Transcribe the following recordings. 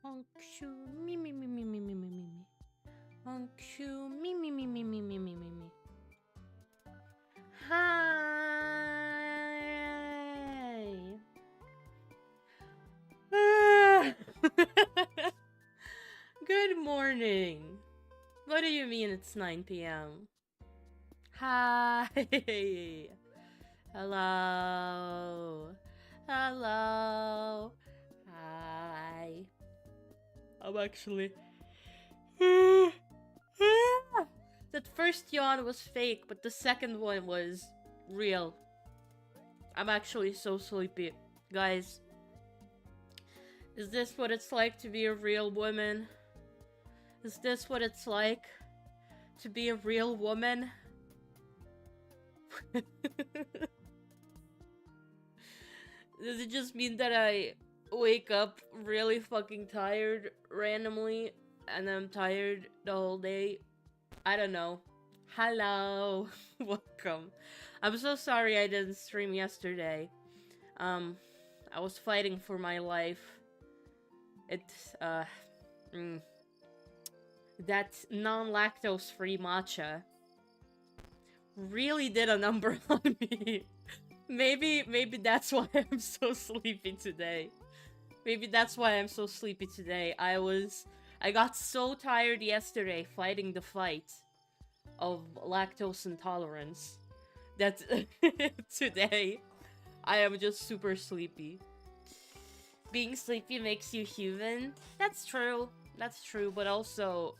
Honkshu, me, me, me, me, me, me, me, me, me. Honkshu, me, me, me, me, me, me, me, me, me. Hi. Good morning. What do you mean it's 9 p.m.? Hi. Hello. Hello. Hi. I'm actually... That first yawn was fake, but the second one was real. I'm actually so sleepy. Guys, is this what it's like to be a real woman? Is this what it's like to be a real woman? Does it just mean that I wake up really fucking tired randomly and I'm tired the whole day? I don't know. Hello. Welcome. I'm so sorry I didn't stream yesterday. I was fighting for my life. That non-lactose free matcha really did a number on me. Maybe that's why I'm so sleepy today. Maybe that's why I'm so sleepy today. I got so tired yesterday fighting the fight of lactose intolerance that today I am just super sleepy. Being sleepy makes you human. That's true. That's true, but also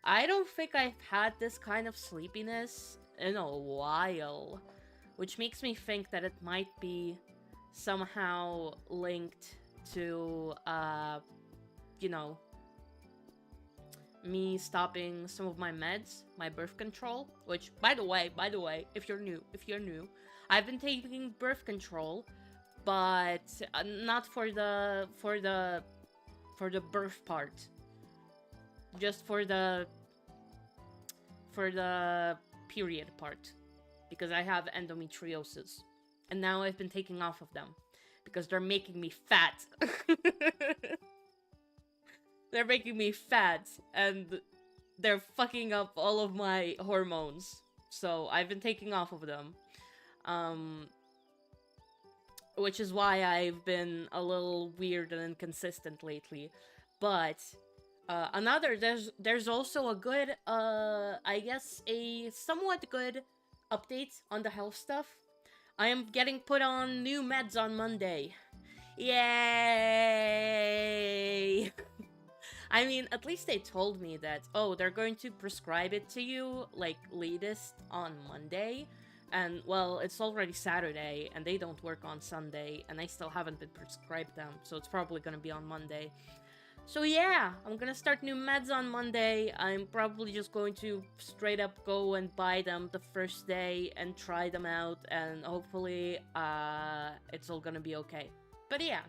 I don't think I've had this kind of sleepiness in a while, which makes me think that it might be somehow linked to, you know, me stopping some of my meds, my birth control, which, by the way, if you're new, I've been taking birth control, but not for the birth part, just for the period part, because I have endometriosis, and now I've been taking off of them because they're making me fat. They're making me fat, and they're fucking up all of my hormones. So I've been taking off of them. Which is why I've been a little weird and inconsistent lately. But there's also a good, I guess a somewhat good update on the health stuff. I am getting put on new meds on Monday. Yay! I mean, at least they told me that, oh, they're going to prescribe it to you, like, latest on Monday. And, well, it's already Saturday, and they don't work on Sunday, and I still haven't been prescribed them, so it's probably gonna be on Monday. So yeah, I'm gonna start new meds on Monday. I'm probably just going to straight up go and buy them the first day and try them out, and hopefully, it's all gonna be okay. But yeah,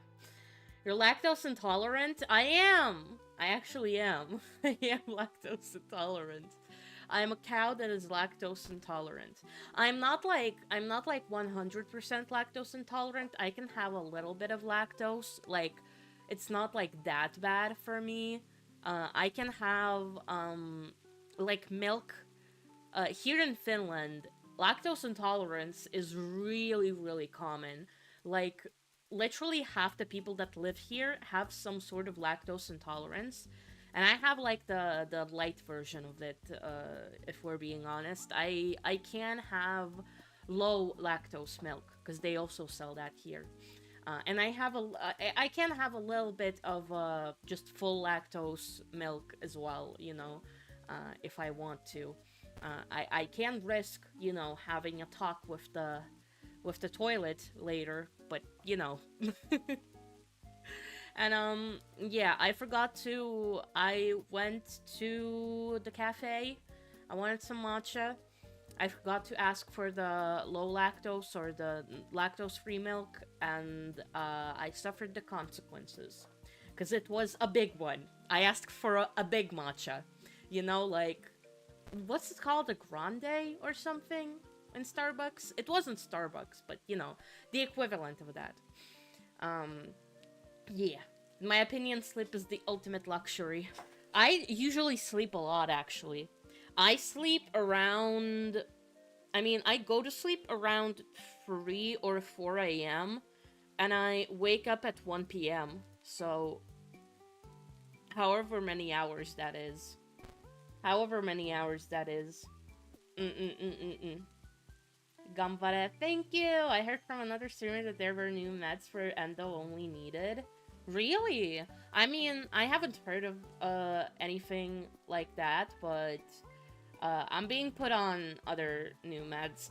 you're lactose intolerant? I am! I actually am. I am lactose intolerant. I'm a cow that is lactose intolerant. I'm not like 100% lactose intolerant. I can have a little bit of lactose. Like, it's not like that bad for me. I can have like milk. Here in Finland, lactose intolerance is really, really common. Like, literally half the people that live here have some sort of lactose intolerance. And I have, like, the light version of it, if we're being honest. I can have low lactose milk, because they also sell that here. And I can have a little bit of just full lactose milk as well, you know, if I want to. I can risk, you know, having a talk with the toilet later, but, you know. And, yeah, I went to the cafe. I wanted some matcha. I forgot to ask for the low lactose or the lactose-free milk, and, I suffered the consequences. Because it was a big one. I asked for a big matcha. You know, like, what's it called? A grande or something in Starbucks? It wasn't Starbucks, but, you know, the equivalent of that. Yeah. In my opinion, sleep is the ultimate luxury. I usually sleep a lot, actually. I sleep around... I mean, I go to sleep around 3 or 4 a.m. and I wake up at 1 p.m. So, however many hours that is. However many hours that is. Gambare, thank you! I heard from another streamer that there were new meds for endo only needed. Really? I mean, I haven't heard of anything like that, but I'm being put on other new meds.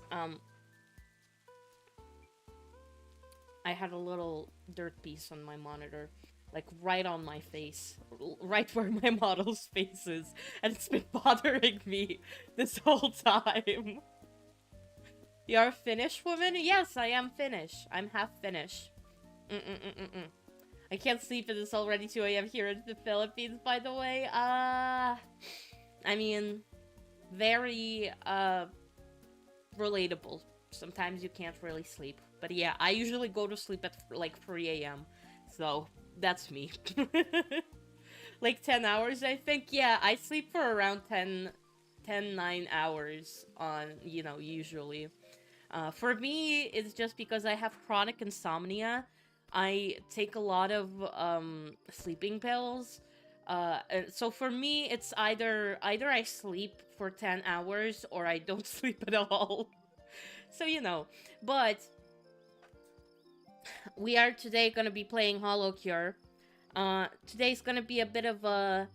I had a little dirt piece on my monitor, like right on my face, right where my model's face is, and it's been bothering me this whole time. You're Finnish woman? Yes, I am Finnish. I'm half Finnish. I can't sleep and it's already 2 a.m. here in the Philippines, by the way. I mean, very, relatable. Sometimes you can't really sleep. But yeah, I usually go to sleep at, like, 3 a.m. So, that's me. Like, 10 hours, I think? Yeah, I sleep for around 9 hours on, you know, usually. For me, it's just because I have chronic insomnia. I take a lot of sleeping pills. And so for me, it's either I sleep for 10 hours or I don't sleep at all. So, you know. But we are today gonna be playing Holocure. Today's gonna be a bit of a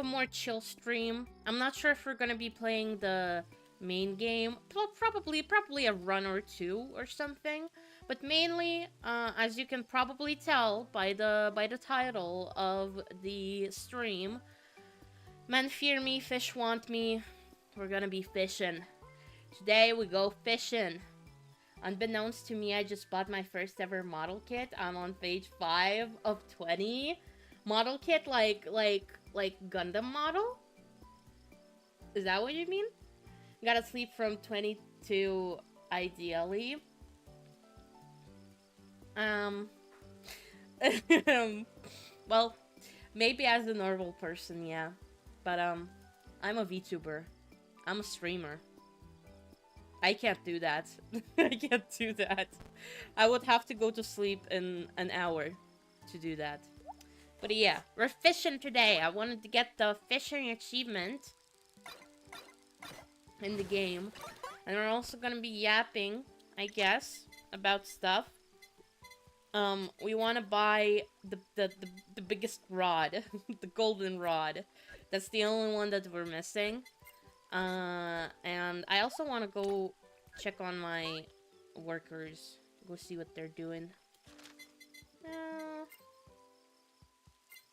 more chill stream. I'm not sure if we're gonna be playing the main game. Well, probably a run or two or something. But mainly, as you can probably tell by the title of the stream, men fear me, fish want me. We're gonna be fishing. Today we go fishing. Unbeknownst to me, I just bought my first ever model kit. I'm on page 5 of 20. Model kit like Gundam model? Is that what you mean? Gotta sleep from 22 ideally. Well, maybe as a normal person, yeah. But, I'm a VTuber. I'm a streamer. I can't do that. I can't do that. I would have to go to sleep in an hour to do that. But yeah, we're fishing today. I wanted to get the fishing achievement in the game. And we're also gonna be yapping, I guess, about stuff. We want to buy the biggest rod, the golden rod. That's the only one that we're missing. And I also want to go check on my workers, go see what they're doing.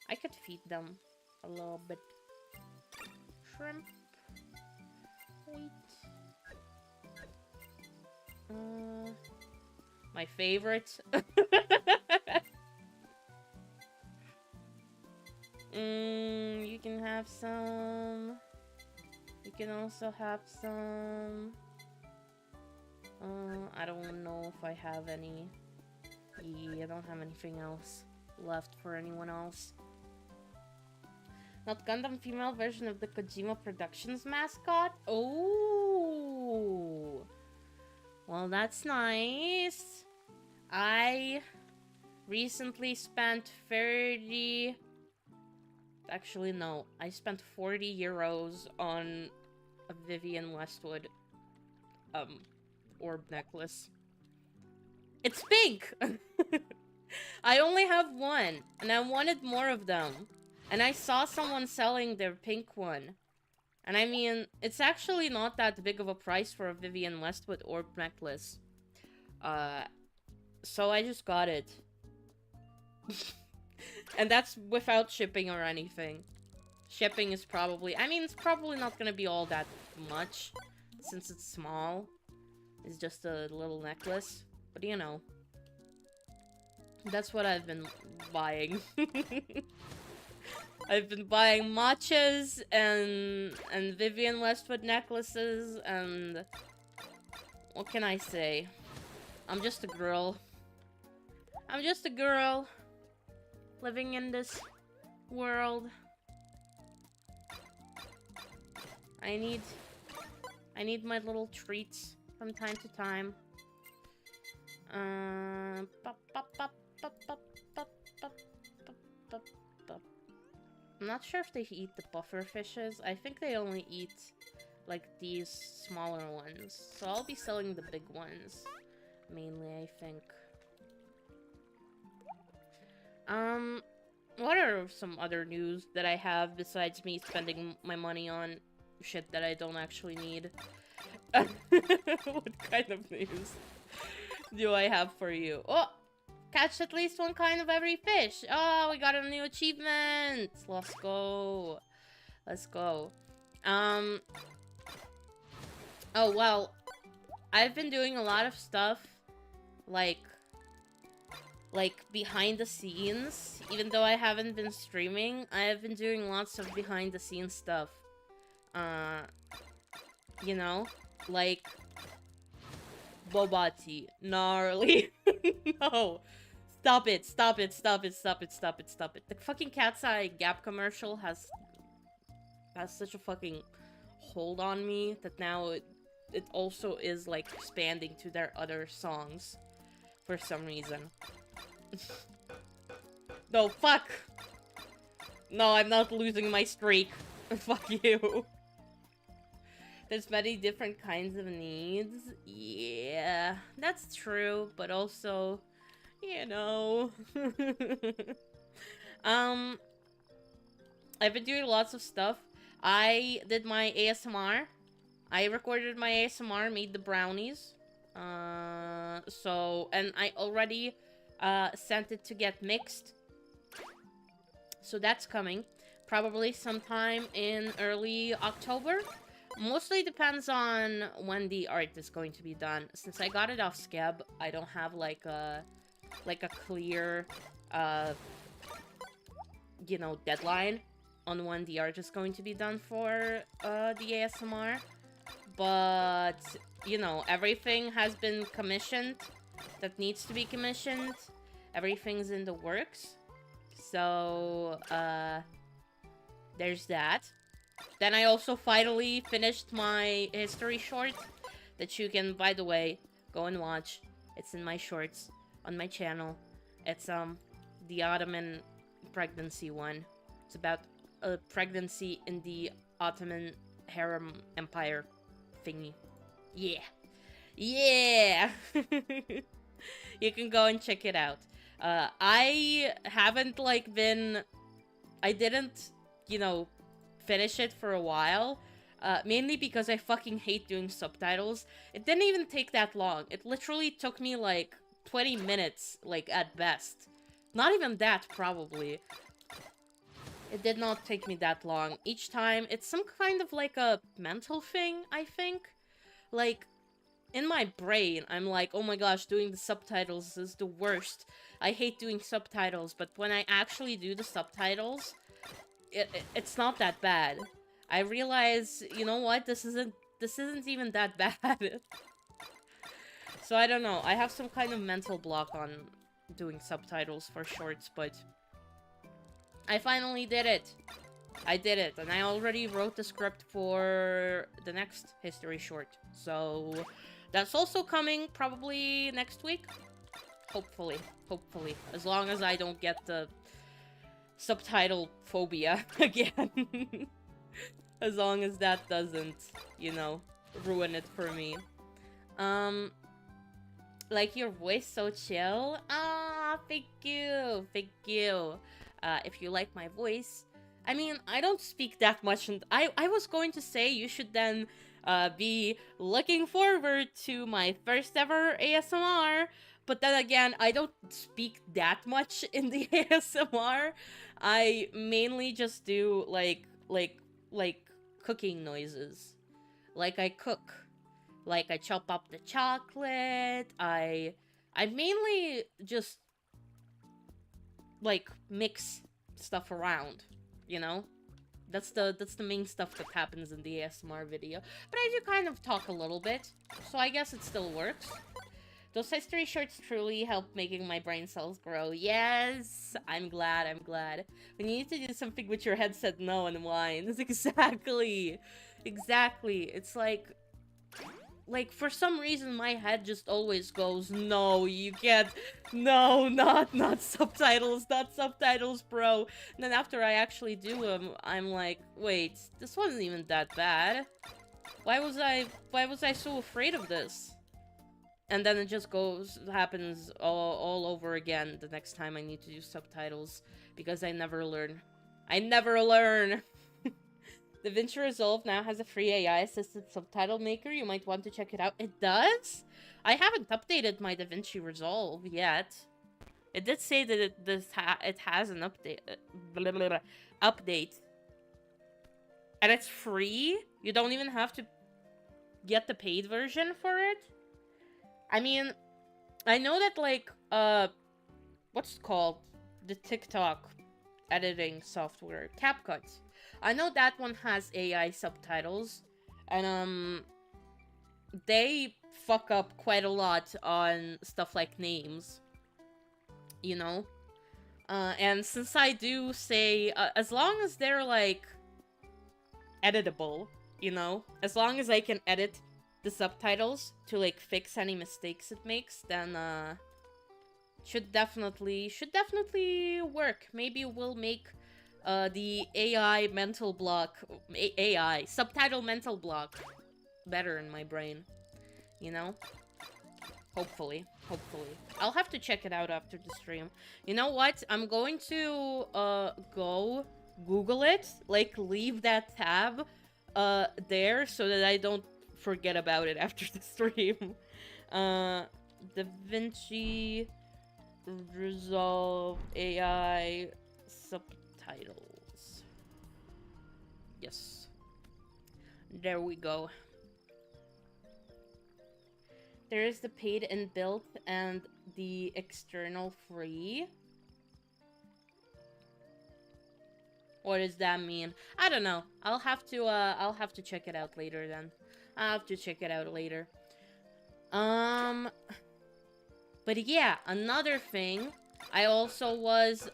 I could feed them a little bit. Shrimp, wheat. My favorite. You can have some. You can also have some. I don't know if I have any. Yeah, I don't have anything else left for anyone else. Not Gundam female version of the Kojima Productions mascot? Oh! Well, that's nice. I recently spent 30... Actually, no. I spent 40 euros on a Vivienne Westwood, orb necklace. It's pink! I only have one, and I wanted more of them. And I saw someone selling their pink one. And I mean, it's actually not that big of a price for a Vivienne Westwood orb necklace. So I just got it. And that's without shipping or anything. Shipping is probably... I mean, it's probably not gonna be all that much, since it's small. It's just a little necklace. But you know. That's what I've been buying. I've been buying matchas and Vivienne Westwood necklaces and... What can I say? I'm just a girl. I'm just a girl. living in this world. I need my little treats from time to time. Pop, pop, pop, pop, pop, pop, pop, pop, pop. I'm not sure if they eat the puffer fishes. I think they only eat, like, these smaller ones. So I'll be selling the big ones, mainly, I think. What are some other news that I have besides me spending my money on shit that I don't actually need? What kind of news do I have for you? Oh! Catch at least one kind of every fish! Oh, we got a new achievement! Let's go. Let's go. Oh, well, I've been doing a lot of stuff, like behind the scenes. Even though I haven't been streaming, I have been doing lots of behind the scenes stuff. You know? Like, Bobati. Gnarly. No. Stop it, stop it, stop it, stop it, stop it, stop it. The fucking Cat's Eye Gap commercial has such a fucking hold on me that now it also is, like, expanding to their other songs for some reason. No, fuck! No, I'm not losing my streak. Fuck you. There's many different kinds of needs. Yeah, that's true, but also, you know. I've been doing lots of stuff. I did my ASMR. I recorded my ASMR, made the brownies. And I already sent it to get mixed. So that's coming. Probably sometime in early October. Mostly depends on when the art is going to be done. Since I got it off Scab, I don't have like a clear you know, deadline on when the art is going to be done for the ASMR. But, you know, everything has been commissioned that needs to be commissioned. Everything's in the works. So, there's that. Then I also finally finished my history short that you can, by the way, go and watch. It's in my shorts on my channel. It's, the Ottoman pregnancy one. It's about a pregnancy in the Ottoman harem empire thingy. Yeah. Yeah! You can go and check it out. I haven't, like, I didn't, you know, finish it for a while. Mainly because I fucking hate doing subtitles. It didn't even take that long. It literally took me, like, 20 minutes, like, at best. Not even that, probably. It did not take me that long. Each time, it's some kind of, like, a mental thing, I think. Like, in my brain, I'm like, oh my gosh, doing the subtitles is the worst. I hate doing subtitles, but when I actually do the subtitles, it's not that bad. I realize, you know what, this isn't even that bad. So I don't know, I have some kind of mental block on doing subtitles for shorts, but I finally did it. I did it, and I already wrote the script for the next history short. So that's also coming probably next week. Hopefully. Hopefully. As long as I don't get the subtitle phobia again. As long as that doesn't, you know, ruin it for me. Like your voice so chill. Ah, thank you. Thank you. If you like my voice, I mean, I don't speak that much, and I was going to say you should then be looking forward to my first ever ASMR, but then again, I don't speak that much in the ASMR. I mainly just do, like cooking noises. Like, I cook. Like, I chop up the chocolate. I mainly just, like, mix stuff around, you know? That's the main stuff that happens in the ASMR video. But I do kind of talk a little bit, so I guess it still works. Those history shorts truly help making my brain cells grow. Yes, I'm glad, I'm glad. When you need to do something with your headset, no, and why? That's exactly, exactly. It's like, for some reason, my head just always goes, no, you can't, no, not subtitles, not subtitles, bro. And then after I actually do them, I'm like, wait, this wasn't even that bad. Why was I so afraid of this? And then it just happens all over again the next time I need to do subtitles, because I never learn. I never learn! DaVinci Resolve now has a free AI-assisted subtitle maker. You might want to check it out. It does? I haven't updated my DaVinci Resolve yet. It did say that it has an update. Update. And it's free? You don't even have to get the paid version for it? I mean, I know that, like, what's it called? The TikTok editing software, CapCut. I know that one has AI subtitles, and, they fuck up quite a lot on stuff like names, you know? And since I do say, as long as they're, like, editable, you know? As long as I can edit the subtitles to, like, fix any mistakes it makes, then, should definitely work. Maybe we'll make the AI mental block, AI subtitle mental block better in my brain, you know? Hopefully. I'll have to check it out after the stream. You know what? I'm going to go Google it, like, leave that tab there so that I don't forget about it after the stream. DaVinci Resolve AI subtitles. Yes. There we go. There is the paid inbuilt and the external free. What does that mean? I don't know. I'll have to check it out later then. I'll have to check it out later. But yeah, another thing, I also was,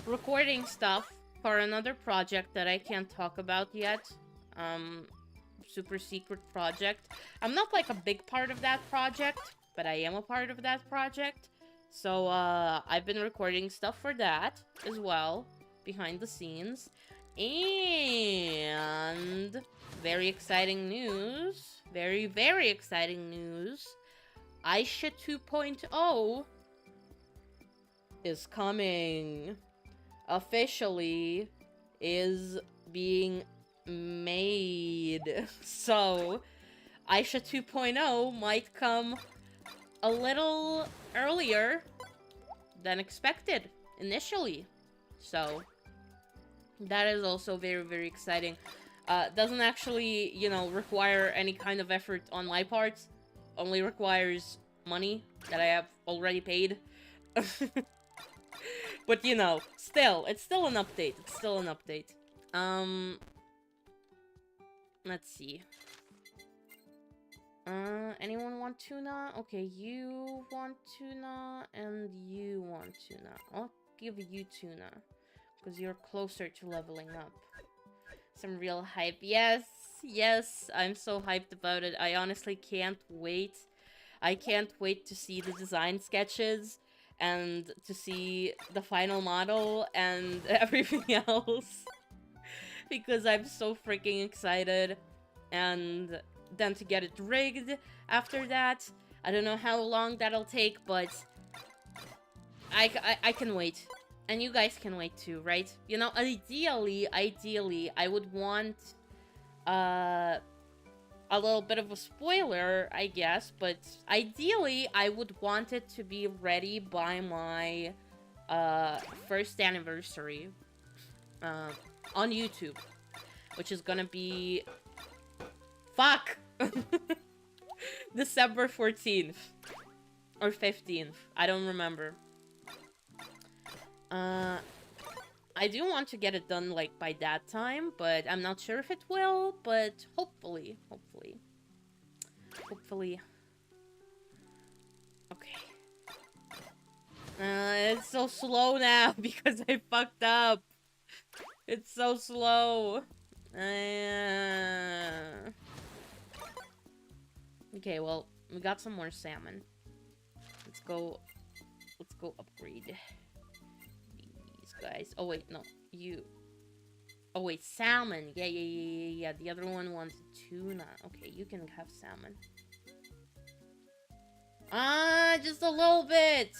recording stuff for another project that I can't talk about yet. Super secret project. I'm not, like, a big part of that project, but I am a part of that project. So, I've been recording stuff for that as well, behind the scenes. And very exciting news. Very, very exciting news. Aisha 2.0 is coming. Officially is being made. So, Aisha 2.0 might come a little earlier than expected initially. So, that is also very, very exciting. Doesn't actually, you know, require any kind of effort on my part. Only requires money that I have already paid. But, you know, still, it's still an update. It's still an update. Let's see. Anyone want tuna? Okay, you want tuna, and you want tuna. I'll give you tuna, because you're closer to leveling up. Some real hype. Yes, yes, I'm so hyped about it. I honestly can't wait. I can't wait to see the design sketches, and to see the final model, and everything else. Because I'm so freaking excited. And then to get it rigged after that. I don't know how long that'll take, but I can wait. And you guys can wait too, right? You know, ideally, I would want a little bit of a spoiler, I guess, but ideally, I would want it to be ready by my first anniversary on YouTube, which is gonna be December 14th or 15th. I don't remember. I do want to get it done, like, by that time, but I'm not sure if it will, but hopefully hopefully... Okay. It's so slow now because I fucked up. It's so slow. Okay, well, we got some more salmon. Let's go upgrade these guys. Oh wait, no, you. Oh wait, salmon. Yeah. The other one wants tuna. Okay, you can have salmon. Just a little bit.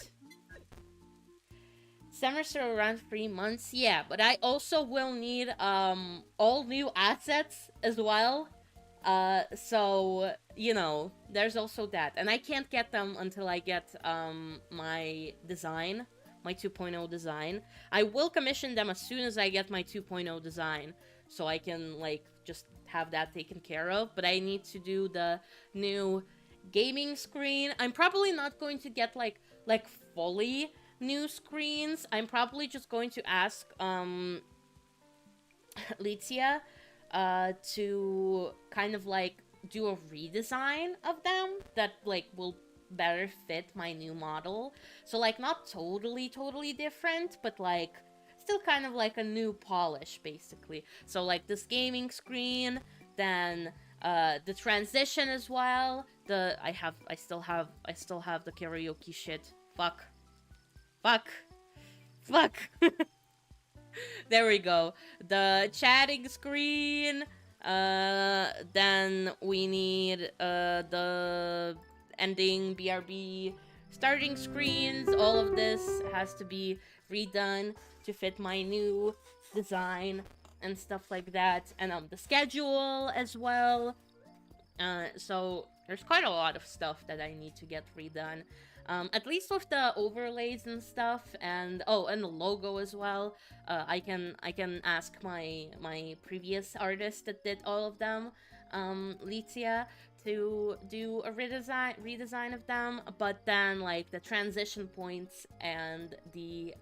Semester around 3 months, yeah, but I also will need all new assets as well. So you know, there's also that, and I can't get them until I get my design, my 2.0 design. I will commission them as soon as I get my 2.0 design, so I can like just have that taken care of. But I need to do the new gaming screen. I'm probably not going to get like fully new screens. I'm probably just going to ask Litia to kind of like do a redesign of them that like will better fit my new model. So like not totally different, but like still kind of like a new polish basically. So like this gaming screen, then the transition as well. I still have the karaoke shit. Fuck. There we go. The chatting screen. Then we need the ending BRB starting screens. All of this has to be redone to fit my new design and stuff like that. And the schedule as well. So there's quite a lot of stuff that I need to get redone. At least with the overlays and stuff, and and the logo as well. I can ask my previous artist that did all of them, Litia, to do a redesign of them. But then like the transition points and the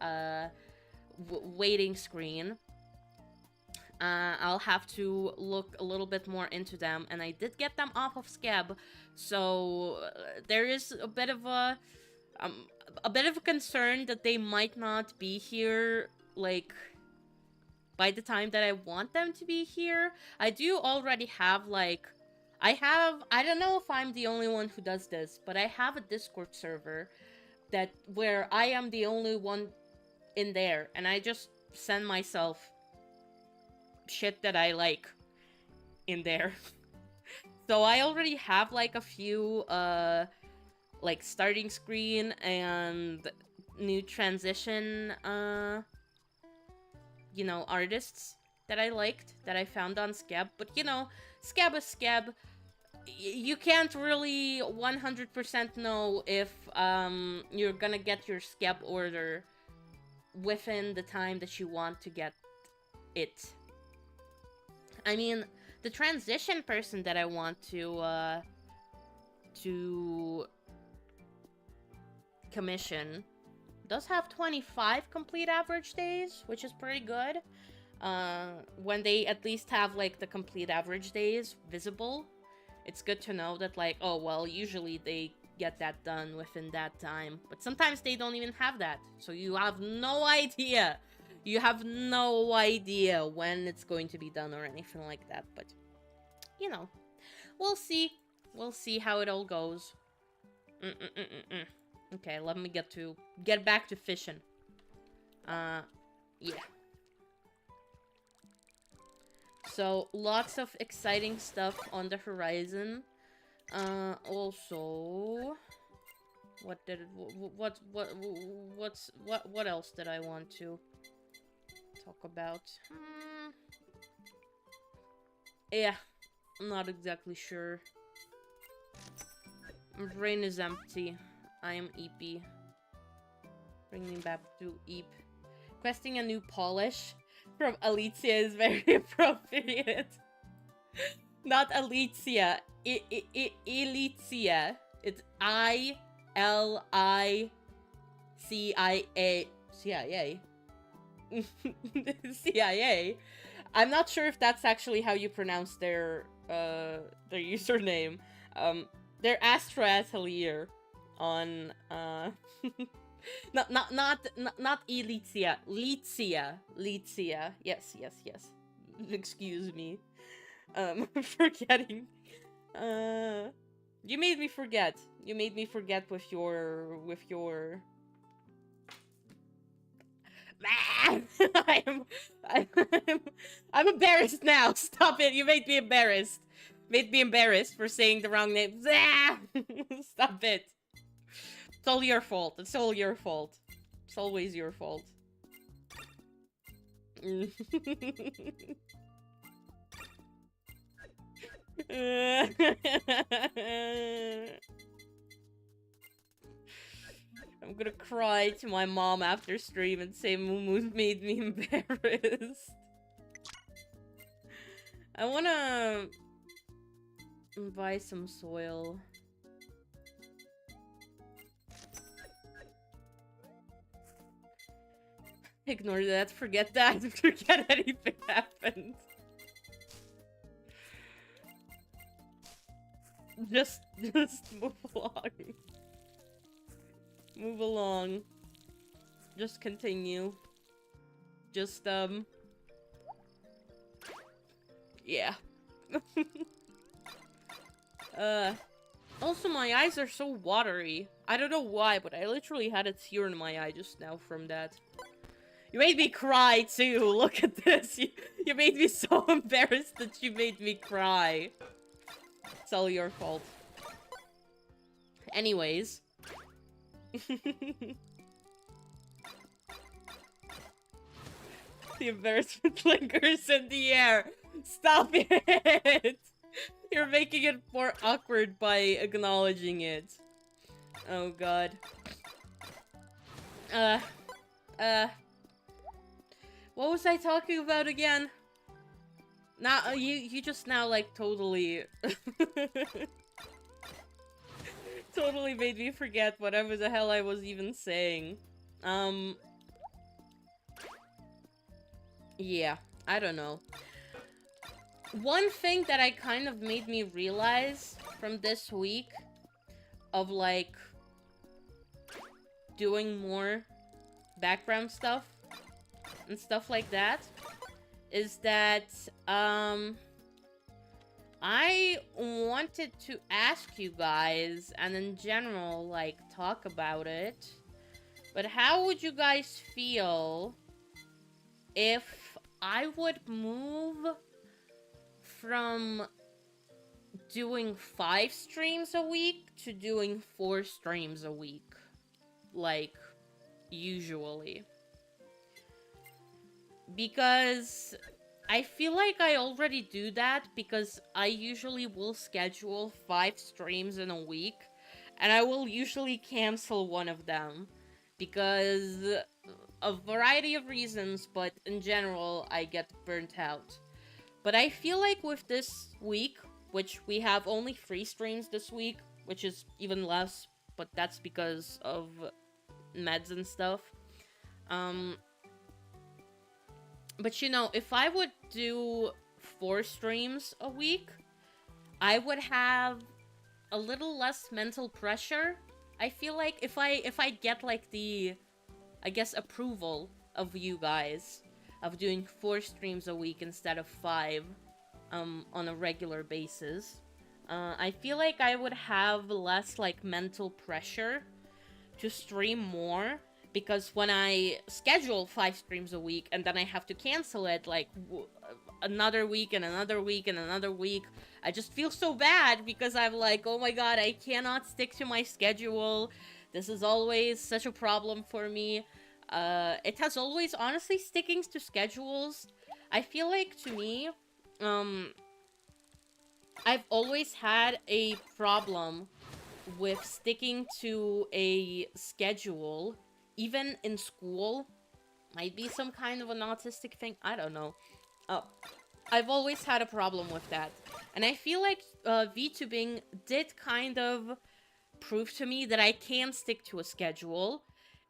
waiting screen, I'll have to look a little bit more into them, and I did get them off of Scab, so there is a bit of a concern that they might not be here, like, by the time that I want them to be here. I do already have, like, I don't know if I'm the only one who does this, but I have a Discord server where I am the only one in there, and I just send myself shit that I like in there. So I already have like a few like starting screen and new transition you know, artists that I liked, that I found on Scab. But you know, Scab is Scab. You can't really 100% know if you're gonna get your Scab order within the time that you want to get it. I mean, the transition person that I want to commission does have 25 complete average days, which is pretty good. When they at least have, like, the complete average days visible, it's good to know that, like, oh, well, usually they get that done within that time. But sometimes they don't even have that, so you have no idea. You have no idea when it's going to be done or anything like that, but, you know, we'll see. We'll see how it all goes. Okay, let me get back to fishing. Yeah. So, lots of exciting stuff on the horizon. Also, what else did I want to talk about? Yeah, I'm not exactly sure. My brain is empty. I am eepy. Bring me back to Eep. Questing a new polish from Alicia is very appropriate. Not Alicia. Ilicia. It's I-L-I-C-I-A. CIA. CIA. I'm not sure if that's actually how you pronounce their username. They're Astra Atelier on not Elitia. Litia. Yes. Excuse me. Forgetting. You made me forget. You made me forget with your I'm, I'm, I'm embarrassed now. Stop it. You made me embarrassed. Made me embarrassed for saying the wrong name. Stop it. It's all your fault. It's all your fault. It's always your fault. I'm gonna cry to my mom after stream and say Moo made me embarrassed. I wanna buy some soil. Ignore that, forget that, forget anything happened. Just move along. Move along. Just continue. Just, yeah. Also my eyes are so watery. I don't know why, but I literally had a tear in my eye just now from that. You made me cry too, look at this. You made me so embarrassed that you made me cry. It's all your fault. Anyways. The embarrassment lingers in the air. Stop it! You're making it more awkward by acknowledging it. Oh god. What was I talking about again? Now, you just now, like, totally... totally made me forget whatever the hell I was even saying. Yeah, I don't know. One thing that I kind of made me realize from this week of, like, doing more background stuff and stuff like that is that, I wanted to ask you guys, and in general, like, talk about it, but how would you guys feel if I would move from doing 5 streams a week to doing 4 streams a week? Like, usually. Because I feel like I already do that because I usually will schedule 5 streams in a week, and I will usually cancel one of them because a variety of reasons, but in general, I get burnt out. But I feel like with this week, which we have only 3 streams this week, which is even less, but that's because of meds and stuff. But you know, if I would do 4 streams a week, I would have a little less mental pressure. I feel like if I get like the, I guess, approval of you guys of doing 4 streams a week instead of 5 on a regular basis, I feel like I would have less like mental pressure to stream more. Because when I schedule 5 streams a week and then I have to cancel it like another week and another week and another week, I just feel so bad because I'm like, oh my god, I cannot stick to my schedule. This is always such a problem for me. It has always, honestly, sticking to schedules. I feel like, to me, I've always had a problem with sticking to a schedule. Even in school, might be some kind of an autistic thing, I don't know. I've always had a problem with that. And I feel like VTubing did kind of prove to me that I can stick to a schedule.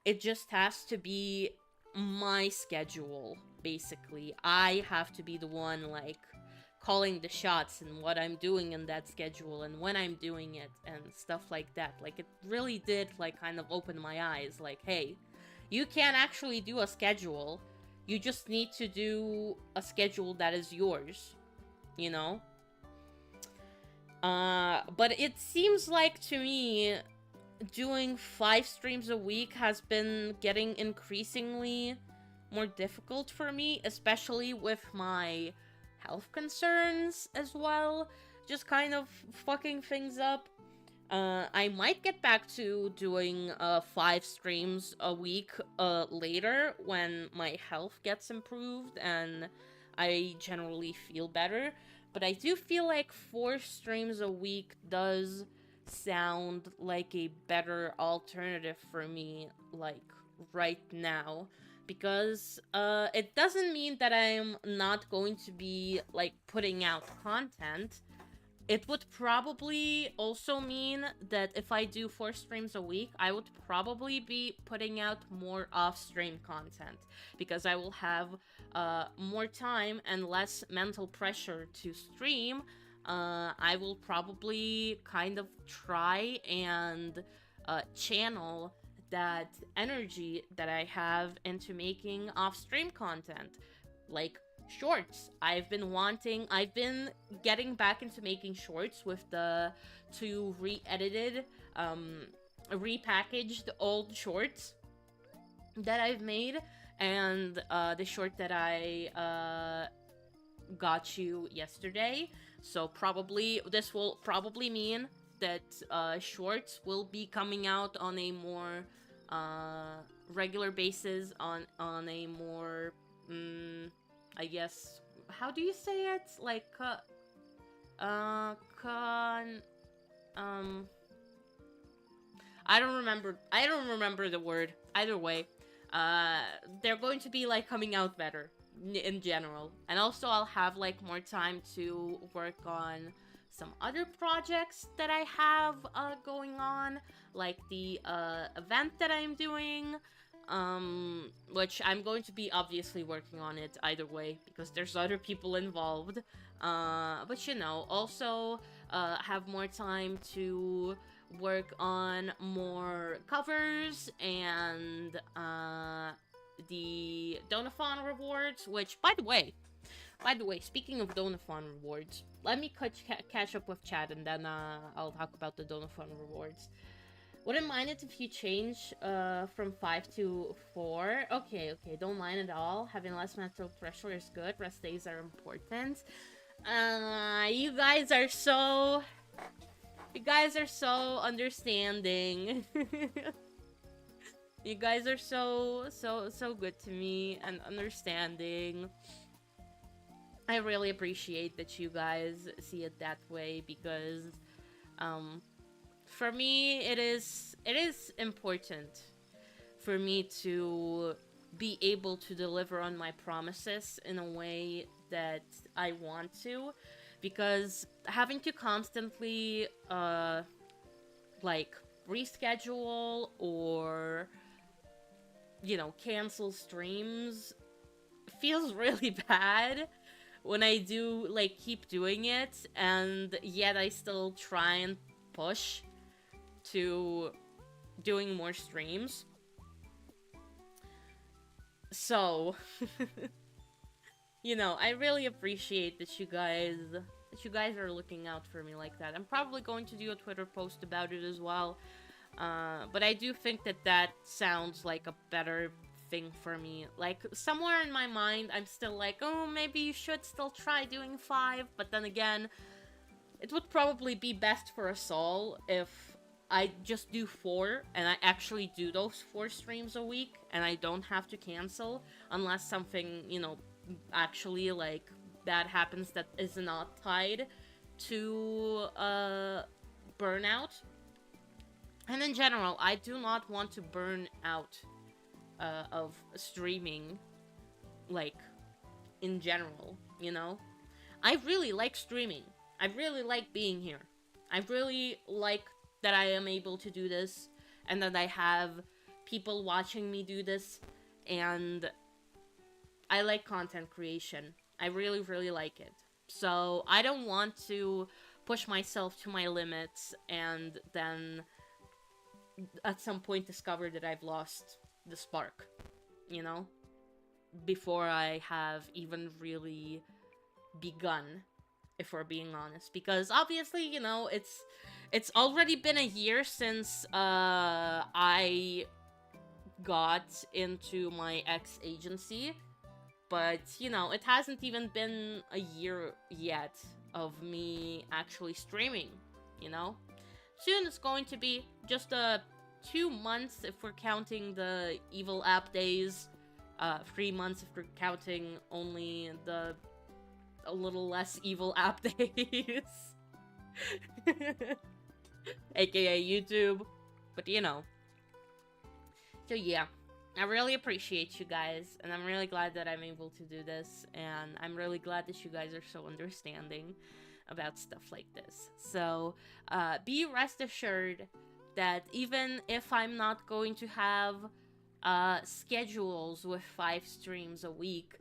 It just has to be my schedule, basically. I have to be the one, like, calling the shots and what I'm doing in that schedule and when I'm doing it and stuff like that. Like, it really did, like, kind of open my eyes. Like, hey, you can actually do a schedule. You just need to do a schedule that is yours, you know? But it seems like, to me, doing 5 streams a week has been getting increasingly more difficult for me, especially with my health concerns as well, just kind of fucking things up. I might get back to doing 5 streams a week later when my health gets improved and I generally feel better. But I do feel like 4 streams a week does sound like a better alternative for me, like, right now. Because it doesn't mean that I'm not going to be, like, putting out content. It would probably also mean that if I do 4 streams a week, I would probably be putting out more off-stream content, because I will have more time and less mental pressure to stream. I will probably kind of try and channel that energy that I have into making off-stream content, like shorts. I've been getting back into making shorts with the 2 re-edited, repackaged old shorts that I've made, and the short that I got you yesterday. So this will probably mean that shorts will be coming out on a more regular basis, on a more I guess, how do you say it? Like, I don't remember the word. Either way, they're going to be, like, coming out better in general. And also I'll have, like, more time to work on some other projects that I have going on, like the event that I'm doing, which I'm going to be obviously working on it either way, because there's other people involved, but you know, also have more time to work on more covers and the Donathon rewards, which, by the way, speaking of Donathon rewards, let me catch up with chat, and then I'll talk about the Donathon rewards. Wouldn't mind it if you change from 5 to 4. Okay, don't mind at all. Having less mental pressure is good. Rest days are important. You guys are so understanding. You guys are so good to me and understanding. I really appreciate that you guys see it that way, because for me, it is important for me to be able to deliver on my promises in a way that I want to, because having to constantly like reschedule or, you know, cancel streams feels really bad when I do, like, keep doing it, and yet I still try and push to doing more streams. So, you know, I really appreciate that you guys are looking out for me like that. I'm probably going to do a Twitter post about it as well, but I do think that sounds like a better thing for me. Like, somewhere in my mind, I'm still like, oh, maybe you should still try doing 5, but then again, it would probably be best for us all if I just do 4, and I actually do those 4 streams a week, and I don't have to cancel, unless something, you know, actually, like, bad happens that is not tied to, burnout. And in general, I do not want to burn out of streaming, like, in general, you know? I really like streaming. I really like being here. I really like that I am able to do this, and that I have people watching me do this, and I like content creation. I really, really like it. So I don't want to push myself to my limits and then at some point discover that I've lost the spark, you know? Before I have even really begun, if we're being honest. Because obviously, you know, it's already been a year since I got into my ex agency, but you know, it hasn't even been a year yet of me actually streaming, you know? Soon it's going to be just 2 months if we're counting the evil app days, 3 months if we're counting only the a little less evil app days. AKA YouTube. But you know. So yeah. I really appreciate you guys, and I'm really glad that I'm able to do this, and I'm really glad that you guys are so understanding about stuff like this. So, be rest assured that even if I'm not going to have schedules with 5 streams a week,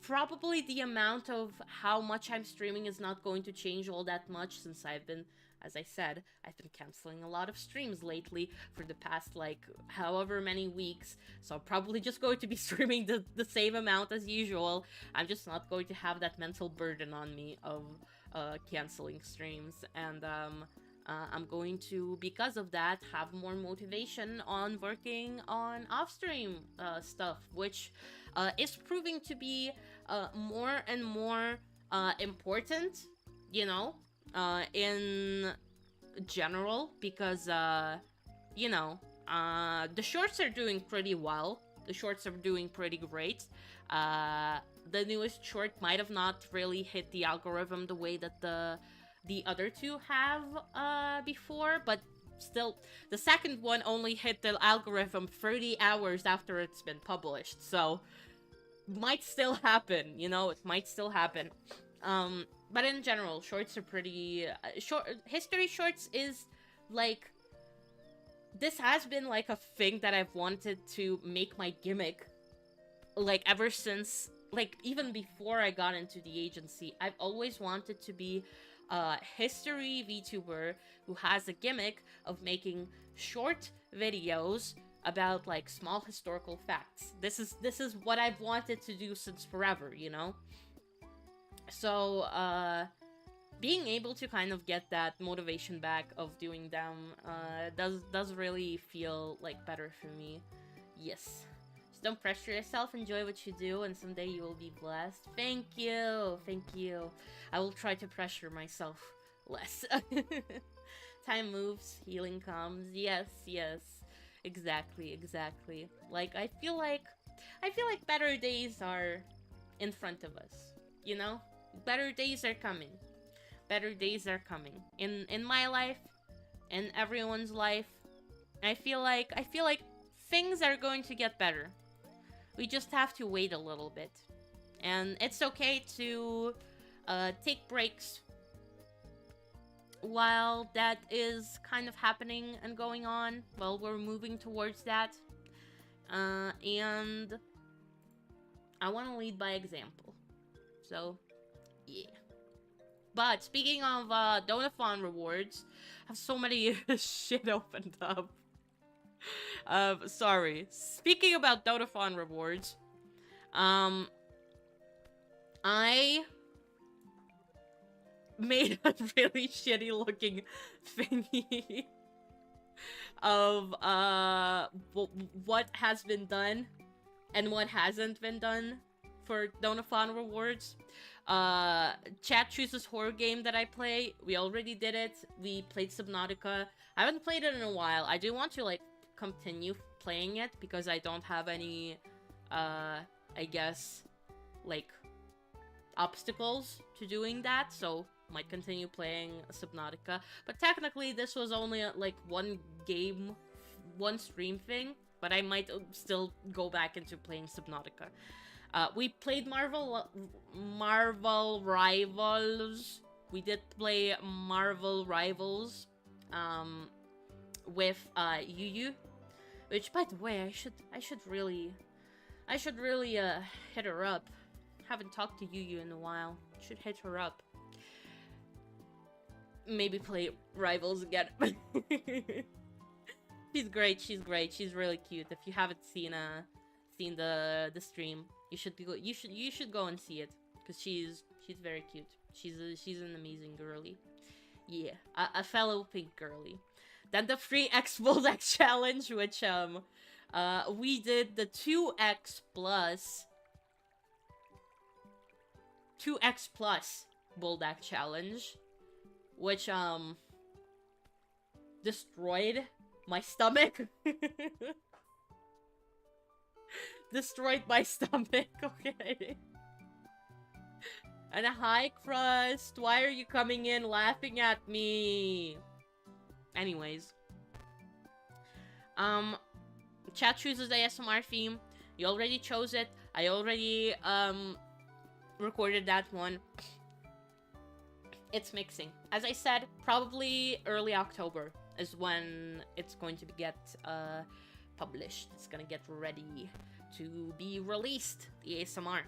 probably the amount of how much I'm streaming is not going to change all that much, since I've been, as I said, I've been canceling a lot of streams lately for the past, like, however many weeks. So I'm probably just going to be streaming the same amount as usual. I'm just not going to have that mental burden on me of canceling streams. And I'm going to, because of that, have more motivation on working on off-stream stuff, which is proving to be more and more important, you know, in general, because, you know, the shorts are doing pretty well. The shorts are doing pretty great. The newest short might have not really hit the algorithm the way that the other two have before, but still, the second one only hit the algorithm 30 hours after it's been published, so might still happen, you know, it might still happen. But in general, shorts are pretty short. History shorts is like, this has been like a thing that I've wanted to make my gimmick, like ever since, like even before I got into the agency. I've always wanted to be a history VTuber who has a gimmick of making short videos about like small historical facts. This is what I've wanted to do since forever, you know? So, being able to kind of get that motivation back of doing them, does really feel, like, better for me. Yes. Just don't pressure yourself, enjoy what you do, and someday you will be blessed. Thank you! Thank you. I will try to pressure myself less. Time moves, healing comes. Yes, yes. Exactly, exactly. Like, I feel like better days are in front of us, you know? Better days are coming. Better days are coming. In my life, in everyone's life. I feel like things are going to get better. We just have to wait a little bit. And it's okay to take breaks while that is kind of happening and going on, while we're moving towards that. And I want to lead by example. So, yeah. But speaking of Donathon rewards, I have so many shit opened up. Sorry. Speaking about Donathon rewards, I made a really shitty looking thingy of what has been done and what hasn't been done for Donathon rewards. Chat chooses horror game that I play. We already did it. We played Subnautica. I haven't played it in a while. I do want to, like, continue playing it because I don't have any, I guess, like, obstacles to doing that, so might continue playing Subnautica. But technically, this was only, like, one game, one stream thing, but I might still go back into playing Subnautica. We played Marvel Rivals. We did play Marvel Rivals, with Yu, which, by the way, I should really hit her up. Haven't talked to Yu in a while. Should hit her up. Maybe play Rivals again. She's great. She's great. She's really cute. If you haven't seen the stream, you should go and see it because she's very cute. She's an amazing girly. Yeah, a fellow pink girly. Then the free X Bulldog challenge, which we did the 2x plus Bulldog challenge, which destroyed my stomach. Destroyed my stomach, okay. And a high crust. Why are you coming in laughing at me? Anyways. Chat chooses the ASMR theme. You already chose it. I already recorded that one. It's mixing. As I said, probably early October is when it's going to get published. It's gonna get ready to be released, the ASMR.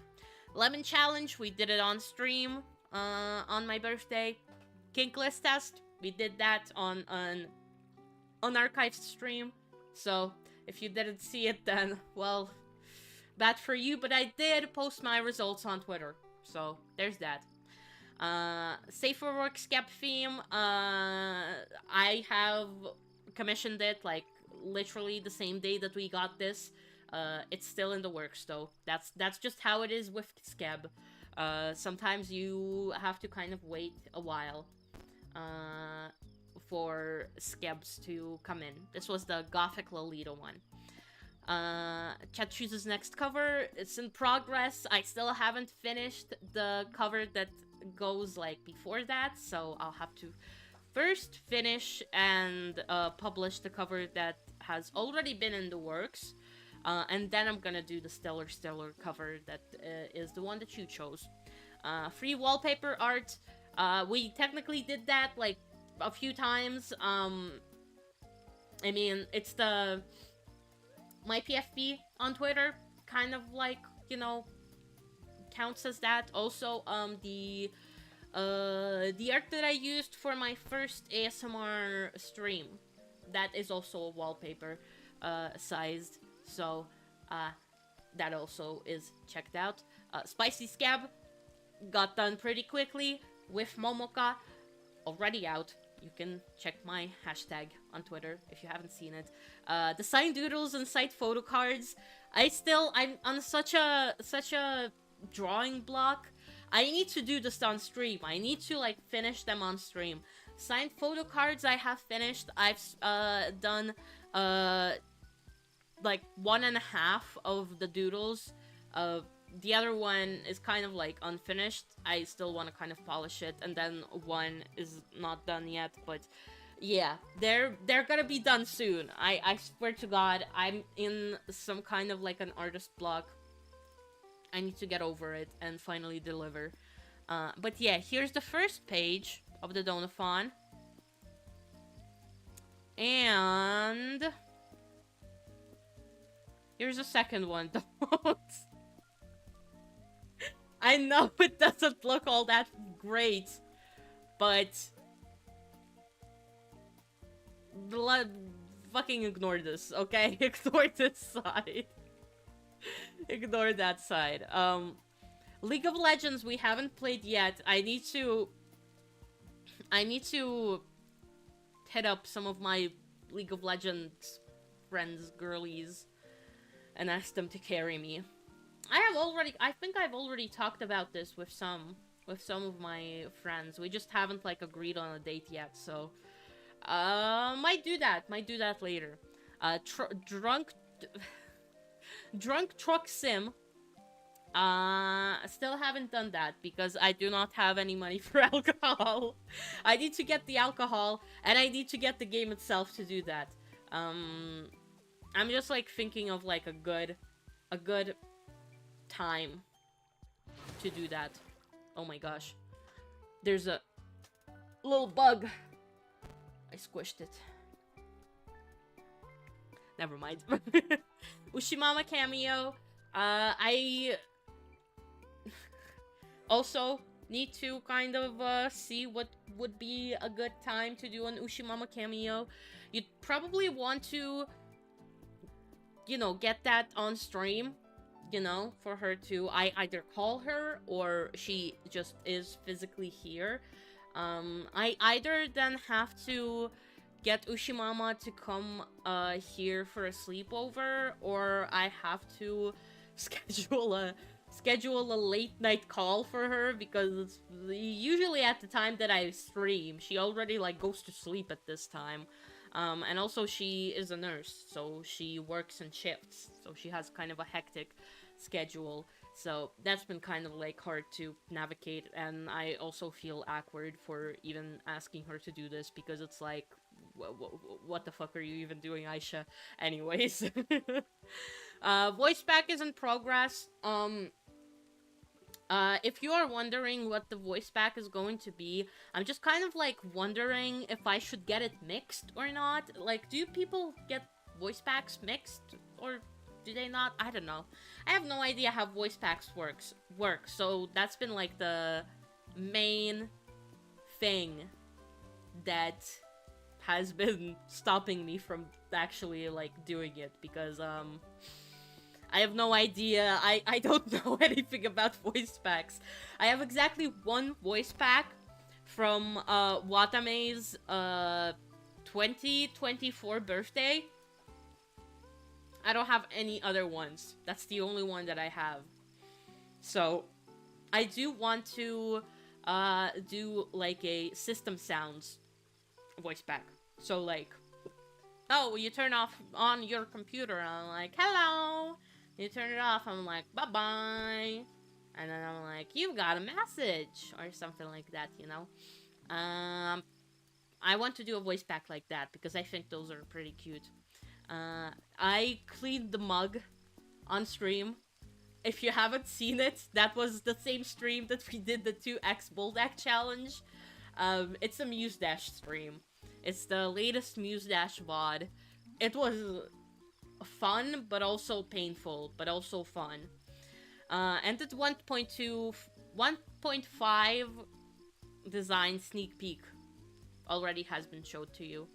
Lemon Challenge, we did it on stream on my birthday. Kinkless Test, we did that on an unarchived stream. So, if you didn't see it then, well, bad for you, but I did post my results on Twitter. So, there's that. Safe for Work Skep theme, I have commissioned it, like, literally the same day that we got this. It's still in the works, though. That's just how it is with Skeb. Sometimes you have to kind of wait a while for Skebs to come in. This was the Gothic Lolita one. Chat chooses next cover. It's in progress. I still haven't finished the cover that goes, like, before that, so I'll have to first finish and publish the cover that has already been in the works. And then I'm gonna do the Stellar cover that is the one that you chose. Free wallpaper art. We technically did that, like, a few times. I mean, it's the... My PFP on Twitter kind of, like, you know, counts as that. Also, the art that I used for my first ASMR stream, that is also a wallpaper sized. So, that also is checked out. Spicy Scab got done pretty quickly with Momoka, already out. You can check my hashtag on Twitter if you haven't seen it. The signed doodles and site photo cards. I'm on such a drawing block. I need to do this on stream. I need to, like, finish them on stream. Signed photo cards I have finished. I've done like 1.5 of the doodles. The other one is kind of, like, unfinished. I still want to kind of polish it, and then one is not done yet, but yeah, they're gonna be done soon. I swear to God, I'm in some kind of, like, an artist block. I need to get over it and finally deliver. But yeah, here's the first page of the Donathon. And here's the second one. I know it doesn't look all that great, but fucking ignore this, okay? Ignore this side. Ignore that side. League of Legends we haven't played yet. I need to hit up some of my League of Legends friends, girlies, and ask them to carry me. I think I've already talked about this with some of my friends. We just haven't, like, agreed on a date yet, so might do that later. Drunk Truck Sim. Still haven't done that because I do not have any money for alcohol. I need to get the alcohol and I need to get the game itself to do that. I'm just, like, thinking of, like, a good time to do that. Oh my gosh. There's a little bug. I squished it. Never mind. Ushimama cameo. Also, need to kind of see what would be a good time to do an Ushimama cameo. You'd probably want to, you know, get that on stream, you know, for her to either call her or she just is physically here. I either then have to get Ushimama to come here for a sleepover, or I have to schedule a late night call for her, because usually at the time that I stream, she already like goes to sleep at this time. And also she is a nurse, so she works in shifts, so she has kind of a hectic schedule. So that's been kind of like hard to navigate, and I also feel awkward for even asking her to do this, because it's like, what the fuck are you even doing, Aisha? Anyways. Voice pack is in progress. If you are wondering what the voice pack is going to be, I'm just kind of like wondering if I should get it mixed or not. Like, do people get voice packs mixed, or do they not? I don't know. I have no idea how voice packs work. So that's been like the main thing that has been stopping me from actually like doing it, because I have no idea. I don't know anything about voice packs. I have exactly one voice pack from Watame's 2024 birthday. I don't have any other ones. That's the only one that I have. So I do want to do like a system sounds voice pack. So like, oh, you turn off on your computer, and I'm like, hello. You turn it off, I'm like, bye-bye. And then I'm like, you've got a message, or something like that, you know? I want to do a voice pack like that, because I think those are pretty cute. I cleaned the mug on stream. If you haven't seen it, that was the same stream that we did the 2x Bulldog challenge. It's a Muse Dash stream. It's the latest Muse Dash VOD. It was fun, but also painful, but also fun. And the 1.5 design sneak peek already has been showed to you.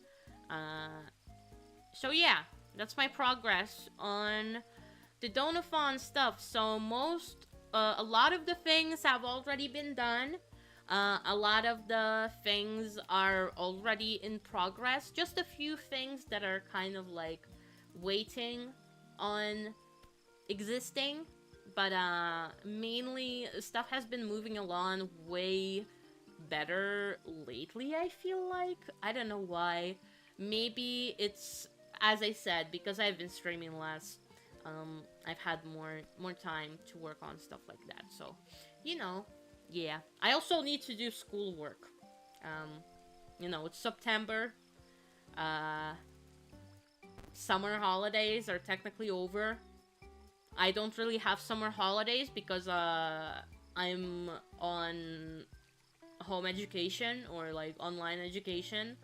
So yeah, that's my progress on the Donathon stuff. So a lot of the things have already been done. A lot of the things are already in progress. Just a few things that are kind of like waiting on existing. But mainly stuff has been moving along way better lately, I feel like. I don't know why. Maybe it's, as I said, because I've been streaming less. I've had more time to work on stuff like that. So, you know, yeah. I also need to do schoolwork. You know, it's September. Summer holidays are technically over. I don't really have summer holidays because I'm on home education, or like online education.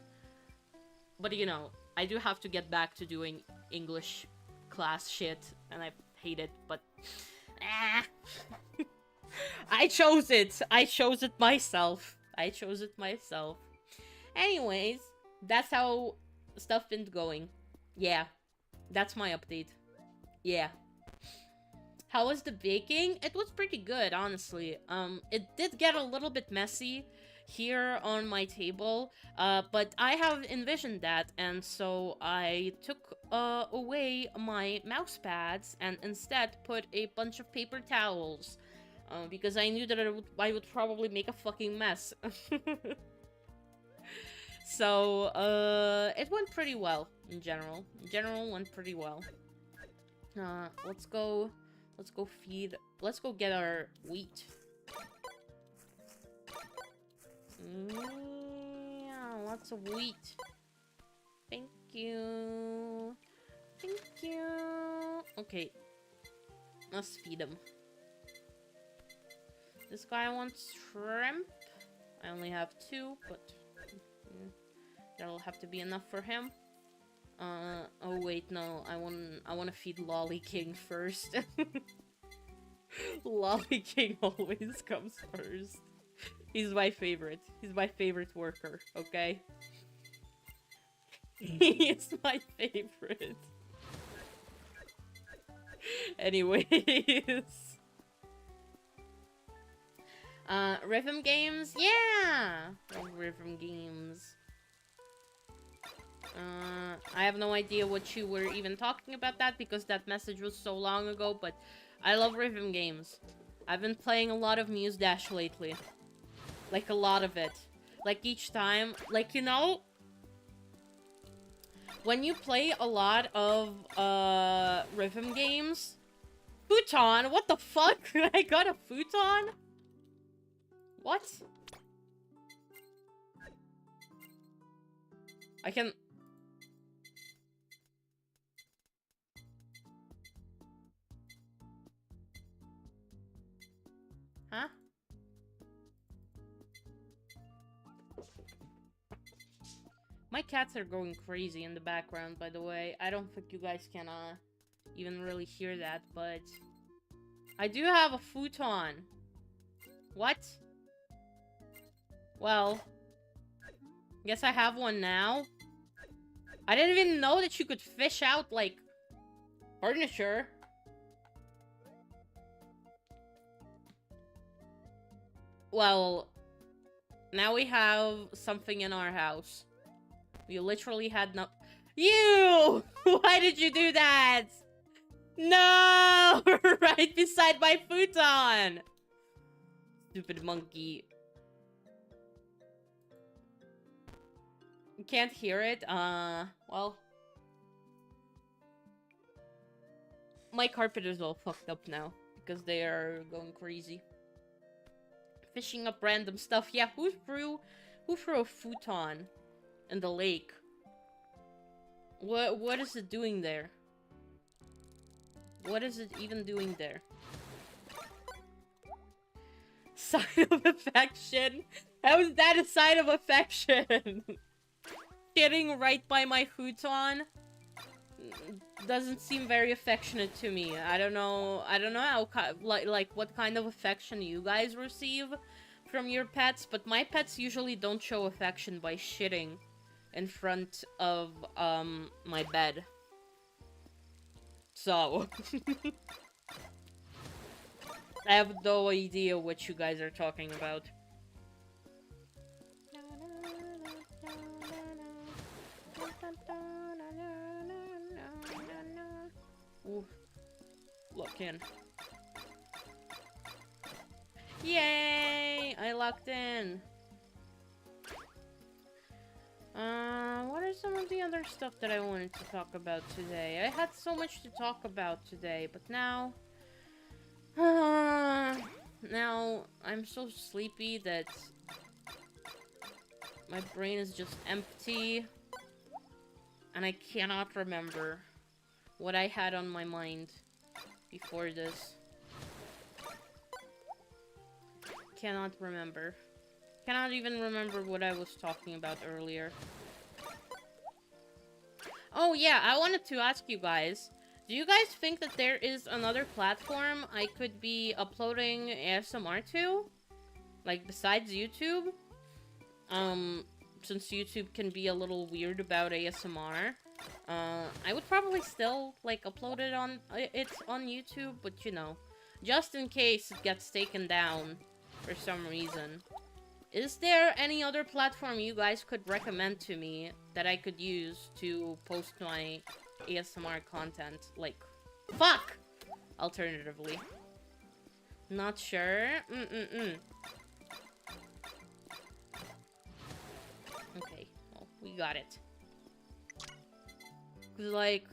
But you know, I do have to get back to doing English class shit, and I hate it, but I chose it. I chose it myself. Anyways, that's how stuff been going. Yeah, that's my update. Yeah. How was the baking? It was pretty good, honestly. It did get a little bit messy here on my table, but I have envisioned that, and so I took away my mouse pads and instead put a bunch of paper towels, because I knew that I would probably make a fucking mess. So, it went pretty well, in general. In general, went pretty well. Let's go feed... Let's go get our wheat. Yeah, lots of wheat. Thank you. Thank you. Okay. Let's feed him. This guy wants shrimp. I only have 2, but... that'll have to be enough for him. Oh wait, no, I want to feed Lolly King first. Lolly King always comes first. He's my favorite. He's my favorite worker, okay? He is my favorite. Anyways. Rhythm games? Yeah! Love rhythm games. I have no idea what you were even talking about that because that message was so long ago, but I love rhythm games. I've been playing a lot of Muse Dash lately. Like, a lot of it. Like, each time, like, you know, when you play a lot of, rhythm games... Futon? What the fuck? I got a futon? What? I can... Huh? My cats are going crazy in the background, by the way. I don't think you guys can, even really hear that, but... I do have a futon. What? Well... Guess I have one now. I didn't even know that you could fish out, like... furniture. Well... Now we have something in our house. We literally had no- You! Why did you do that? No! Right beside my futon! Stupid monkey. You can't hear it? Well... My carpet is all fucked up now. Because they are going crazy. Fishing up random stuff. Yeah, who threw a futon in the lake? What is it doing there? What is it even doing there? Sign of affection? How is that a sign of affection? Getting right by my futon doesn't seem very affectionate to me. I don't know how like what kind of affection you guys receive from your pets, but my pets usually don't show affection by shitting in front of my bed. So I have no idea what you guys are talking about. Ooh. Lock in. Yay! I locked in. What are some of the other stuff that I wanted to talk about today? I had so much to talk about today, but now... now, I'm so sleepy that... my brain is just empty. And I cannot remember what I had on my mind before this. Cannot remember. Cannot even remember what I was talking about earlier. Oh yeah, I wanted to ask you guys. Do you guys think that there is another platform I could be uploading ASMR to? Like, besides YouTube? Since YouTube can be a little weird about ASMR. I would probably still, like, upload it on YouTube, but you know, just in case it gets taken down for some reason. Is there any other platform you guys could recommend to me that I could use to post my ASMR content? Like, fuck! Alternatively. Not sure? Okay, well, we got it. Like,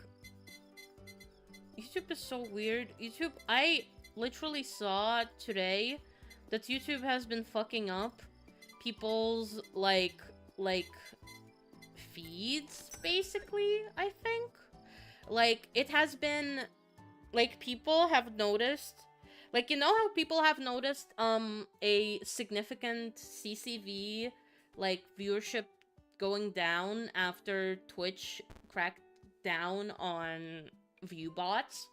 YouTube is so weird. YouTube, I literally saw today that YouTube has been fucking up people's, like, feeds, basically, I think. Like, it has been, like, people have noticed, like, you know how people have noticed, a significant CCV, like, viewership going down after Twitch cracked down on view bots?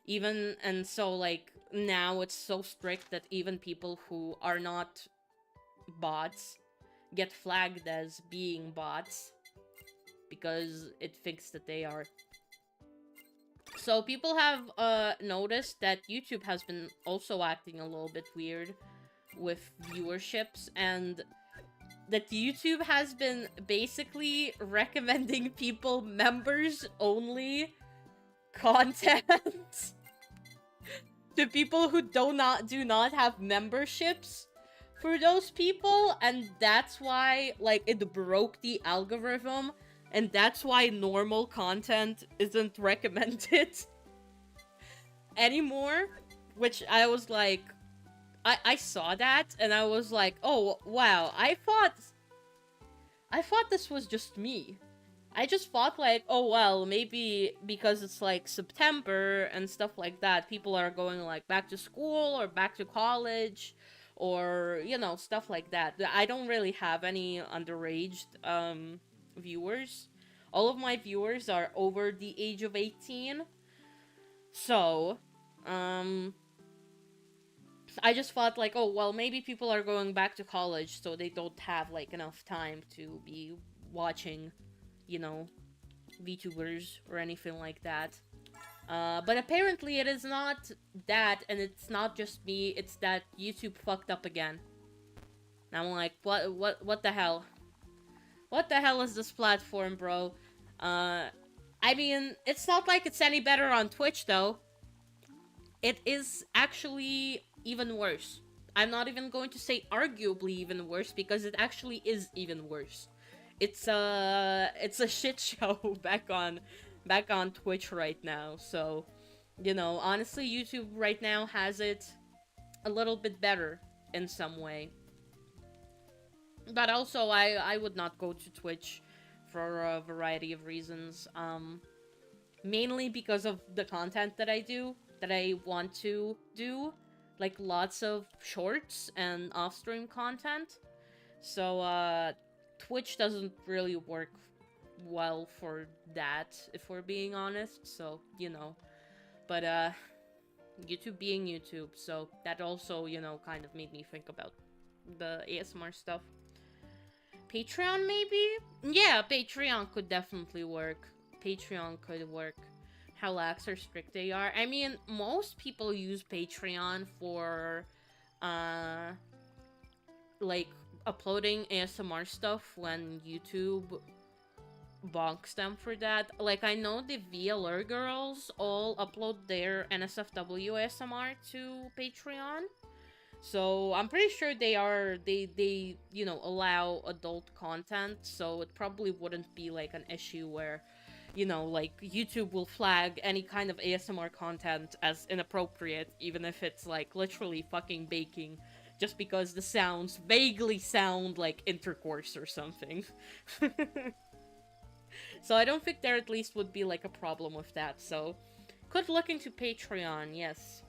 Even, and so, like, now it's so strict that even people who are not bots get flagged as being bots because it thinks that they are. So people have noticed that YouTube has been also acting a little bit weird with viewerships, and that YouTube has been basically recommending people members only content to people who do not have memberships for those people, and that's why, like, it broke the algorithm, and that's why normal content isn't recommended anymore. Which I was like, I saw that and I was like, oh wow, I thought this was just me. I just thought, like, oh well, maybe because it's like September and stuff like that, people are going like back to school or back to college, or, you know, stuff like that. I don't really have any underage viewers. All of my viewers are over the age of 18. So, I just thought, like, oh well, maybe people are going back to college, so they don't have like enough time to be watching, you know, VTubers or anything like that. But apparently it is not that, and it's not just me, it's that YouTube fucked up again. And I'm like, what the hell? What the hell is this platform, bro? I mean, it's not like it's any better on Twitch, though. It is actually even worse. I'm not even going to say arguably even worse, because it actually is even worse. It's a shit show back on Twitch right now. So, you know, honestly, YouTube right now has it a little bit better in some way. But also, I would not go to Twitch for a variety of reasons. Mainly because of the content that I do, that I want to do. Like, lots of shorts and off-stream content. So, Twitch doesn't really work well for that, if we're being honest. So, you know. But, YouTube being YouTube, so that also, you know, kind of made me think about the ASMR stuff. Patreon, maybe? Yeah, Patreon could definitely work. Patreon could work. How lax or strict they are. I mean, most people use Patreon for, like, uploading ASMR stuff when YouTube bonks them for that. Like, I know the VLR girls all upload their NSFW ASMR to Patreon. So I'm pretty sure they you know, allow adult content, so it probably wouldn't be like an issue where, you know, like, YouTube will flag any kind of ASMR content as inappropriate, even if it's like literally fucking baking, just because the sounds vaguely sound like intercourse or something. So I don't think there at least would be like a problem with that. So could look into Patreon, yes.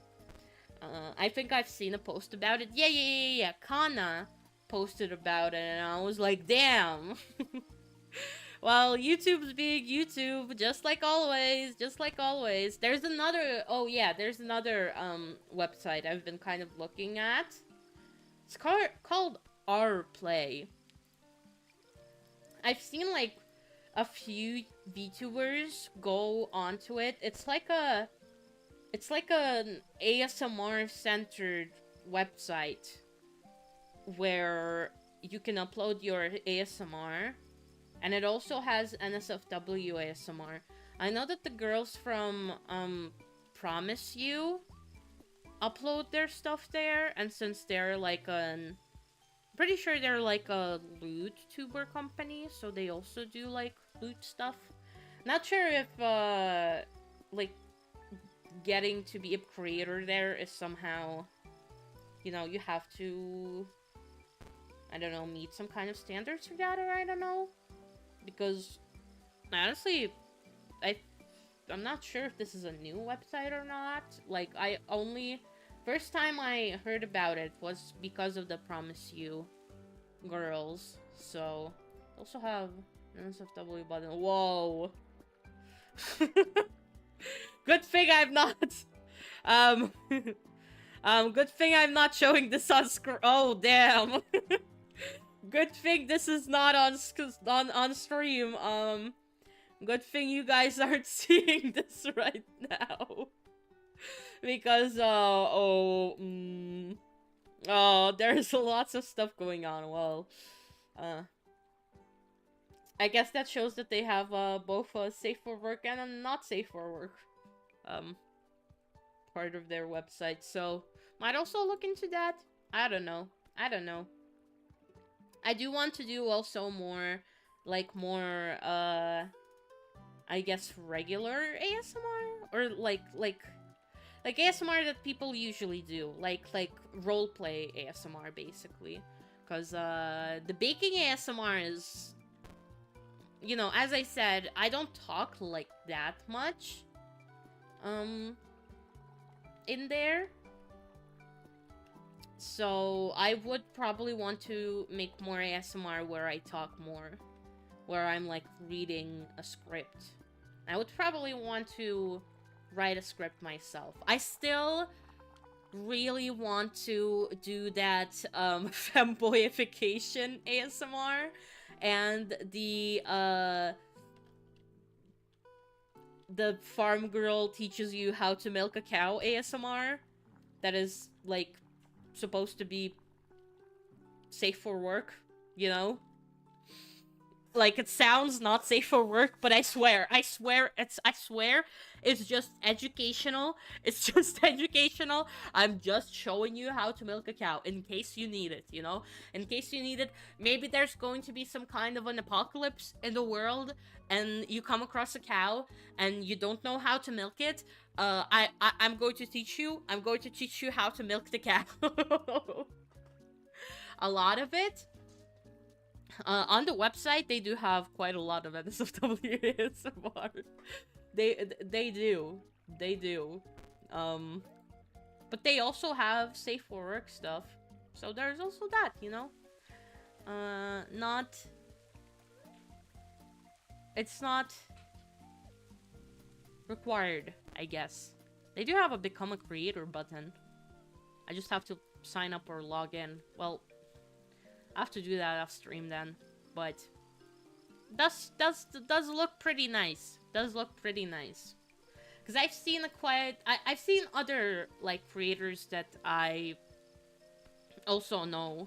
I think I've seen a post about it. Yeah. Kana posted about it, and I was like, damn. Well, YouTube's being YouTube, just like always, just like always. There's another, oh yeah, there's another, website I've been kind of looking at. It's called R Play. I've seen, like, a few VTubers go onto it. It's like an ASMR-centered website where you can upload your ASMR, and it also has NSFW ASMR. I know that the girls from Promise You upload their stuff there, and since they're like pretty sure they're like a Lewd tuber company, so they also do like Lewd stuff. Not sure if like, getting to be a creator there is somehow, you know, you have to, I don't know, meet some kind of standards for that, or I don't know. Because, honestly, I'm not sure if this is a new website or not. Like, first time I heard about it was because of the Promise You girls. So, also have NSFW button. Whoa. Good thing I'm not Um, good thing I'm not showing this on screen. Oh, damn. Good thing this is not on stream. Good thing you guys aren't seeing this right now. Because, oh, there's lots of stuff going on. Well, I guess that shows that they have, both, safe for work and a not safe for work, part of their website. So, might also look into that. I don't know. I do want to do also more, I guess regular ASMR? Or, like ASMR that people usually do. Like roleplay ASMR, basically. Because, the baking ASMR is... You know, as I said, I don't talk like that much. In there. So, I would probably want to make more ASMR where I talk more. Where I'm, like, reading a script. I would probably want to write a script myself. I still really want to do that, femboyification ASMR. And the farm girl teaches you how to milk a cow ASMR. That is, like, supposed to be safe for work, you know? Like, it sounds not safe for work, but I swear it's just educational. It's just educational. I'm just showing you how to milk a cow, in case you need it, you know? In case you need it, maybe there's going to be some kind of an apocalypse in the world, and you come across a cow, and you don't know how to milk it. I'm going to teach you. I'm going to teach you how to milk the cow. A lot of it. On the website, they do have quite a lot of NSFW ASMR. They do. But they also have safe for work stuff. So there's also that, you know? It's not required, I guess. They do have a become a creator button. I just have to sign up or log in. Well, I have to do that off stream then, but does look pretty nice. Does look pretty nice. Because I've seen I've seen other, like, creators that I also know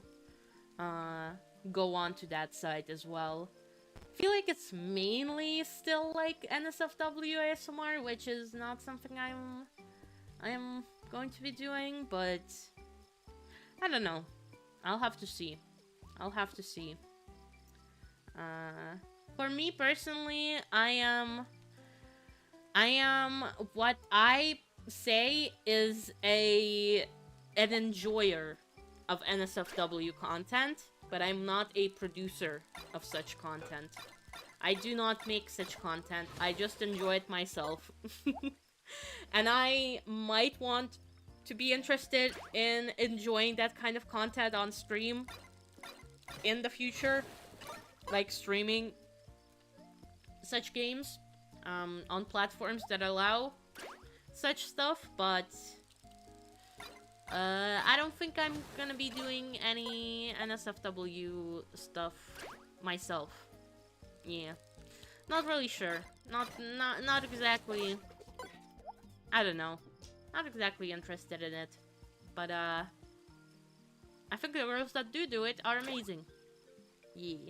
go on to that site as well. I feel like it's mainly still, like, NSFW ASMR, which is not something I'm going to be doing, but I don't know. I'll have to see. For me personally, I am what I say is an enjoyer of NSFW content, but I'm not a producer of such content. I do not make such content. I just enjoy it myself. And I might want to be interested in enjoying that kind of content on stream in the future, like streaming such games on platforms that allow such stuff, but I don't think I'm gonna be doing any NSFW stuff myself. Yeah, not really sure. Not exactly. I don't know. Not exactly interested in it, but I think the girls that do it are amazing. Yeah.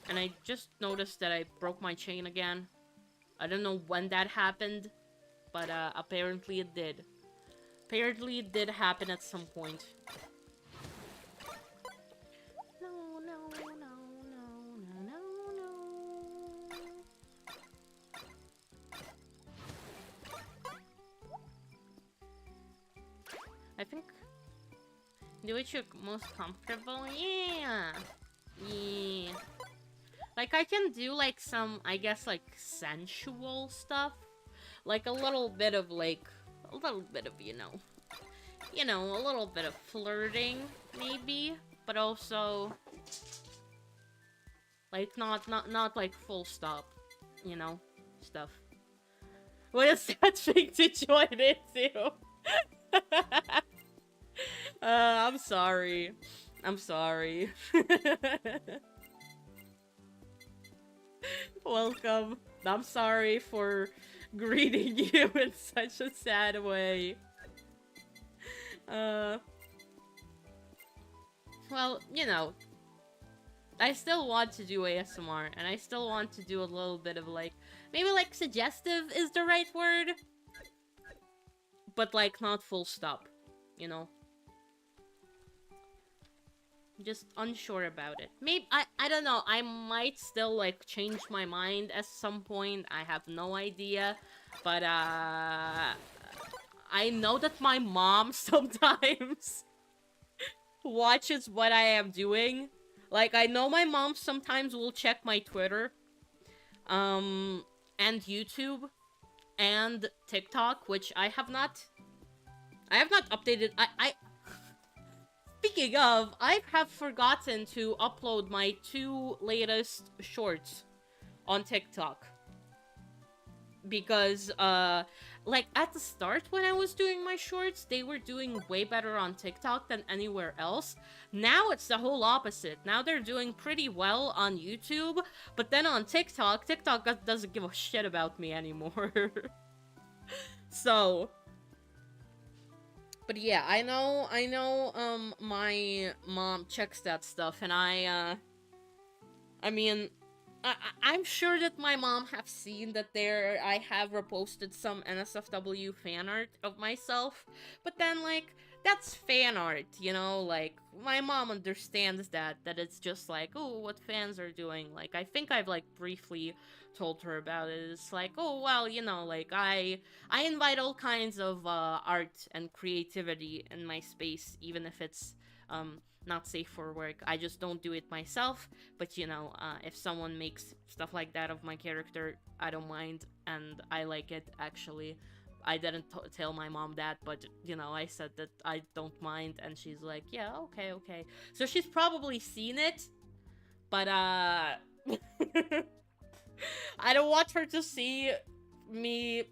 And I just noticed that I broke my chain again. I don't know when that happened, but apparently it did. Apparently it did happen at some point. No, no, no, no, no, no, no. I think do what you're most comfortable. Yeah. Yeah. Like, I can do, like, some, I guess, like, sensual stuff. Like, a little bit of, you know, a little bit of flirting, maybe. But also, like, not like, full stop, you know, stuff. What is that thing to join into? I'm sorry. I'm sorry. Welcome. I'm sorry for greeting you in such a sad way. Well, you know, I still want to do ASMR, and I still want to do a little bit of, like, maybe, like, suggestive is the right word? But, like, not full stop, you know? Just unsure about it. Maybe, I don't know, I might still, like, change my mind at some point, I have no idea, but, I know that my mom sometimes watches what I am doing. Like, I know my mom sometimes will check my Twitter, and YouTube, and TikTok, which I have not updated. Speaking of, I have forgotten to upload my 2 latest shorts on TikTok. Because, like, at the start when I was doing my shorts, they were doing way better on TikTok than anywhere else. Now it's the whole opposite. Now they're doing pretty well on YouTube, but then on TikTok, TikTok doesn't give a shit about me anymore. So... But yeah, I know, my mom checks that stuff, and I mean... I'm sure that my mom have seen that I have reposted some NSFW fan art of myself, but then, like, that's fan art, you know, like, my mom understands that it's just like, oh, what fans are doing, like, I think I've, like, briefly told her about it. It's like, oh, well, you know, like, I invite all kinds of, art and creativity in my space, even if it's, not safe for work. I just don't do it myself, but you know, if someone makes stuff like that of my character, I don't mind, and I like it, actually. I didn't tell my mom that, but, you know, I said that I don't mind, and she's like, yeah, okay. So she's probably seen it, but, I don't want her to see me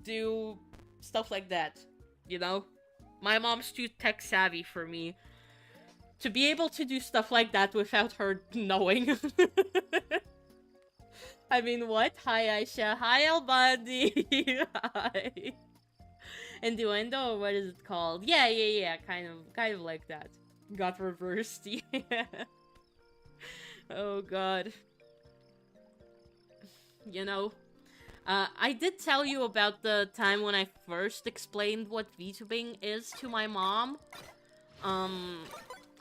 do stuff like that, you know? My mom's too tech-savvy for me to be able to do stuff like that without her knowing. I mean, what? Hi, Aisha. Hi, Albandi. Hi. Innuendo, what is it called? Yeah. Kind of like that. Got reversed. Yeah. Oh, God. You know, I did tell you about the time when I first explained what VTubing is to my mom.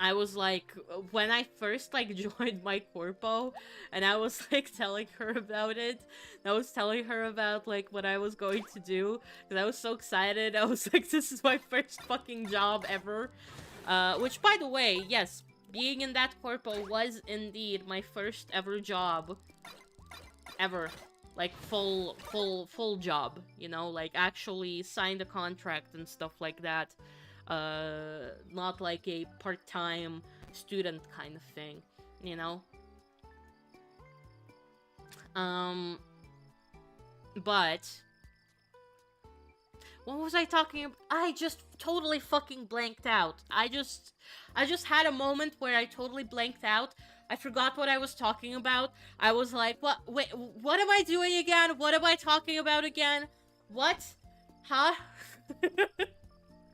I was like, when I first, like, joined my corpo, and I was, like, telling her about it, I was telling her about, like, what I was going to do, because I was so excited. I was like, this is my first fucking job ever. Which, by the way, yes, being in that corpo was indeed my first ever job. Ever. Like, full job, you know? Like, actually signed a contract and stuff like that. Not like a part-time student kind of thing, you know? But... what was I talking about? I just totally fucking blanked out. I just had a moment where I totally blanked out. I forgot what I was talking about. I was like, what? Wait, what am I doing again? What am I talking about again? What? Huh?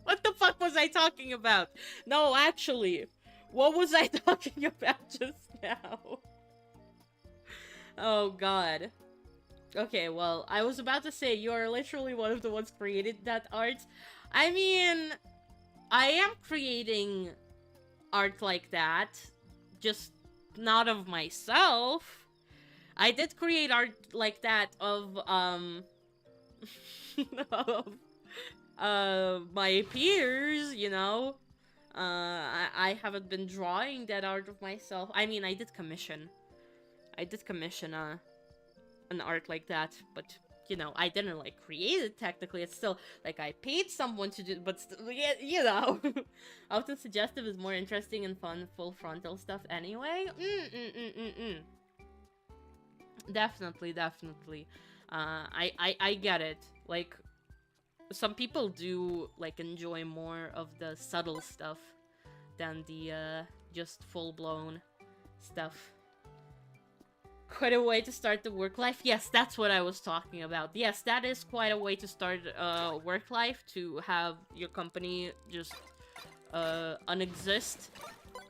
What the fuck was I talking about? No, actually, what was I talking about just now? Oh, God. Okay, well, I was about to say, you are literally one of the ones created that art. I mean, I am creating art like that, just not of myself. I did create art like that of, my peers, you know? I haven't been drawing that art of myself. I mean, I did commission, an art like that, but, you know, I didn't, like, create it technically. It's still, like, I paid someone to do, but, yeah, you know. Often suggestive is more interesting and fun, full frontal stuff anyway. Definitely. I get it. Like, some people do, like, enjoy more of the subtle stuff than the, just full-blown stuff. Quite a way to start the work life. Yes, that's what I was talking about. Yes, that is quite a way to start work life, to have your company just unexist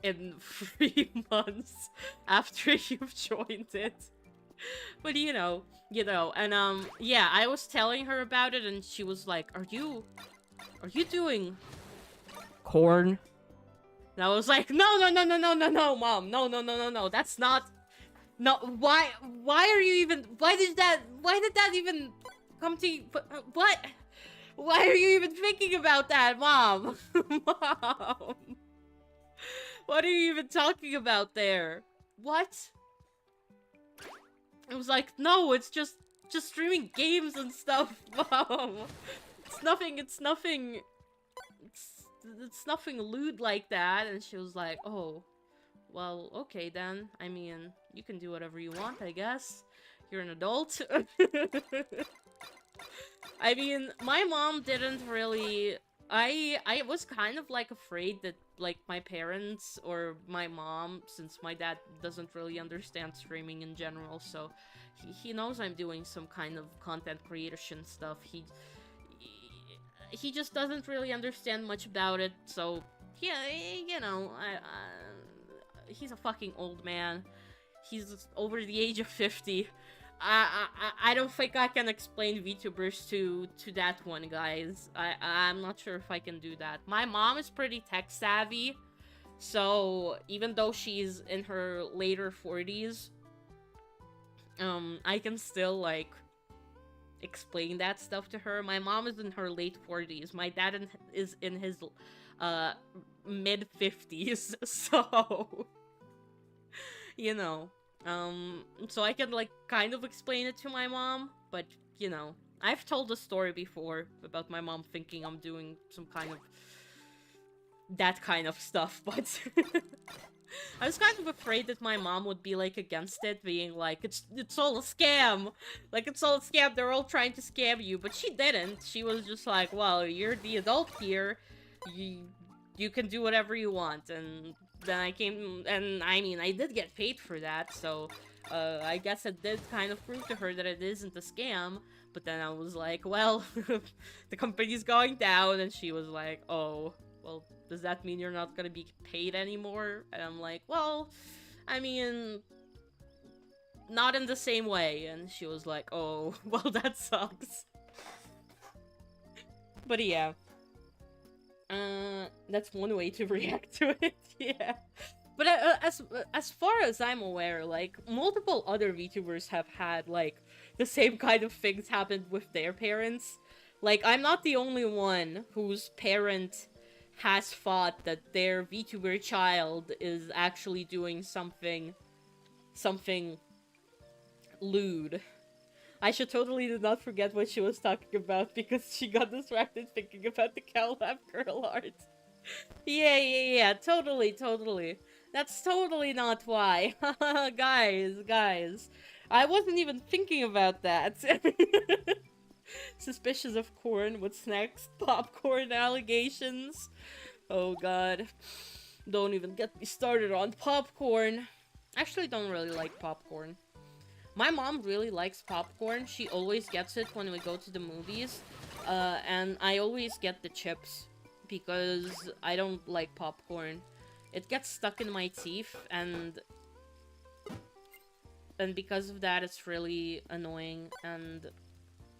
in 3 months after you've joined it. But you know, and yeah, I was telling her about it, and she was like, are you doing corn? And I was like, no, mom, no, that's not. No, why are you even, why did that even come to you? What? Why are you even thinking about that, mom? Mom. What are you even talking about there? What? I was like, no, it's just streaming games and stuff, mom. It's nothing lewd like that. And she was like, oh. Well, okay then. I mean, you can do whatever you want, I guess. You're an adult. I mean, my mom didn't really... I was kind of, like, afraid that, like, my parents or my mom, since my dad doesn't really understand streaming in general, so he knows I'm doing some kind of content creation stuff. He just doesn't really understand much about it, so, yeah, you know, he's a fucking old man. He's over the age of 50. I don't think I can explain VTubers to that one, guys. I'm not sure if I can do that. My mom is pretty tech savvy, so even though she's in her later 40s, I can still, like, explain that stuff to her. My mom is in her late 40s. My dad is in his mid 50s, so you know, so I can, like, kind of explain it to my mom, but, you know, I've told a story before about my mom thinking I'm doing some kind of that kind of stuff, but I was kind of afraid that my mom would be, like, against it, being like, it's all a scam, like, it's all a scam, they're all trying to scam you, but she didn't. She was just like, well, you're the adult here, you can do whatever you want. And then I came, and I mean, I did get paid for that, so I guess it did kind of prove to her that it isn't a scam. But then I was like, well, the company's going down, and she was like, oh, well, does that mean you're not gonna be paid anymore? And I'm like, well, I mean, not in the same way. And she was like, oh, well, that sucks. But yeah. That's one way to react to it, yeah. But as far as I'm aware, like, multiple other VTubers have had, like, the same kind of things happen with their parents. Like, I'm not the only one whose parent has thought that their VTuber child is actually doing something lewd. Aisha totally did not forget what she was talking about because she got distracted thinking about the cow lab girl art. Yeah, totally. That's totally not why. guys. I wasn't even thinking about that. Suspicious of corn, what's next? Popcorn allegations? Oh god. Don't even get me started on popcorn. I actually don't really like popcorn. My mom really likes popcorn. She always gets it when we go to the movies. And I always get the chips because I don't like popcorn. It gets stuck in my teeth, and because of that, it's really annoying, and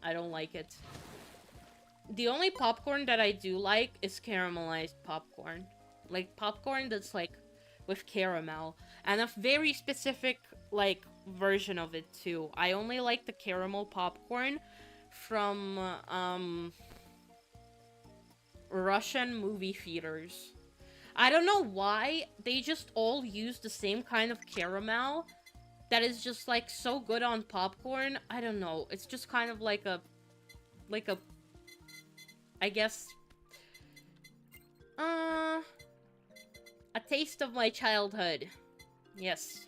I don't like it. The only popcorn that I do like is caramelized popcorn. Like, popcorn that's, like, with caramel. And a very specific, like, version of it, too. I only like the caramel popcorn from, Russian movie theaters. I don't know why, they just all use the same kind of caramel that is just, like, so good on popcorn. I don't know, it's just kind of like a, I guess, a taste of my childhood. Yes.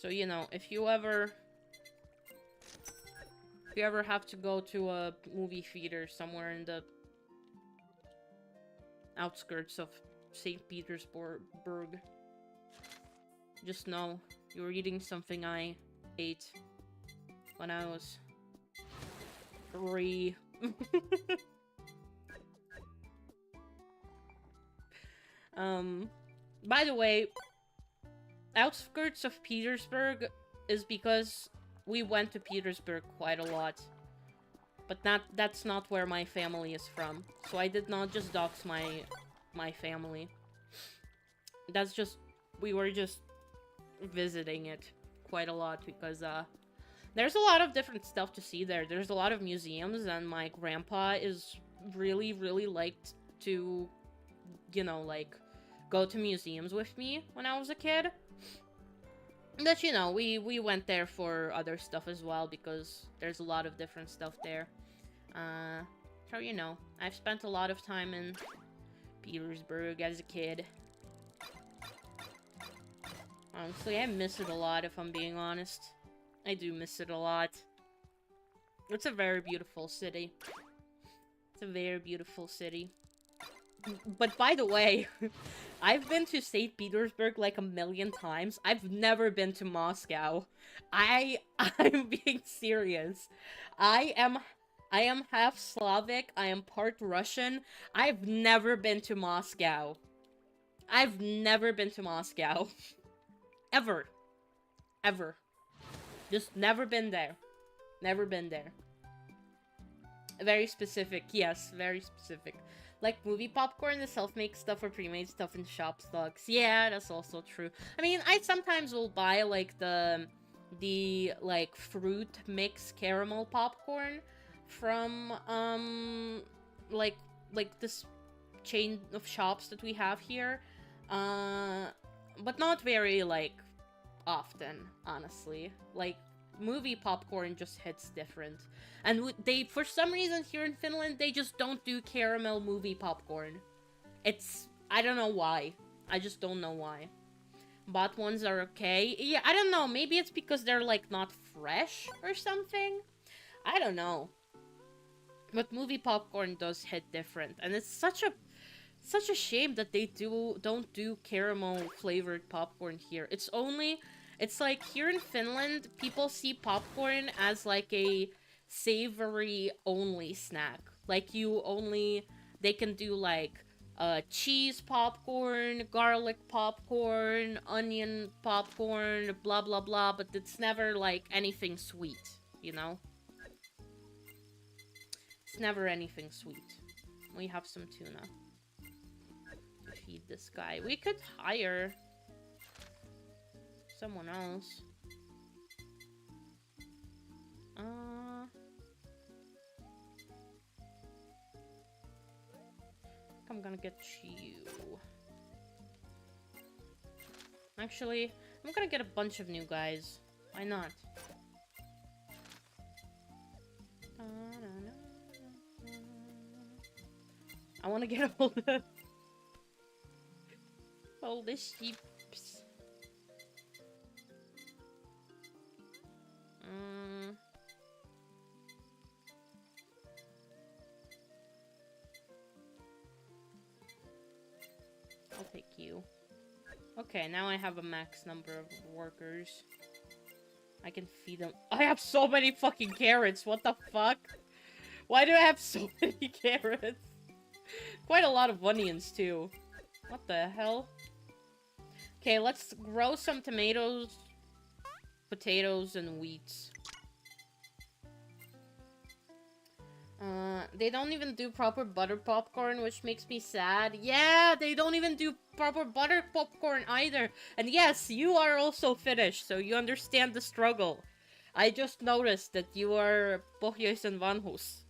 So, you know, if you ever have to go to a movie theater somewhere in the outskirts of St. Petersburg, just know you're eating something I ate when I was 3. By the way, outskirts of Petersburg is because we went to Petersburg quite a lot. But that's not where my family is from. So I did not just dox my family. That's just, we were just visiting it quite a lot because there's a lot of different stuff to see there. There's a lot of museums, and my grandpa is really liked to, you know, like, go to museums with me when I was a kid. But, you know, we went there for other stuff as well, because there's a lot of different stuff there. So, you know, I've spent a lot of time in Petersburg as a kid. Honestly, I miss it a lot, if I'm being honest. I do miss it a lot. It's a very beautiful city. It's a very beautiful city. But by the way, I've been to St. Petersburg like a million times. I've never been to Moscow. I'm being serious. I am half Slavic. I am part Russian. I've never been to Moscow. I've never been to Moscow. Ever. Ever. Just never been there. Never been there. Very specific. Yes, very specific. Like movie popcorn, the self-made stuff or pre-made stuff in shop stocks. Yeah, that's also true. I mean, I sometimes will buy like the like fruit mix caramel popcorn from like this chain of shops that we have here. But not very like often, honestly. Like movie popcorn just hits different. And they, for some reason here in Finland, they just don't do caramel movie popcorn. It's, I don't know why. I just don't know why. Bought ones are okay. Yeah, I don't know. Maybe it's because they're like not fresh or something. I don't know. But movie popcorn does hit different. And it's such a shame that they don't do caramel flavored popcorn here. It's like here in Finland, people see popcorn as like a savory only snack. Like they can do like cheese popcorn, garlic popcorn, onion popcorn, blah blah blah, but it's never like anything sweet, you know? It's never anything sweet. We have some tuna to feed this guy. We could hire someone else. I'm gonna get you. Actually, I'm gonna get a bunch of new guys. Why not? I wanna get all the sheeps. I'll take you. Okay, now I have a max number of workers. I can feed them. I have so many fucking carrots. What the fuck? Why do I have so many carrots? Quite a lot of onions, too. What the hell? Okay, let's grow some tomatoes, potatoes, and wheat. They don't even do proper butter popcorn, which makes me sad. Yeah, they don't even do proper butter popcorn either. And yes, you are also Finnish, so you understand the struggle. I just noticed that you are Pohjoisen vanhus,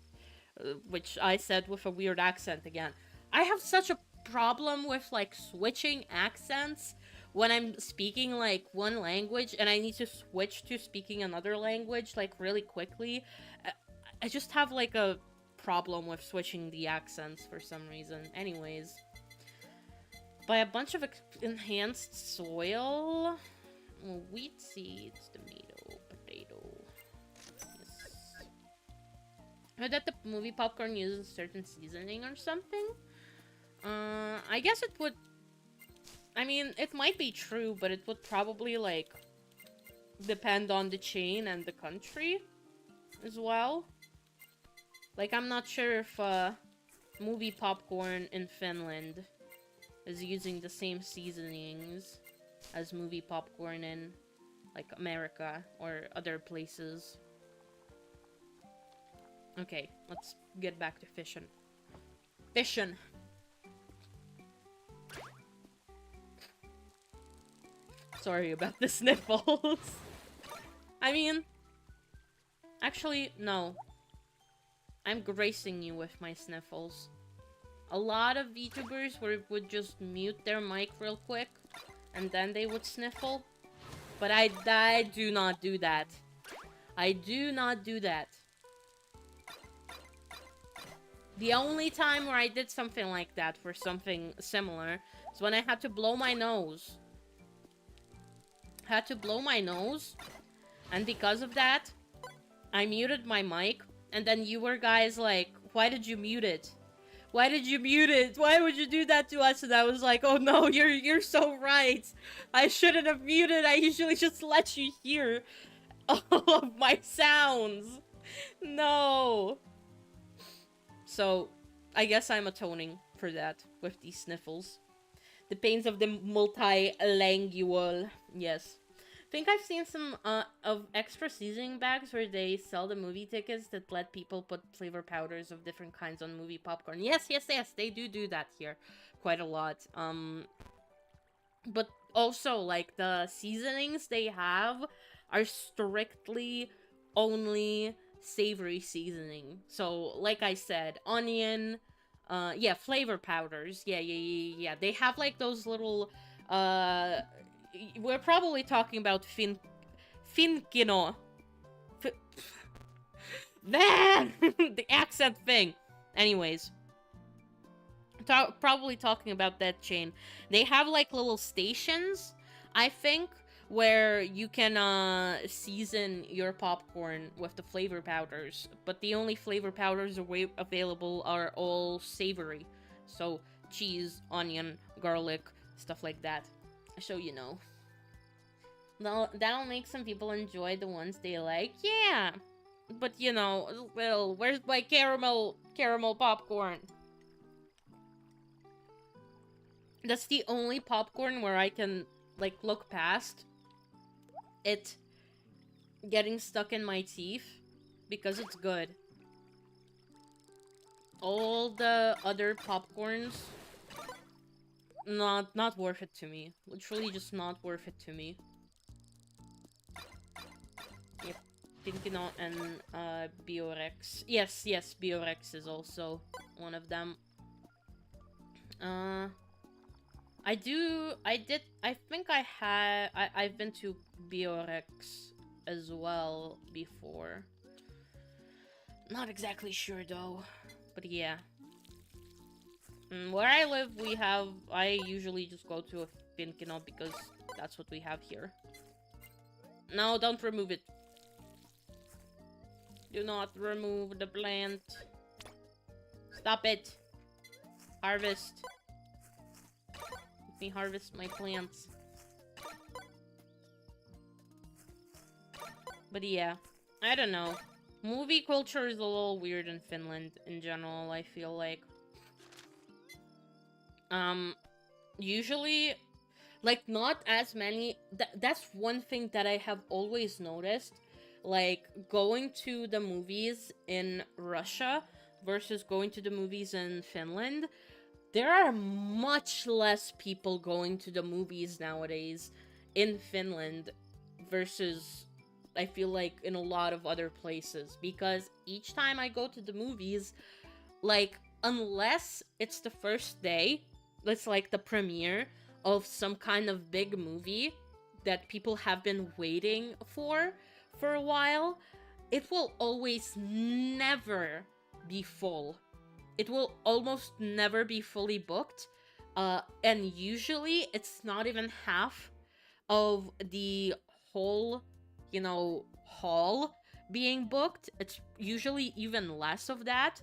which I said with a weird accent again. I have such a problem with, like, switching accents when I'm speaking, like, one language and I need to switch to speaking another language, like, really quickly. I just have, like, a problem with switching the accents for some reason. Anyways. Buy a bunch of enhanced soil. Wheat seeds, tomato, potato. Yes. I heard that the movie popcorn uses certain seasoning or something. I guess it would... I mean, it might be true, but it would probably, like, depend on the chain and the country as well. Like, I'm not sure if, movie popcorn in Finland is using the same seasonings as movie popcorn in, like, America or other places. Okay, let's get back to fishing. Fishing! Sorry about the sniffles. I mean... Actually, no. I'm gracing you with my sniffles. A lot of VTubers would just mute their mic real quick, and then they would sniffle. But I do not do that. I do not do that. The only time where I did something like that for something similar is when I had to blow my nose. Had to blow my nose, and because of that, I muted my mic, and then you were guys like, why did you mute it? Why did you mute it? Why would you do that to us? And I was like, oh no, you're so right. I shouldn't have muted. I usually just let you hear all of my sounds. No. So, I guess I'm atoning for that with these sniffles. The pains of the multilingual. Yes. I think I've seen some of extra seasoning bags where they sell the movie tickets that let people put flavor powders of different kinds on movie popcorn. Yes, they do that here quite a lot. But also, like, the seasonings they have are strictly only savory seasoning. So, like I said, onion, yeah, flavor powders. Yeah. They have, like, those little, we're probably talking about Finkino. Man! The accent thing. Anyways. Probably talking about that chain. They have, like, little stations, I think, where you can, season your popcorn with the flavor powders. But the only flavor powders available are all savory. So, cheese, onion, garlic, stuff like that. So, you know. That'll make some people enjoy the ones they like. Yeah. But, you know, well, where's my caramel popcorn? That's the only popcorn where I can, like, look past it getting stuck in my teeth because it's good. All the other popcorns, not worth it to me. Literally just not worth it to me. Yep, Pinkino and Biorex. Yes, Biorex is also one of them. I've been to Biorex as well before. Not exactly sure though, but yeah. Where I live, I usually just go to a Pinkino because that's what we have here. No, don't remove it. Do not remove the plant. Stop it. Harvest. Let me harvest my plants. But yeah, I don't know. Movie culture is a little weird in Finland in general, I feel like. Usually, like, not as many... That's one thing that I have always noticed. Like, going to the movies in Russia versus going to the movies in Finland, there are much less people going to the movies nowadays in Finland versus, I feel like, in a lot of other places. Because each time I go to the movies, like, unless it's the first day, it's like the premiere of some kind of big movie that people have been waiting for a while, it will always never be full. It will almost never be fully booked. And usually it's not even half of the whole, hall being booked. It's usually even less of that.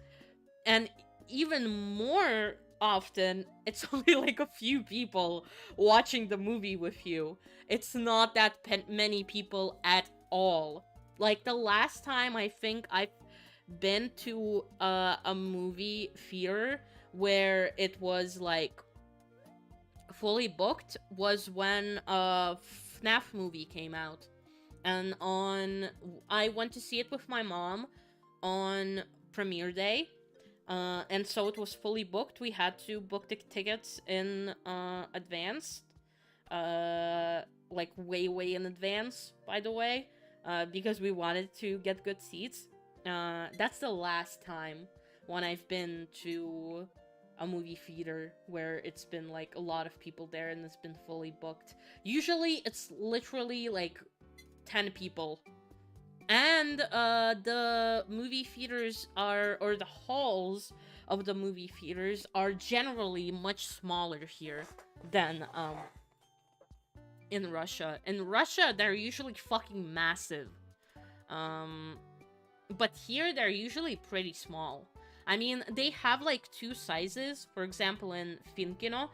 And even more often, it's only like a few people watching the movie with you. It's not that many people at all. Like, the last time I think I've been to a movie theater where it was like fully booked was when a FNAF movie came out. And I went to see it with my mom on premiere day. And so it was fully booked. We had to book the tickets in advance. Like way in advance, by the way. Because we wanted to get good seats. That's the last time when I've been to a movie theater where it's been like a lot of people there and it's been fully booked. Usually it's literally like 10 people. And the movie theaters or the halls of the movie theaters are generally much smaller here than in Russia. In Russia, they're usually fucking massive. But here they're usually pretty small. I mean, they have like two sizes. For example, in Finkino,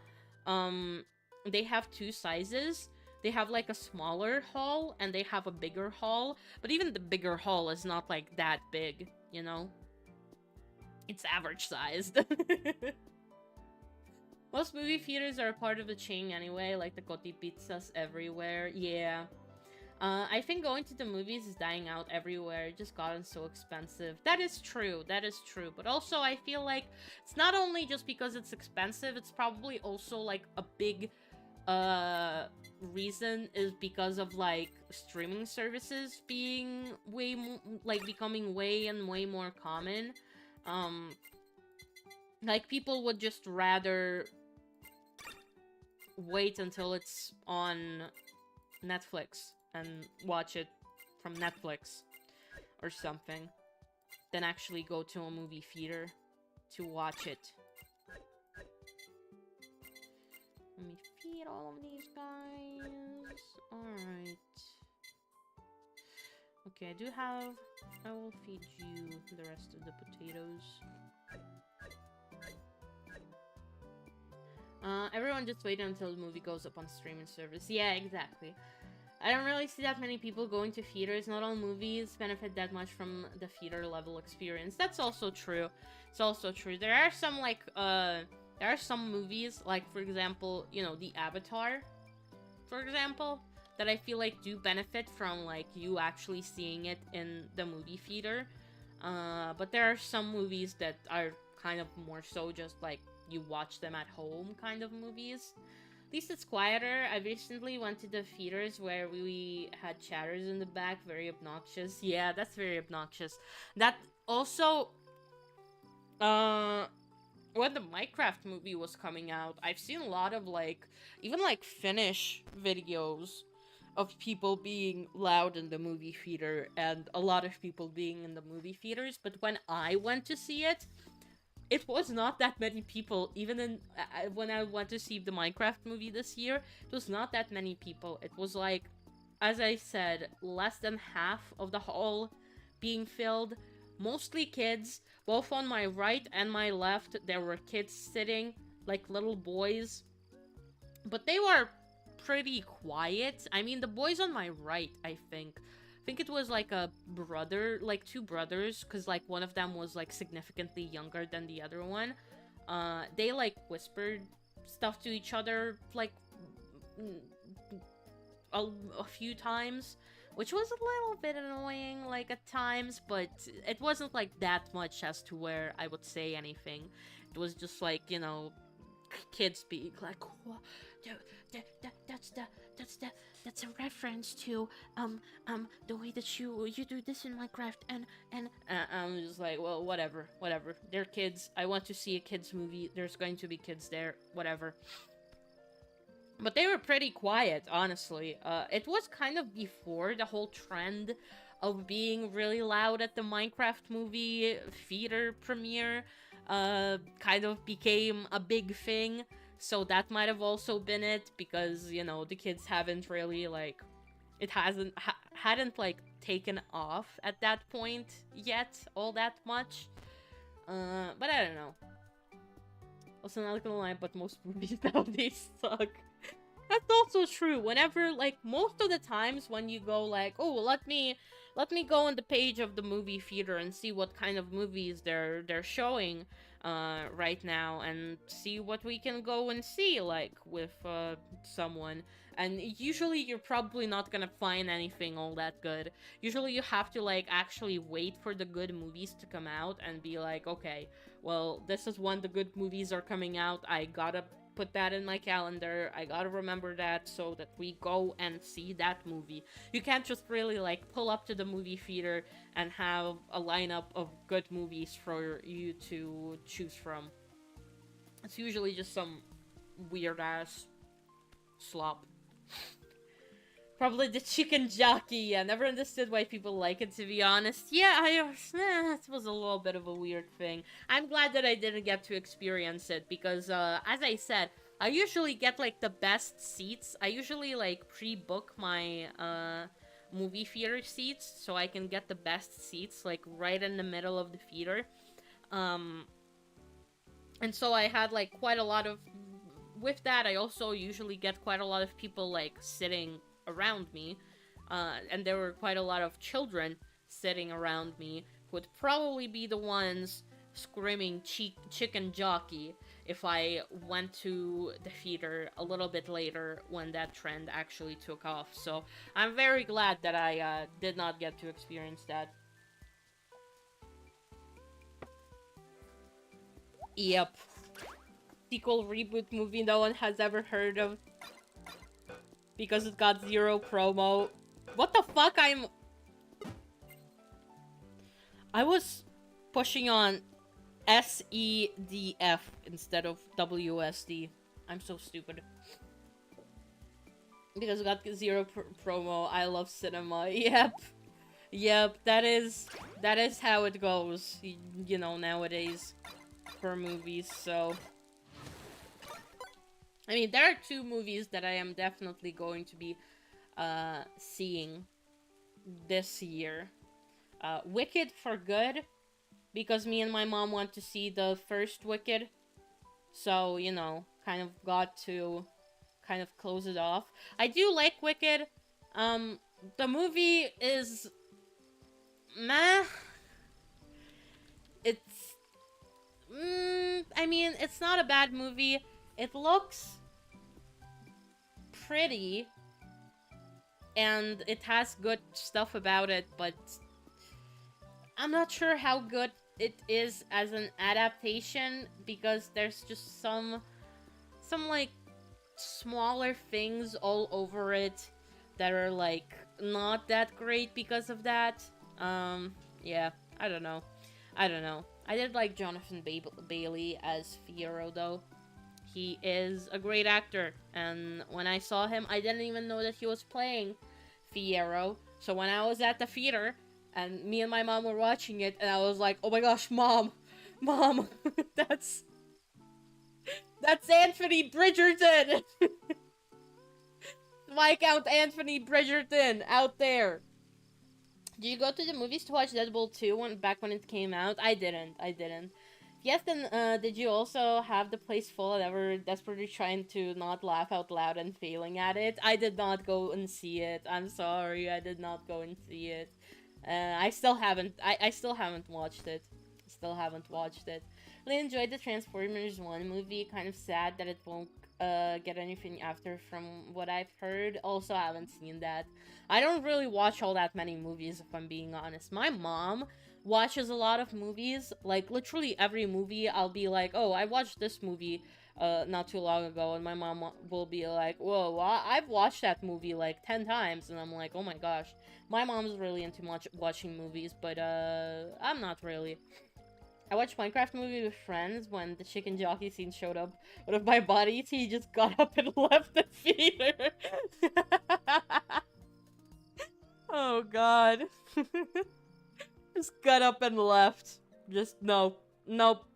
they have two sizes. They have like a smaller hall and they have a bigger hall. But even the bigger hall is not like that big, you know? It's average sized. Most movie theaters are a part of the chain anyway, like the Coti Pizzas everywhere. Yeah. I think going to the movies is dying out everywhere. It just gotten so expensive. That is true. That is true. But also, I feel like it's not only just because it's expensive, it's probably also like a big reason is because of like streaming services being becoming way more common. Like people would just rather wait until it's on Netflix and watch it from Netflix or something than actually go to a movie theater to watch it. Let me feed all of these guys. Alright. Okay, I will feed you the rest of the potatoes. Everyone just waited until the movie goes up on streaming service. Yeah, exactly. I don't really see that many people going to theaters. Not all movies benefit that much from the theater level experience. That's also true. It's also true. There are some there are some movies, like for example, the Avatar, for example, that I feel like do benefit from like you actually seeing it in the movie theater. But there are some movies that are kind of more so just like you watch them at home kind of movies. At least it's quieter. I recently went to the theaters where we had chatters in the back, very obnoxious. Yeah, that's very obnoxious. That also, when the Minecraft movie was coming out, I've seen a lot of even Finnish videos of people being loud in the movie theater and a lot of people being in the movie theaters. But when I went to see it, it was not that many people. Even when I went to see the Minecraft movie this year, it was not that many people. It was like, as I said, less than half of the hall being filled. Mostly kids. Both on my right and my left, there were kids sitting, like little boys. But they were pretty quiet. I mean, the boys on my right, I think it was like a brother, like two brothers, because like one of them was like significantly younger than the other one. They like whispered stuff to each other like a few times, which was a little bit annoying like at times, but it wasn't like that much as to where I would say anything. It was just like, kids being like, that's a reference to the way that you do this in Minecraft, and I'm just like, well, whatever. They're kids. I want to see a kids movie. There's going to be kids there. Whatever. But they were pretty quiet, honestly. It was kind of before the whole trend of being really loud at the Minecraft movie theater premiere kind of became a big thing. So that might have also been it, because, you know, the kids haven't really, like, it hadn't, like, taken off at that point yet all that much. But I don't know. Also, not gonna lie, but most movies nowadays suck. That's also true. Whenever, like, most of the times when you go, like, oh, let me go on the page of the movie theater and see what kind of movies they're showing right now, and see what we can go and see, like, with someone. And usually you're probably not gonna find anything all that good. Usually you have to, like, actually wait for the good movies to come out and be like, okay, well, this is when the good movies are coming out. I gotta put that in my calendar. I gotta remember that so that we go and see that movie. You can't just really, like, pull up to the movie theater and have a lineup of good movies for you to choose from. It's usually just some weird-ass slop. Probably the chicken jockey. I never understood why people like it, to be honest. Yeah, it was a little bit of a weird thing. I'm glad that I didn't get to experience it, because, as I said, I usually get, like, the best seats. I usually, like, pre-book my, movie theater seats, so I can get the best seats, like, right in the middle of the theater. And so I had, like, quite a lot of... With that, I also usually get quite a lot of people, like, sitting around me, and there were quite a lot of children sitting around me who would probably be the ones screaming chicken jockey if I went to the theater a little bit later when that trend actually took off. So I'm very glad that I did not get to experience that. Yep. Sequel reboot movie no one has ever heard of, because it got 0 promo. What the fuck? I was pushing on SEDF instead of WSD. I'm so stupid. Because it got 0 promo. I love cinema. Yep, that is how it goes, you know, nowadays for movies, so... I mean, there are 2 movies that I am definitely going to be seeing this year. Wicked for good, because me and my mom went to see the first Wicked. So, you know, kind of got to kind of close it off. I do like Wicked. The movie is... meh. It's... I mean, it's not a bad movie. It looks pretty, and it has good stuff about it, but I'm not sure how good it is as an adaptation, because there's just some like smaller things all over it that are like not that great because of that. Yeah, I don't know. I did like Jonathan Bailey as Fiyero though. He is a great actor, and when I saw him, I didn't even know that he was playing Fiyero. So when I was at the theater, and me and my mom were watching it, and I was like, oh my gosh, Mom, that's Anthony Bridgerton! Viscount Anthony Bridgerton, out there! Did you go to the movies to watch Deadpool 2 back when it came out? I didn't. Yes, then, did you also have the place full and ever desperately trying to not laugh out loud and failing at it? I did not go and see it. I'm sorry, I did not go and see it. I still haven't watched it. Really enjoyed the Transformers 1 movie. Kind of sad that it won't get anything after from what I've heard. Also, I haven't seen that. I don't really watch all that many movies, if I'm being honest. My mom watches a lot of movies. Like, literally every movie, I'll be like, oh, I watched this movie not too long ago, and my mom will be like, whoa, I've watched that movie like 10 times, and I'm like, oh my gosh. My mom's really into watching movies, but I'm not really. I watched Minecraft movie with friends. When the chicken jockey scene showed up, one of my buddies, he just got up and left the theater. Oh god. Just got up and left. Just, nope. Not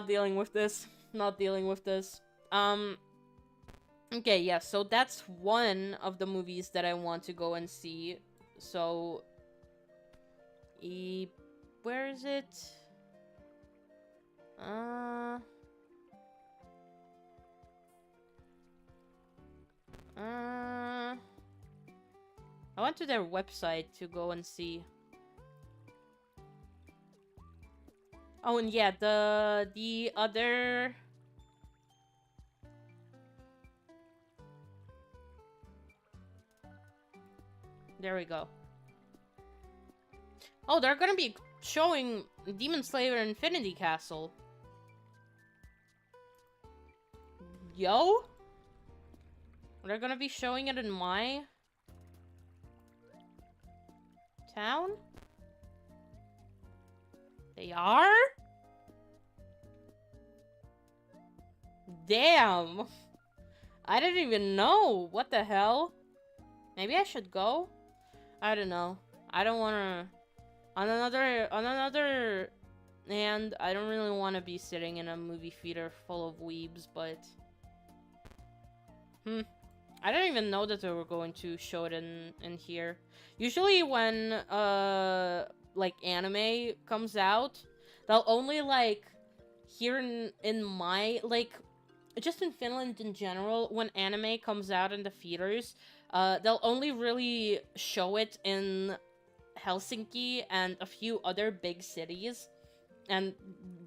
dealing with this. Okay, yeah, so that's one of the movies that I want to go and see. So, where is it? Uh, I went to their website to go and see. Oh, and yeah, the other... There we go. Oh, they're gonna be showing Demon Slayer Infinity Castle. Yo? They're gonna be showing it in my town? They are? Damn. I didn't even know. What the hell? Maybe I should go? I don't know. I don't wanna... On another hand, I don't really want to be sitting in a movie theater full of weebs, but... I didn't even know that they were going to show it in here. Usually when, like, anime comes out, they'll only, like, here in my, like, just in Finland in general, when anime comes out in the theaters, they'll only really show it in Helsinki and a few other big cities, and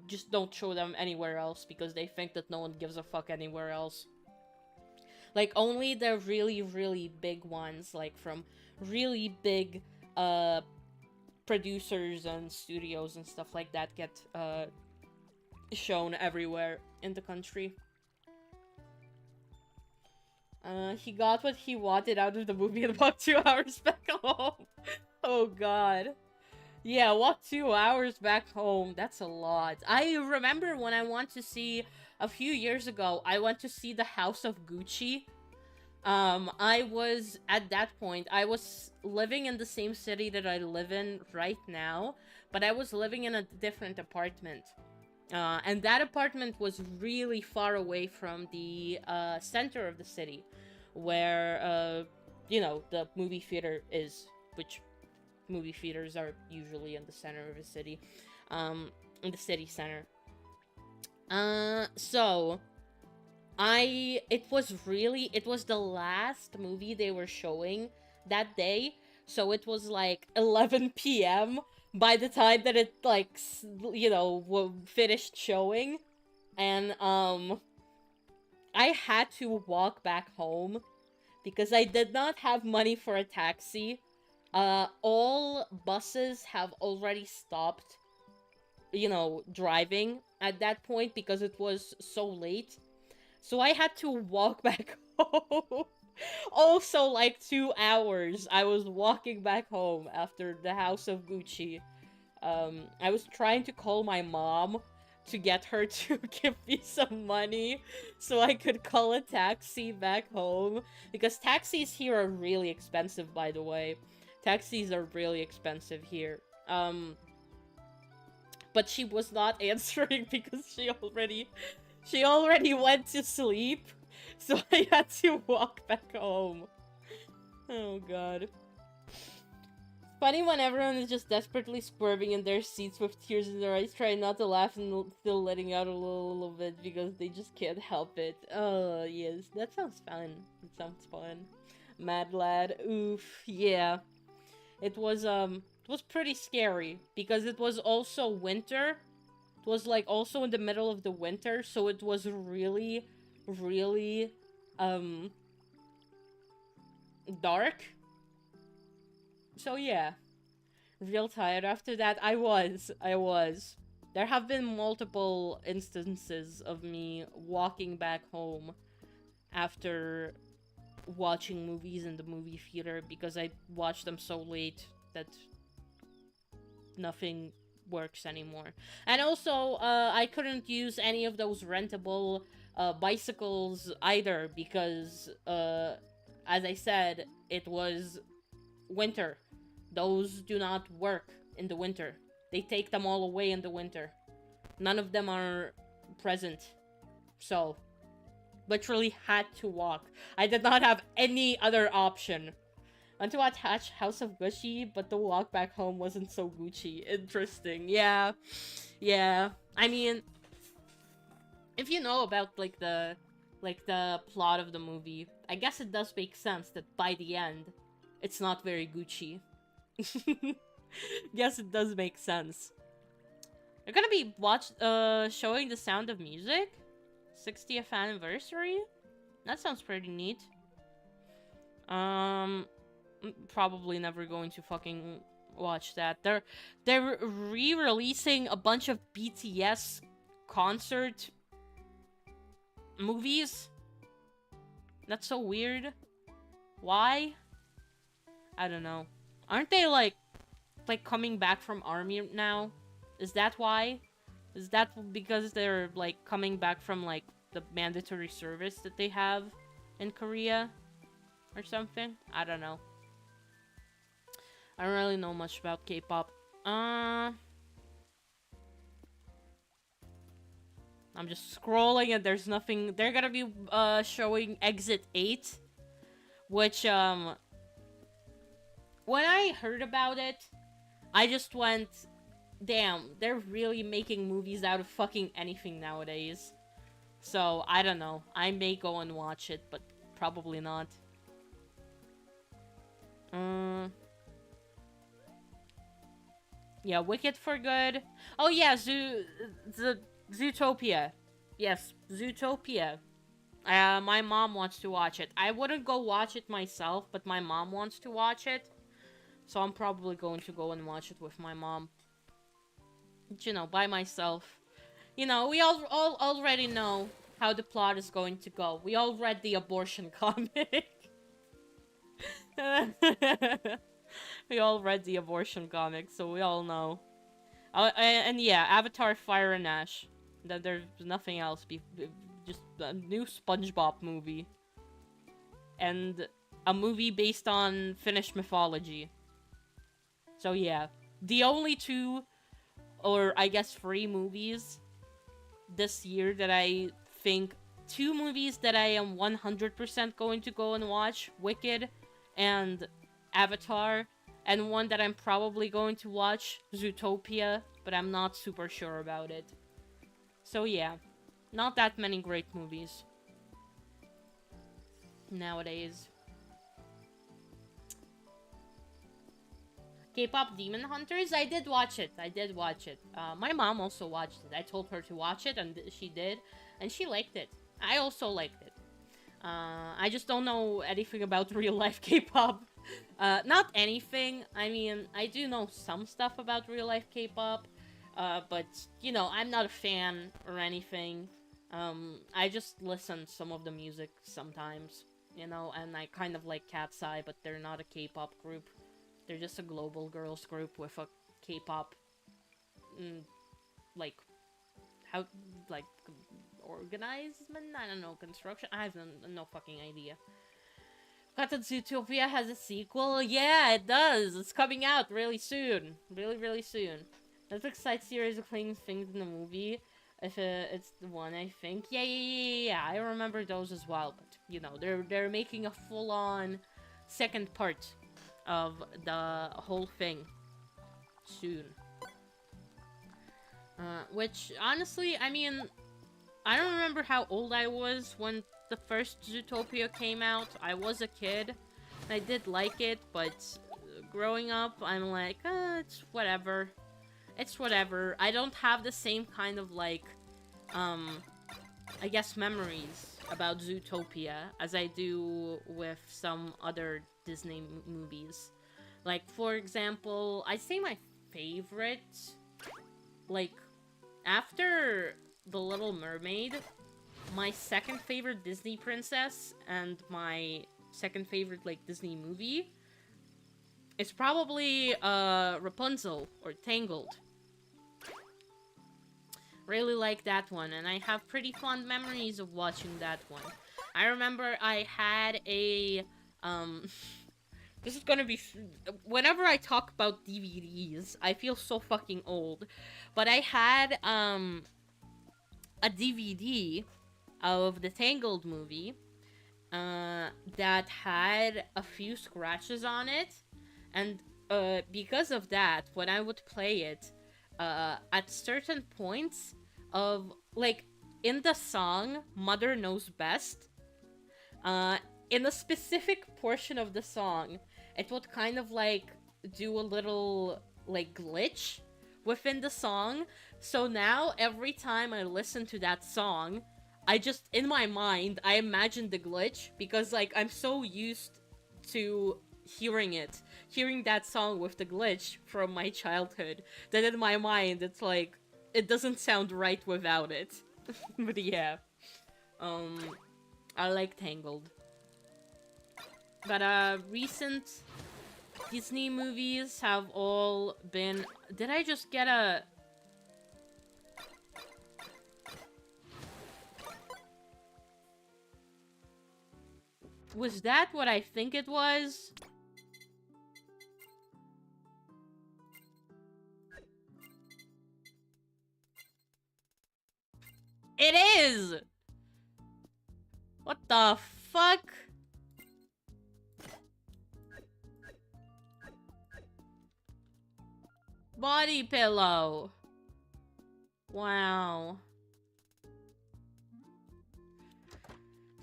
just don't show them anywhere else because they think that no one gives a fuck anywhere else. Like, only the really, really big ones, like, from really big, producers and studios and stuff like that get, shown everywhere in the country. He got what he wanted out of the movie in about 2 hours back home. Oh, God. Yeah, walk 2 hours back home. That's a lot. I remember when I went to see, a few years ago, I went to see The House of Gucci. I was, at that point, I was living in the same city that I live in right now, but I was living in a different apartment. And that apartment was really far away from the, center of the city, where, you know, the movie theater is, which movie theaters are usually in the center of a city, in the city center. So, it was the last movie they were showing that day, so it was like 11 p.m. by the time that it, like, you know, finished showing, and, I had to walk back home, because I did not have money for a taxi. All buses have already stopped, you know, driving at that point because it was so late. So I had to walk back home. Also, like, 2 hours I was walking back home after The House of Gucci. I was trying to call my mom to get her to give me some money so I could call a taxi back home. Because taxis here are really expensive, by the way. Taxis are really expensive here. But she was not answering because she already went to sleep. So I had to walk back home. Oh, God. Funny when everyone is just desperately squirming in their seats with tears in their eyes, trying not to laugh and still letting out a little bit because they just can't help it. Oh, yes. That sounds fun. It sounds fun. Mad Lad. Oof. Yeah. It was pretty scary because it was also winter. It was, like, also in the middle of the winter, so it was really, really, dark. So yeah, real tired. After that, I was. There have been multiple instances of me walking back home after watching movies in the movie theater because I watched them so late that nothing works anymore. And also, I couldn't use any of those rentable bicycles either because, as I said, it was winter. Those do not work in the winter. They take them all away in the winter. None of them are present. So, Literally had to walk. I did not have any other option. I went to watch House of Gucci, but the walk back home wasn't so Gucci. Interesting. Yeah. Yeah. I mean, if you know about, like, the plot of the movie, I guess it does make sense that by the end, it's not very Gucci. Guess it does make sense. They're gonna be showing The Sound of Music? 60th anniversary? That sounds pretty neat. Probably never going to fucking watch that. They're re-releasing a bunch of BTS concert movies. That's so weird. Why? I don't know. Aren't they like coming back from army now? Is that why? Is that because they're like coming back from like the mandatory service that they have in Korea or something? I don't know. I don't really know much about K-pop. I'm just scrolling and there's nothing. They're gonna be showing Exit 8, which when I heard about it, I just went, damn, they're really making movies out of fucking anything nowadays. So, I don't know. I may go and watch it, but probably not. Yeah, Wicked for Good. Oh yeah, Zootopia. Yes, Zootopia. My mom wants to watch it. I wouldn't go watch it myself, but my mom wants to watch it. So I'm probably going to go and watch it with my mom. But, you know, by myself. You know, we all already know how the plot is going to go. We all read the abortion comic. We all read the abortion comic, so we all know. And yeah, Avatar, Fire and Ash. There's nothing else. Just a new SpongeBob movie. And a movie based on Finnish mythology. So yeah, the only two, or I guess 3 movies this year that I think, 2 movies that I am 100% going to go and watch, Wicked and Avatar, and one that I'm probably going to watch, Zootopia, but I'm not super sure about it. So yeah, not that many great movies nowadays. K-pop Demon Hunters? I did watch it. My mom also watched it. I told her to watch it, and she did. And she liked it. I also liked it. I just don't know anything about real-life K-pop. Not anything. I mean, I do know some stuff about real-life K-pop. But, you know, I'm not a fan or anything. I just listen to some of the music sometimes. You know, and I kind of like Cat's Eye, but they're not a K-pop group. They're just a global girls group with a K-pop, organizement? I don't know, construction? I have no fucking idea. Got that Zootopia has a sequel? Yeah, it does! It's coming out really soon. Really, really soon. Netflix side series explaining things in the movie. If it's the one, I think. Yeah, I remember those as well. But, you know, they're making a full-on second part of the whole thing soon. Which, honestly, I mean, I don't remember how old I was when the first Zootopia came out. I was a kid. I did like it, but growing up, I'm like, it's whatever. It's whatever. I don't have the same kind of, like, I guess memories about Zootopia as I do with some other Disney movies. Like, for example, I'd say my favorite, like, after The Little Mermaid, my second favorite Disney princess and my second favorite, like, Disney movie is probably Rapunzel or Tangled. Really like that one, and I have pretty fond memories of watching that one. I remember I had a, this is gonna be, whenever I talk about DVDs, I feel so fucking old, but I had, a DVD of the Tangled movie that had a few scratches on it, and because of that, when I would play it, at certain points of like in the song "Mother Knows Best," uh, in a specific portion of the song, it would kind of like do a little like glitch within the song. So now every time I listen to that song, I just in my mind I imagine the glitch because like I'm so used to hearing that song with the glitch from my childhood that in my mind it's like it doesn't sound right without it. But yeah, um, I like Tangled. But recent Disney movies have all been. Did I just get a? Was that what I think it was? It is! What the fuck? Body pillow. Wow.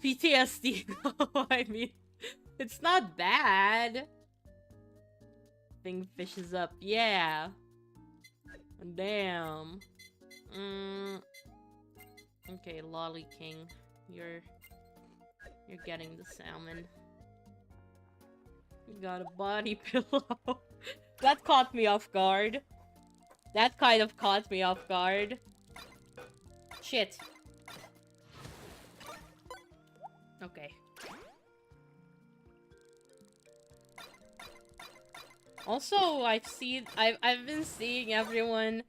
PTSD. I mean, it's not bad. Thing fishes up. Yeah. Damn. Okay, Lolly King. You're getting the salmon. You got a body pillow. That caught me off guard. That kind of caught me off guard. Shit. Okay. Also, I've been seeing everyone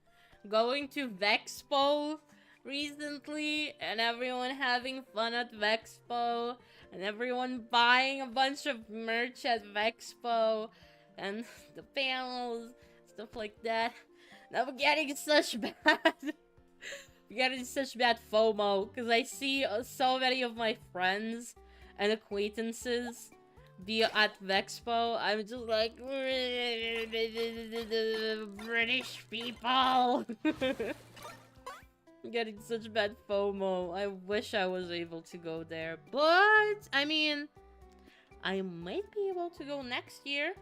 going to Vexpo recently, and everyone having fun at Vexpo, and everyone buying a bunch of merch at Vexpo, and the panels, stuff like that. Now we're getting such bad, we're getting such bad FOMO, because I see so many of my friends and acquaintances be at Vexpo. I'm just like, British people. Getting such bad FOMO. I wish I was able to go there, but I mean, I might be able to go next year.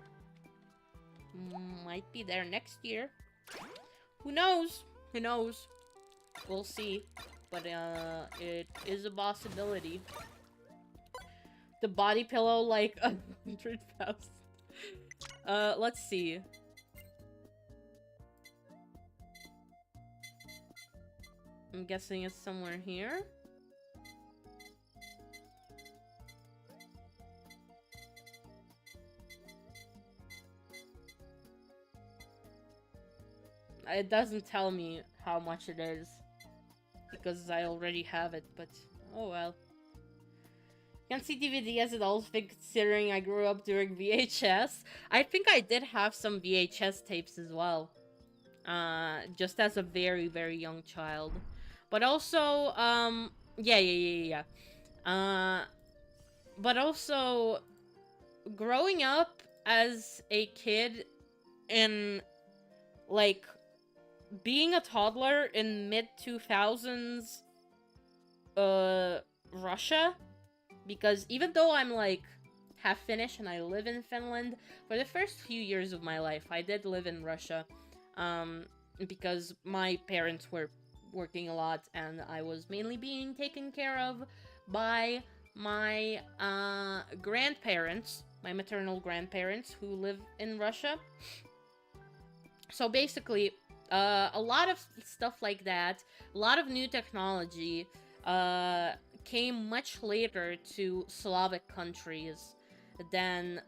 Might be there next year. Who knows? Who knows? We'll see. But it is a possibility. The body pillow like 100,000. Let's see. I'm guessing it's somewhere here. It doesn't tell me how much it is because I already have it, but oh well. Can't see DVD as an old thing considering I grew up during VHS. I think I did have some VHS tapes as well. Just as a very, very young child. But also, yeah. But also, growing up as a kid in, like, being a toddler in mid-2000s, Russia, because even though I'm, like, half Finnish and I live in Finland, for the first few years of my life, I did live in Russia, because my parents were working a lot and I was mainly being taken care of by my, grandparents, my maternal grandparents who live in Russia. So basically, a lot of stuff like that, a lot of new technology, came much later to Slavic countries than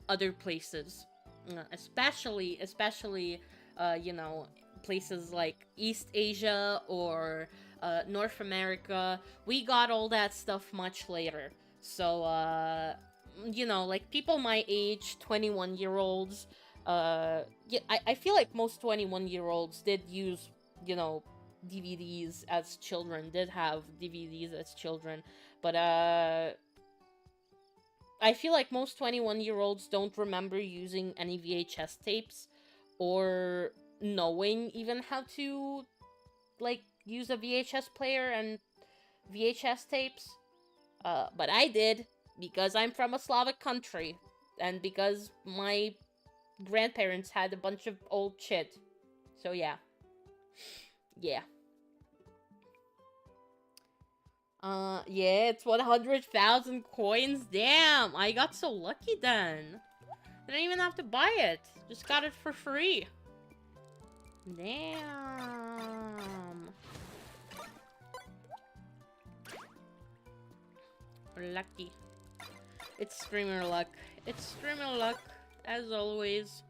other places, especially you know, places like East Asia or North America. We got all that stuff much later. So you know, like people my age, 21-year-olds, yeah, I feel like most 21-year-olds did use, you know, DVDs as children, did have DVDs as children, but I feel like most 21-year-olds don't remember using any VHS tapes or knowing even how to, like, use a VHS player and VHS tapes. But I did, because I'm from a Slavic country, and because my grandparents had a bunch of old shit. So yeah. Yeah. Yeah, it's 100,000 coins. Damn, I got so lucky then. Didn't even have to buy it. Just got it for free. Damn. Lucky. It's streamer luck. It's streamer luck, as always.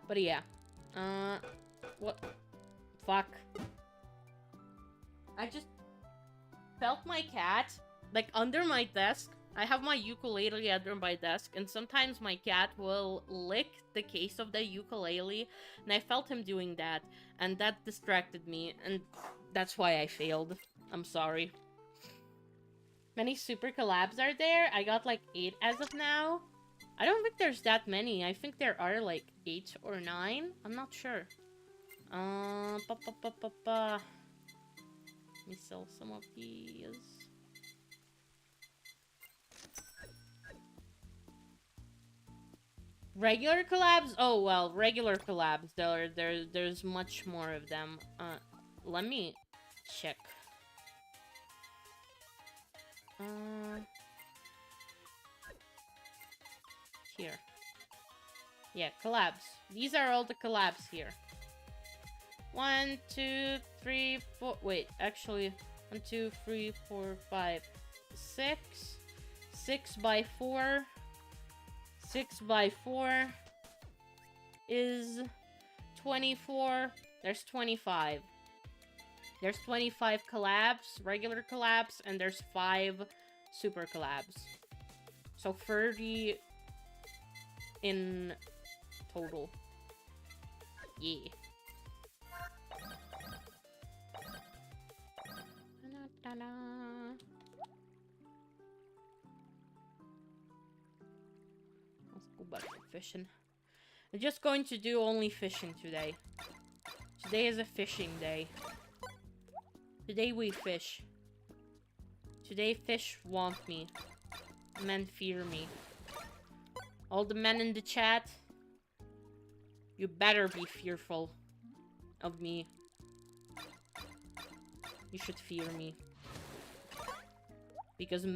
But yeah. What? Fuck. I just felt my cat, like, under my desk. I have my ukulele under my desk, and sometimes my cat will lick the case of the ukulele, and I felt him doing that, and that distracted me, and that's why I failed. I'm sorry. Many super collabs are there? I got like 8 as of now. I don't think there's that many. I think there are like 8 or 9. I'm not sure. Let me sell some of these. Regular collabs? Oh, well, regular collabs. There's much more of them. Let me check. Here. Yeah, collabs. These are all the collabs here. 1, 2, 3, 4. Wait, actually, 1, 2, 3, 4, 5, 6. 6 by 4. 6 by 4 is 24. There's 25. There's 25 collabs, regular collabs, and there's 5 super collabs. So 30 in total. Yeah. Let's go back to fishing. I'm just going to do only fishing today. Today is a fishing day. Today we fish. Today fish want me. Men fear me. All the men in the chat, you better be fearful of me. You should fear me. Because...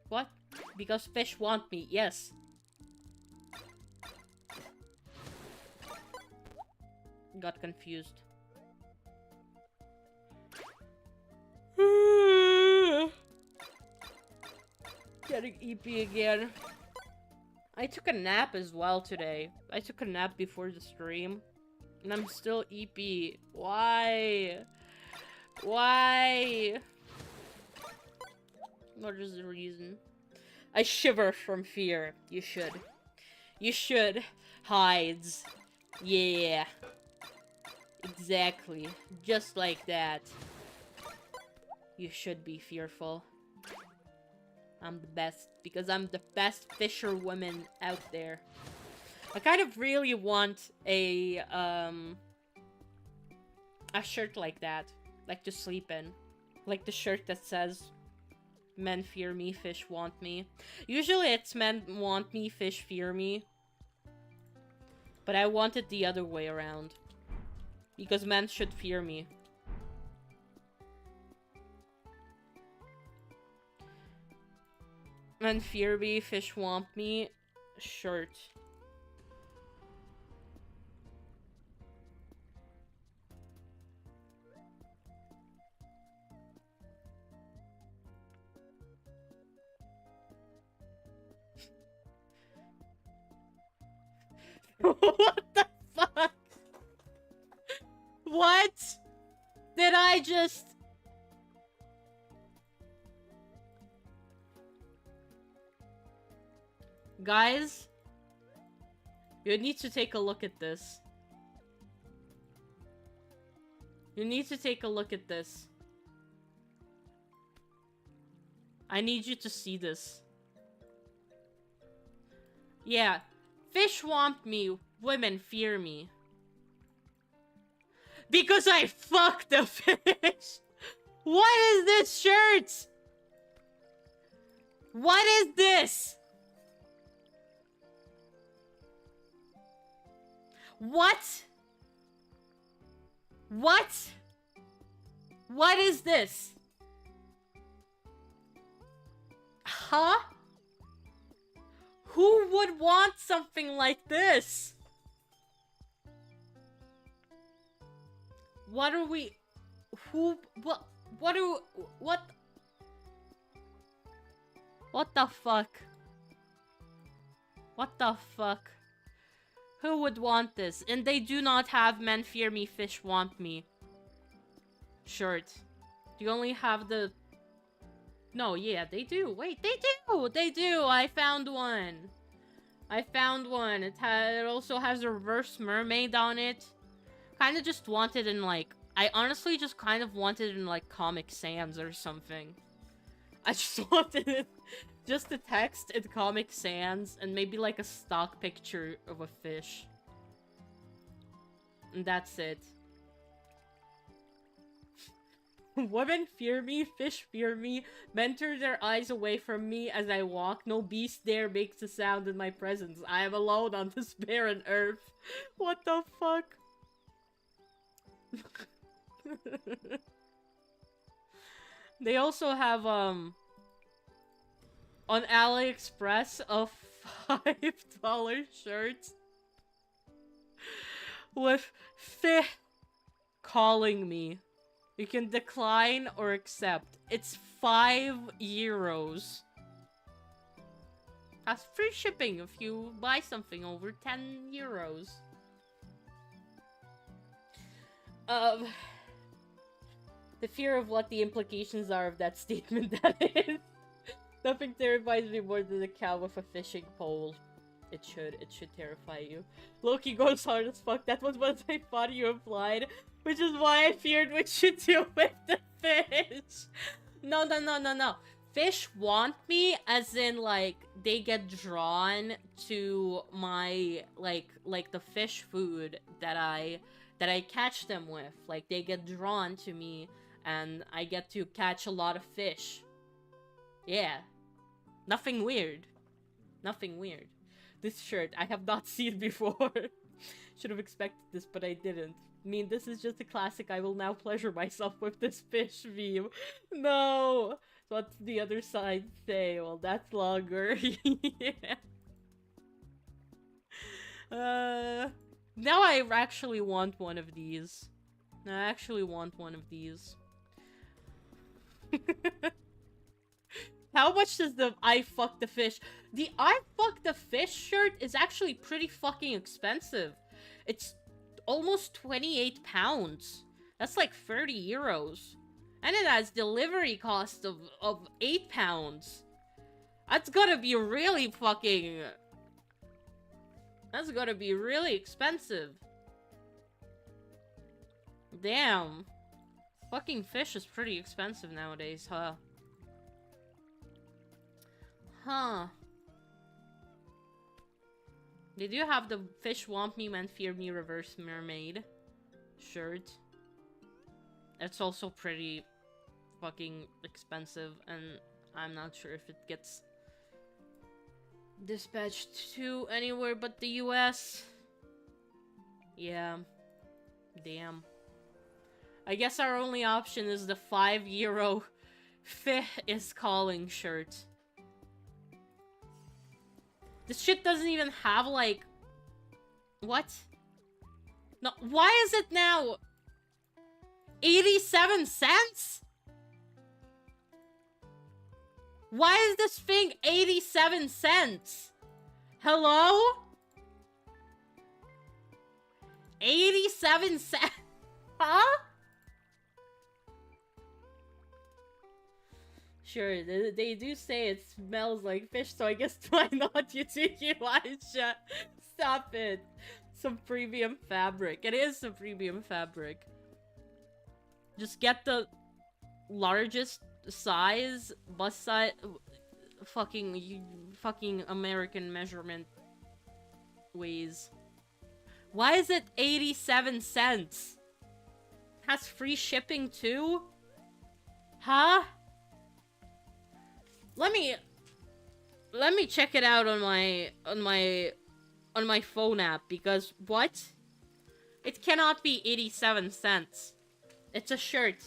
What? Because fish want me, yes. Got confused. Getting EP again. I took a nap as well today. I took a nap before the stream. And I'm still EP. Why? Why? What is the reason? I shiver from fear. You should. You should. Hides. Yeah. Exactly. Just like that. You should be fearful. I'm the best, because I'm the best fisherwoman out there. I kind of really want a shirt like that. Like to sleep in. Like the shirt that says, men fear me, fish want me. Usually it's men want me, fish fear me. But I want it the other way around. Because men should fear me. Men fear me, fish want me. Shirt. What the fuck? What? Did I just... Guys, you need to take a look at this. You need to take a look at this. I need you to see this. Yeah. Fish want me. Women fear me. Because I fucked the fish! What is this shirt? What is this? What? What? What is this? Huh? Who would want something like this? What are we... Who... What the fuck? What the fuck? Who would want this? And they do not have men fear me, fish want me shirt. You only have the... No, yeah, they do. Wait, they do! They do! I found one. I found one. It also has a reverse mermaid on it. Kinda just wanted in, like... I honestly just kind of wanted in, like, Comic Sans or something. I just wanted it... Just the text in Comic Sans and maybe, like, a stock picture of a fish. And that's it. Women fear me, fish fear me, men turn their eyes away from me as I walk, no beast dare makes a sound in my presence. I am alone on this barren earth. What the fuck? They also have, on AliExpress, a $5 shirt with fish calling me. You can decline or accept. It's €5. That's free shipping if you buy something over €10. The fear of what the implications are of that statement, that is. Nothing terrifies me more than a cow with a fishing pole. It should terrify you. Loki goes hard as fuck. That was what I thought you implied. Which is why I feared what you do with the fish. No. Fish want me as in, like, they get drawn to my, like the fish food that I catch them with. Like, they get drawn to me and I get to catch a lot of fish. Yeah. Nothing weird. Nothing weird. This shirt, I have not seen before. Should have expected this, but I didn't. I mean, this is just a classic. I will now pleasure myself with this fish meme. No! What's the other side say? Well, that's longer. Yeah. Now I actually want one of these. How much does the I fuck the fish? The I fuck the fish shirt is actually pretty fucking expensive. It's almost 28 pounds. That's like 30 euros. And it has delivery cost of 8 pounds. That's gotta be really fucking... That's gotta be really expensive. Damn. Fucking fish is pretty expensive nowadays, huh? Huh. They do have the fish want me, men fear me reverse mermaid shirt. It's also pretty fucking expensive, and I'm not sure if it gets dispatched to anywhere but the US. Yeah. Damn. I guess our only option is the €5 Fih is calling shirt. This shit doesn't even have, like... What? No, why is it now 87 cents? Why is this thing 87 cents? Hello? 87 cents? Huh? Sure, they do say it smells like fish, so I guess why not you do, you, Aisha? Stop it. Some premium fabric. It is some premium fabric. Just get the largest size, bust size, fucking American measurement ways. Why is it 87 cents? Has free shipping too? Huh? Let me check it out on my phone app, because what? It cannot be 87 cents. It's a shirt.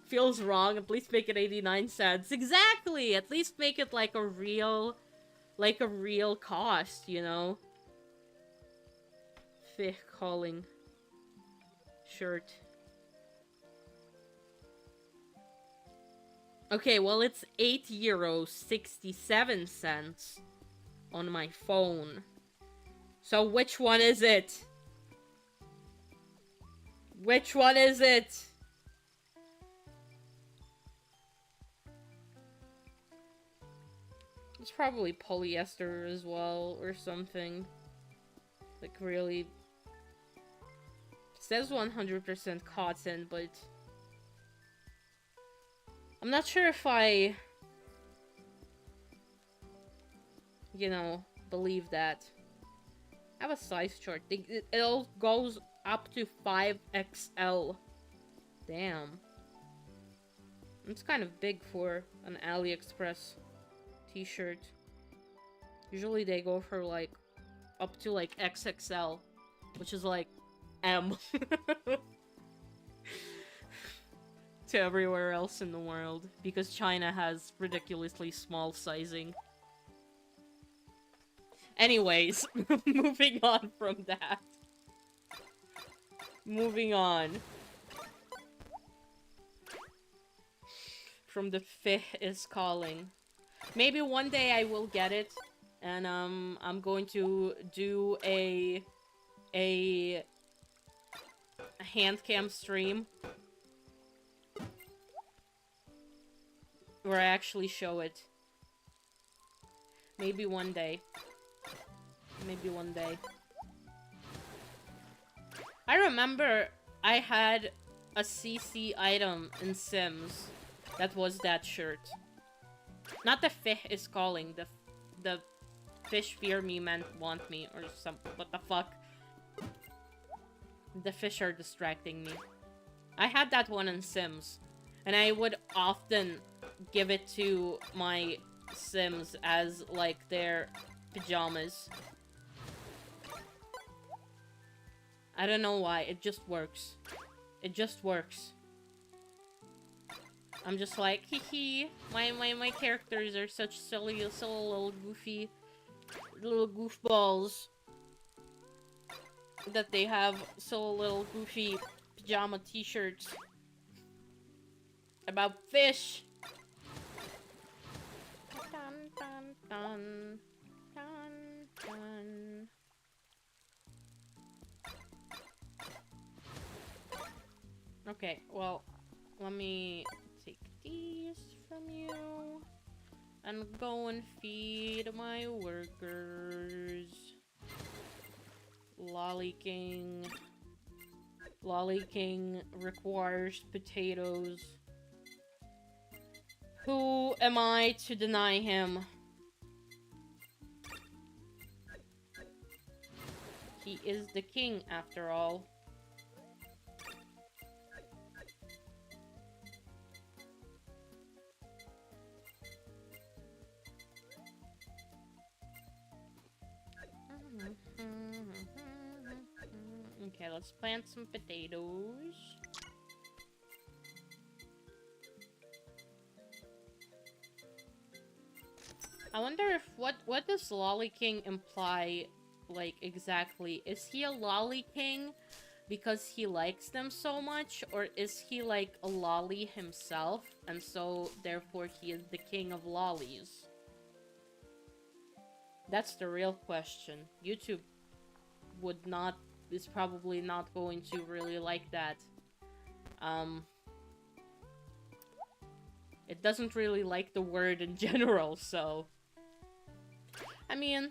Feels wrong. At least make it 89 cents. Exactly. At least make it like a real cost, you know? Fih calling. Shirt. Okay, well, it's €8.67 on my phone. So which one is it? Which one is it? It's probably polyester as well, or something. Like, really... It says 100% cotton, but... I'm not sure if I... You know, believe that. I have a size chart. It all goes up to 5XL. Damn. It's kind of big for an AliExpress t-shirt. Usually they go for like up to like XXL, which is like M to everywhere else in the world, because China has ridiculously small sizing. Anyways, moving on from that. Moving on. From the Fih is calling. Maybe one day I will get it, and I'm going to do a hand cam stream where I actually show it. Maybe one day. Maybe one day. I remember I had a CC item in Sims that was that shirt. Not the Fih is calling, the fish fear me meant want me, or some, what the fuck? The fish are distracting me. I had that one in Sims, and I would often give it to my Sims as, like, their pajamas. I don't know why, it just works. It just works. I'm just like, hee hee, my characters are such silly little goofy, little goofballs, that they have so little goofy pajama t-shirts about fish. Dun, dun, dun, dun, dun. Okay, well, let me take these from you and go and feed my workers. Lolly King requires potatoes. Who am I to deny him? He is the king, after all. Okay, let's plant some potatoes. I wonder if what does Lolly King imply, like, exactly? Is he a Lolly King because he likes them so much, or is he like a lolly himself, and so therefore he is the king of lollies? That's the real question. YouTube is probably not going to really like that. It doesn't really like the word in general, so... I mean,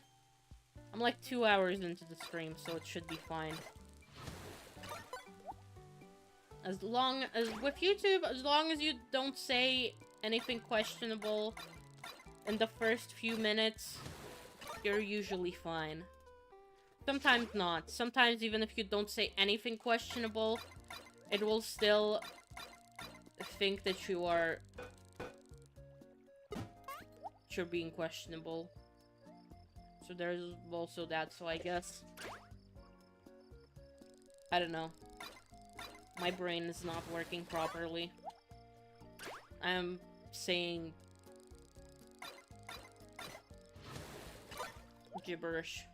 I'm like 2 hours into the stream, so it should be fine. As long as, with YouTube, as long as you don't say anything questionable in the first few minutes, you're usually fine. Sometimes not. Sometimes even if you don't say anything questionable, it will still think that you're being questionable. So there's also that, so I guess... I don't know. My brain is not working properly. I'm saying... gibberish.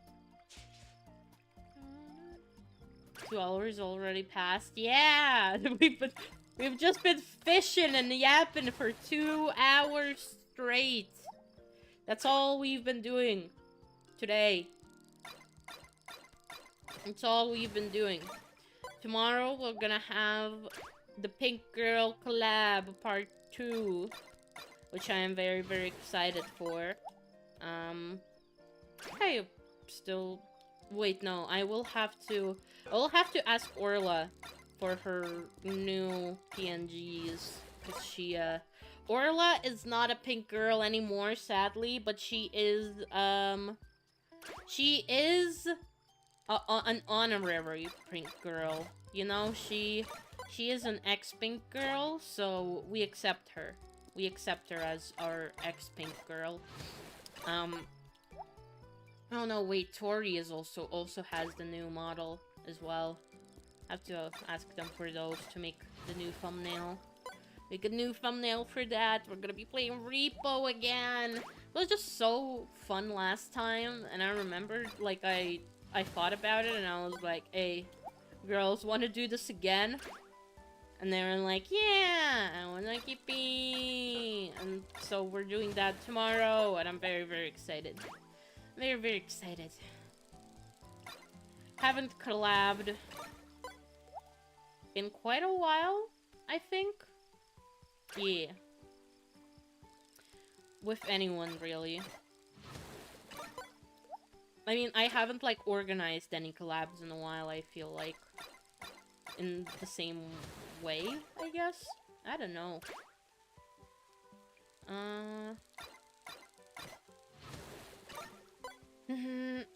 2 hours already passed. Yeah! We've just been fishing and yapping for 2 hours straight. That's all we've been doing today. That's all we've been doing. Tomorrow we're gonna have the Pink Girl collab part 2, which I am very, very excited for. I still... Wait, no, I will have to ask Orla for her new PNGs, because Orla is not a pink girl anymore, sadly, but she is an honorary pink girl. You know, she is an ex-pink girl, so we accept her. We accept her as our ex-pink girl. Oh no, wait, Tori is also has the new model as well. I have to ask them for those to make the new thumbnail. Make a new thumbnail for that. We're gonna be playing Repo again. It was just so fun last time, and I remember, like, I thought about it, and I was like, hey, girls, want to do this again? And they were like, yeah, I want to keep it. And so we're doing that tomorrow, and I'm very, very excited. Very, very excited. Haven't collabed in quite a while, I think. Yeah. With anyone, really. I mean, I haven't, like, organized any collabs in a while, I feel like. In the same way, I guess? I don't know.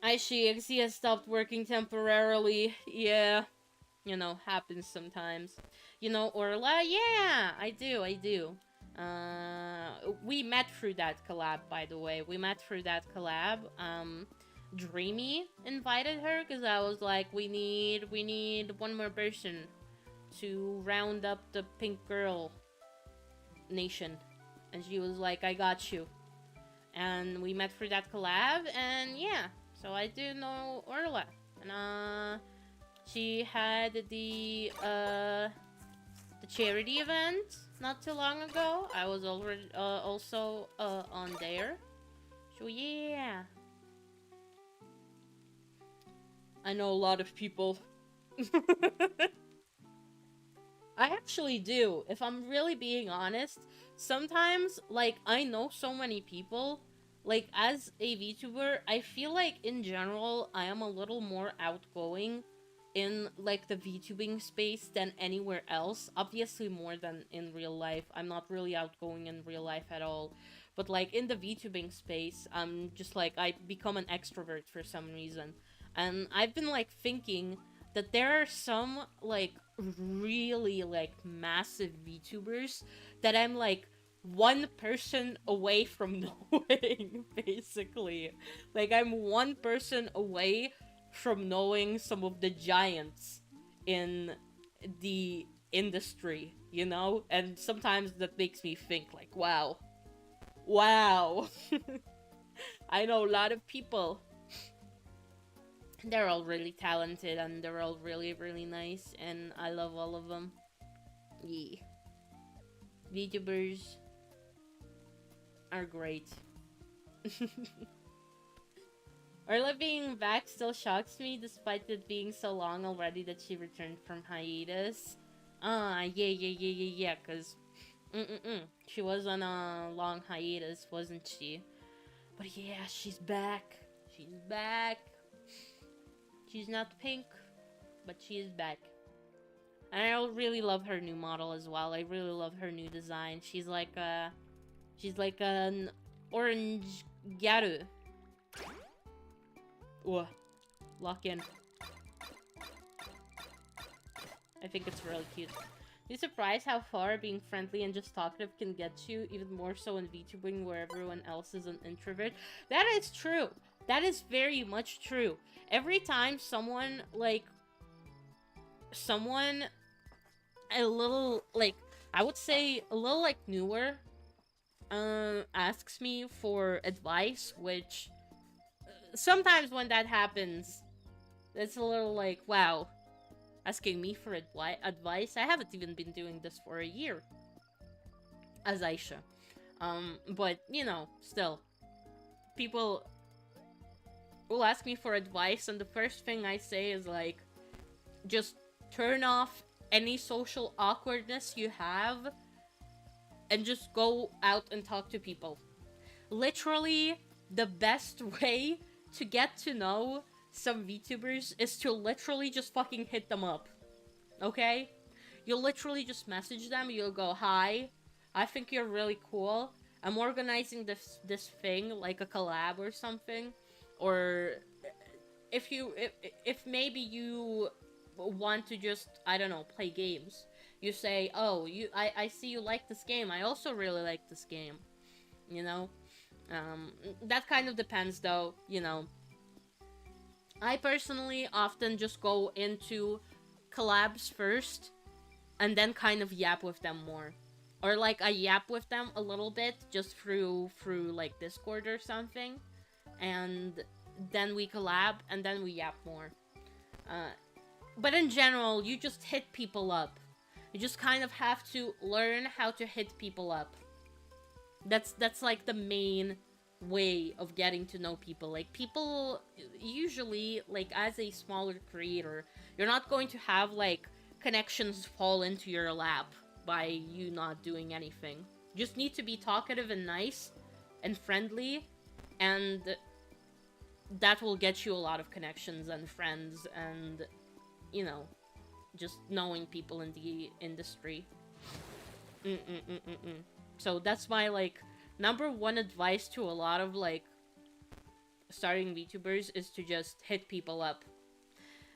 Aisha has stopped working temporarily. Yeah. You know, happens sometimes. You know, Orla? Yeah, I do. We met through that collab, by the way. We met through that collab. Dreamy invited her, because I was like, we need one more person to round up the Pink Girl Nation. And she was like, I got you. And we met through that collab, and yeah, so I do know Orla. And she had the charity event not too long ago. I was already also on there. So yeah. I know a lot of people. I actually do. If I'm really being honest, sometimes, like, I know so many people. Like, as a VTuber, I feel like, in general, I am a little more outgoing in, like, the VTubing space than anywhere else. Obviously, more than in real life. I'm not really outgoing in real life at all. But, like, in the VTubing space, I'm just, like, I become an extrovert for some reason. And I've been, like, thinking that there are some, like, really, like, massive VTubers that I'm, like, one person away from knowing, basically. Like, I'm one person away from knowing some of the giants in the industry, you know? And sometimes that makes me think, like, wow. Wow. I know a lot of people. They're all really talented, and they're all really, really nice, and I love all of them. Yeah. VTubers are great. Orla being back still shocks me, despite it being so long already that she returned from hiatus. Yeah, cause... She was on a long hiatus, wasn't she? But yeah, she's back. She's back. She's not pink, but she is back. And I really love her new model as well. I really love her new design. She's like an orange gyaru. Ooh, lock in. I think it's really cute. Be surprised how far being friendly and just talkative can get you, even more so in VTubing where everyone else is an introvert. That is true. That is very much true. Every time someone, like, a little, like, I would say a little, like, newer, asks me for advice, which sometimes when that happens, it's a little like, wow, asking me for advice? I haven't even been doing this for a year as Aisha. But, you know, still, people will ask me for advice, and the first thing I say is, like, just turn off any social awkwardness you have and just go out and talk to people. Literally, the best way to get to know some VTubers is to literally just fucking hit them up. Okay? You'll literally just message them, you'll go, hi, I think you're really cool. I'm organizing this thing, like a collab or something. Or if maybe you want to just, I don't know, play games. You say, oh, I see you like this game. I also really like this game. You know? That kind of depends, though, you know. I personally often just go into collabs first, and then kind of yap with them more. Or, like, I yap with them a little bit, just through like, Discord or something. And then we collab, and then we yap more. But in general, you just hit people up. You just kind of have to learn how to hit people up. That's like the main way of getting to know people. Like, people usually, like, as a smaller creator, you're not going to have, like, connections fall into your lap by you not doing anything. You just need to be talkative and nice and friendly, and that will get you a lot of connections and friends and, you know, just knowing people in the industry. So that's my, like, number one advice to a lot of, like, starting VTubers is to just hit people up.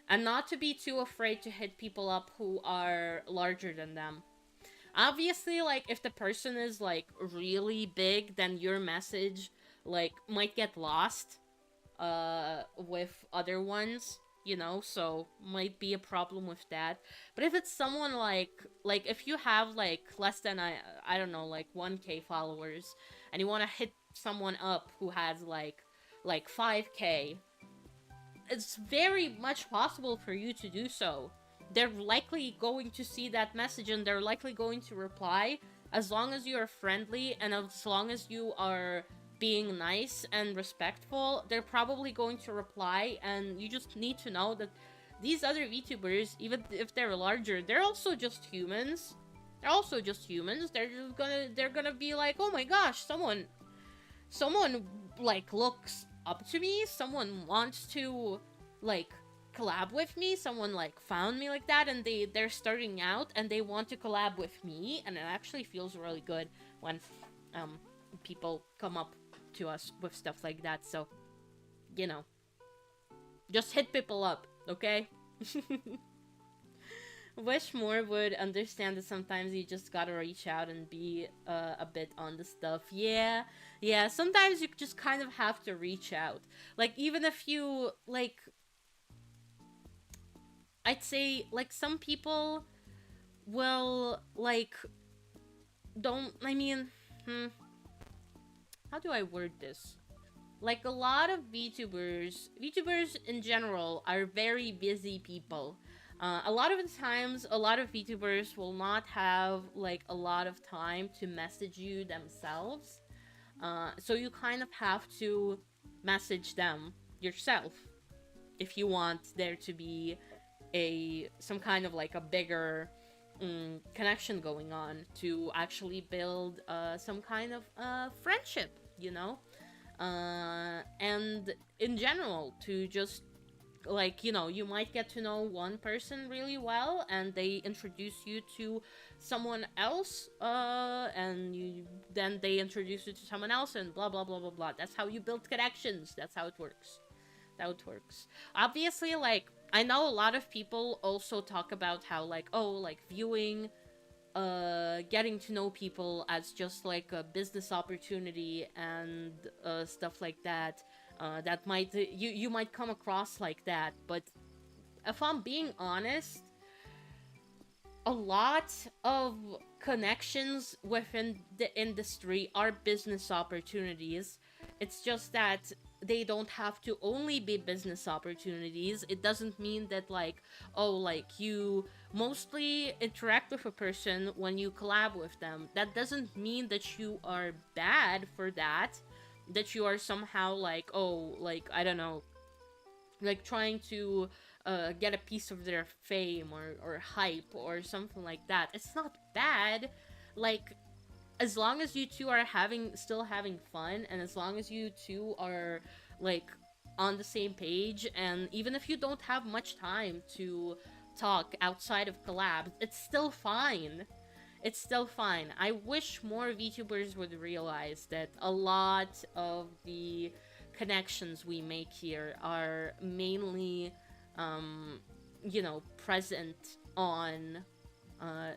And not to be too afraid to hit people up who are larger than them. Obviously, like, if the person is, like, really big, then your message, like, might get lost with other ones, you know, so might be a problem with that. But if it's someone like if you have, like, less than, I don't know, like, 1K followers, and you want to hit someone up who has, like 5K, it's very much possible for you to do so. They're likely going to see that message, and they're likely going to reply, as long as you are friendly, and as long as you are being nice and respectful, they're probably going to reply. And you just need to know that these other VTubers, even if they're larger, they're also just humans. They're gonna be like, oh my gosh, someone like looks up to me, someone wants to, like, collab with me, someone, like, found me like that, and they're starting out and they want to collab with me. And it actually feels really good when people come up to us with stuff like that. So, you know, just hit people up, okay? Wish more would understand that sometimes you just gotta reach out and be a bit on the stuff. Yeah, sometimes you just kind of have to reach out. Like, even if you, like, I'd say, like, some people will, like, how do I word this? Like, a lot of VTubers in general are very busy people. A lot of the times, a lot of VTubers will not have, like, a lot of time to message you themselves. So you kind of have to message them yourself if you want there to be some kind of, like, a bigger connection going on, to actually build some kind of friendship, you know? And in general, to just like, you know, you might get to know one person really well and they introduce you to someone else, and then they introduce you to someone else, and blah blah blah blah blah. That's how you build connections. That's how it works. That's how it works. Obviously, like, I know a lot of people also talk about how, like, oh, like, viewing getting to know people as just like a business opportunity and stuff like that, that might, you might come across like that, but if I'm being honest, a lot of connections within the industry are business opportunities. It's just that they don't have to only be business opportunities. It doesn't mean that, like, oh, like, you mostly interact with a person when you collab with them. That doesn't mean that you are bad for that. That you are somehow like, oh, like, I don't know, like trying to get a piece of their fame or hype or something like that. It's not bad. Like, as long as you two are still having fun, and as long as you two are, like, on the same page, and even if you don't have much time to talk outside of collabs, it's still fine. It's still fine. I wish more VTubers would realize that a lot of the connections we make here are mainly, you know, present on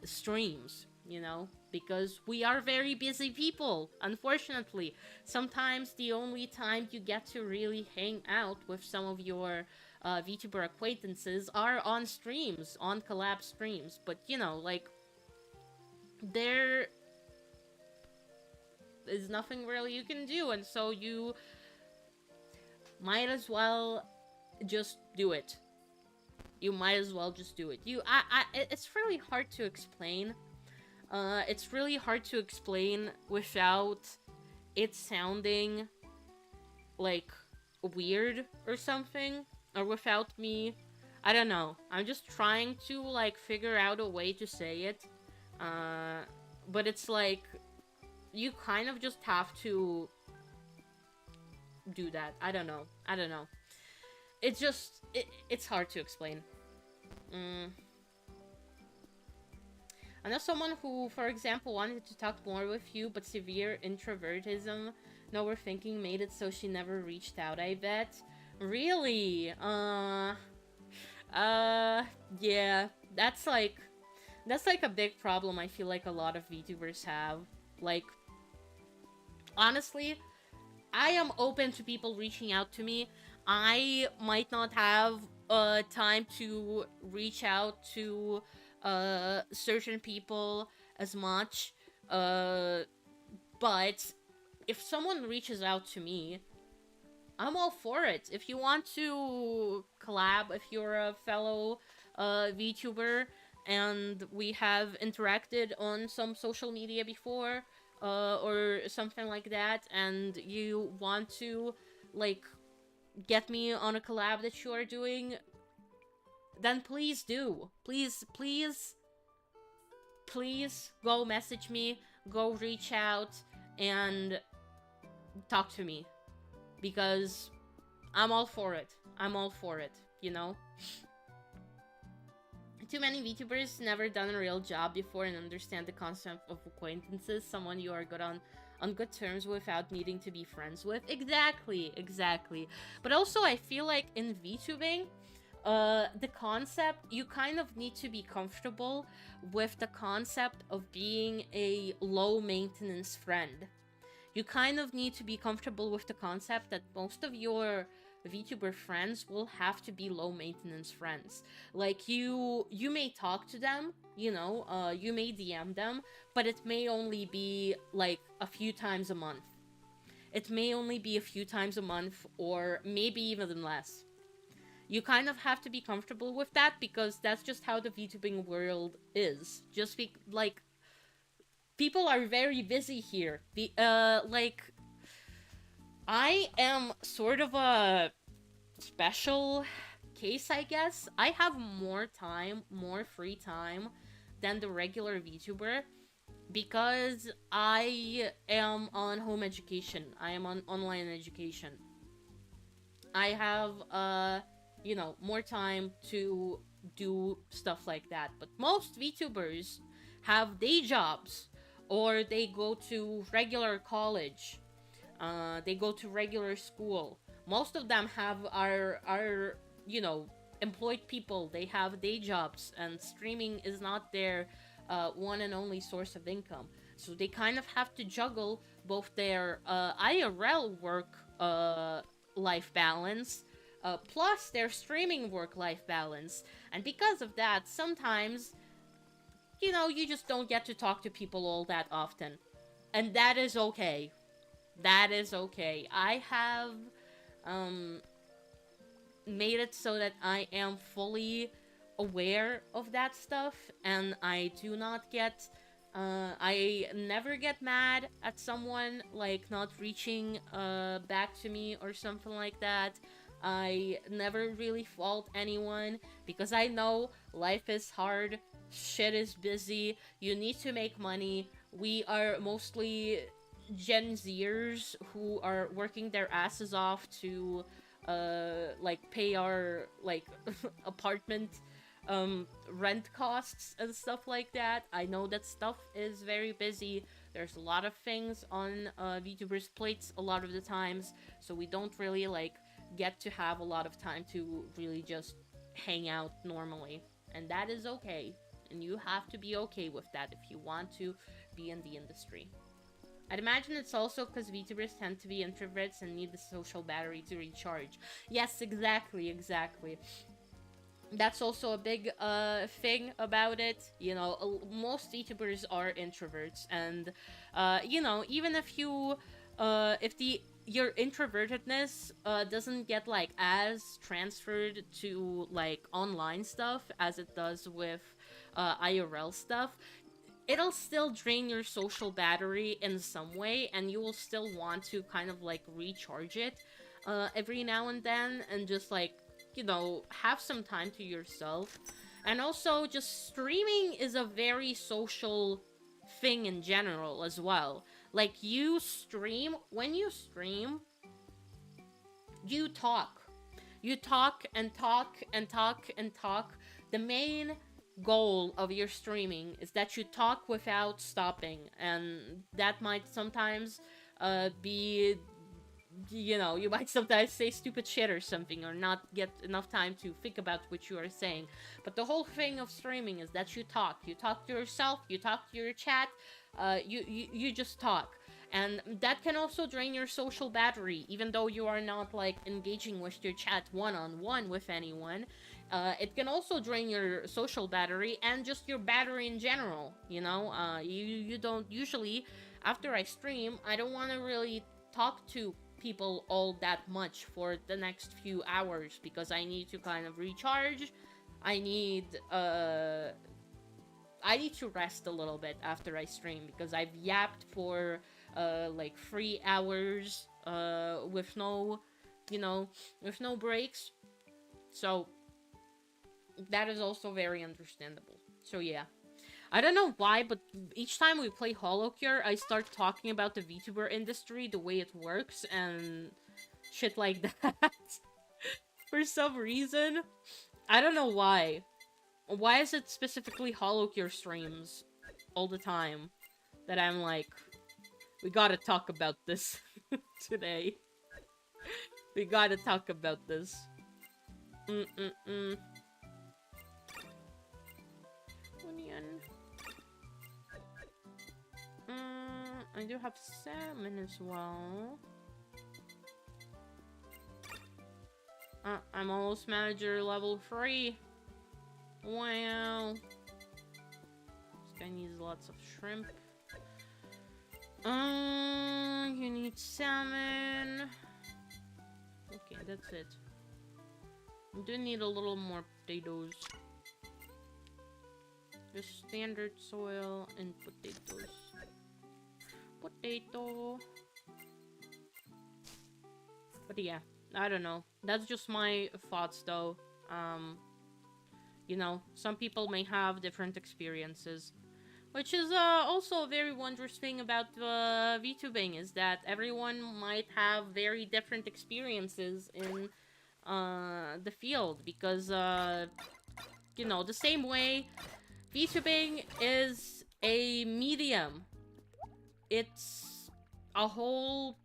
streams, you know, because we are very busy people, unfortunately. Sometimes the only time you get to really hang out with some of your VTuber acquaintances are on streams, on collab streams, but, you know, like, there is nothing really you can do, and so you might as well just do it. You might as well just do it. It's really hard to explain. It's really hard to explain without it sounding like weird or something, or without me, I don't know. I'm just trying to, like, figure out a way to say it. But it's like, you kind of just have to do that. I don't know. It's just, it's hard to explain. I know someone who, for example, wanted to talk more with you, but severe introvertism, no overthinking made it so she never reached out, I bet. Really? Yeah. That's like a big problem I feel like a lot of VTubers have. Like, honestly, I am open to people reaching out to me. I might not have time to reach out to certain people as much, but if someone reaches out to me, I'm all for it. If you want to collab, if you're a fellow VTuber and we have interacted on some social media before, or something like that, and you want to, like, get me on a collab that you are doing, then please do. Please go message me, go reach out, and talk to me. Because I'm all for it. You know? Too many VTubers never done a real job before and understand the concept of acquaintances, someone you are good on good terms without needing to be friends with. Exactly. But also, I feel like in VTubing, the concept, you kind of need to be comfortable with the concept of being a low-maintenance friend. You kind of need to be comfortable with the concept that most of your VTuber friends will have to be low-maintenance friends. Like, you may talk to them, you know, you may DM them, but it may only be, like, a few times a month. It may only be a few times a month, or maybe even less. You kind of have to be comfortable with that, because that's just how the VTubing world is. Just like, people are very busy here. Like, I am sort of a special case, I guess. I have more free time than the regular VTuber, because I am on home education. I am on online education. I have you know, more time to do stuff like that. But most VTubers have day jobs, or they go to regular college, they go to regular school. Most of them are you know, employed people. They have day jobs, and streaming is not their one and only source of income. So they kind of have to juggle both their IRL work life balance, plus their streaming work life balance. And because of that, sometimes, you know, you just don't get to talk to people all that often. And that is okay. That is okay. I have um made it so that I am fully aware of that stuff, and I do not get I never get mad at someone like not reaching back to me or something like that. I never really fault anyone because I know life is hard, shit is busy, you need to make money. We are mostly Gen Zers who are working their asses off to like pay our like apartment rent costs and stuff like that. I know that stuff is very busy. There's a lot of things on VTubers plates a lot of the times, so we don't really like get to have a lot of time to really just hang out normally, and that is okay. And you have to be okay with that if you want to be in the industry. I'd imagine it's also because VTubers tend to be introverts and need the social battery to recharge. Yes, exactly, exactly. That's also a big thing about it. You know, most VTubers are introverts, and you know, even if you if the your introvertedness doesn't get like as transferred to like online stuff as it does with IRL stuff, it'll still drain your social battery in some way, and you will still want to kind of like recharge it every now and then, and just like, you know, have some time to yourself. And also, just streaming is a very social thing in general as well. Like, you stream, when you stream, you talk. You talk and talk and talk and talk. The main goal of your streaming is that you talk without stopping, and that might sometimes be, you know, you might sometimes say stupid shit or something, or not get enough time to think about what you are saying. But the whole thing of streaming is that you talk to yourself, you talk to your chat, you just talk. And that can also drain your social battery, even though you are not like engaging with your chat one-on-one with anyone. It can also drain your social battery and just your battery in general. You know, you don't usually, after I stream, I don't want to really talk to people all that much for the next few hours because I need to kind of recharge. I need to rest a little bit after I stream because I've yapped for like 3 hours with no, you know, with no breaks. So that is also very understandable. So yeah. I don't know why, but each time we play Holocure, I start talking about the VTuber industry, the way it works, and shit like that. For some reason. I don't know why. Why is it specifically Holocure streams all the time that I'm like, we gotta talk about this today. We gotta talk about this. Onion. I do have salmon as well. I'm almost manager level 3. Wow. This guy needs lots of shrimp. You need salmon. Okay, that's it. I do need a little more potatoes. Just standard soil and potatoes. Potato. But yeah, I don't know. That's just my thoughts though. You know, some people may have different experiences. Which is also a very wondrous thing about VTubing, is that everyone might have very different experiences in the field, because you know, the same way VTubing is a medium, it's a whole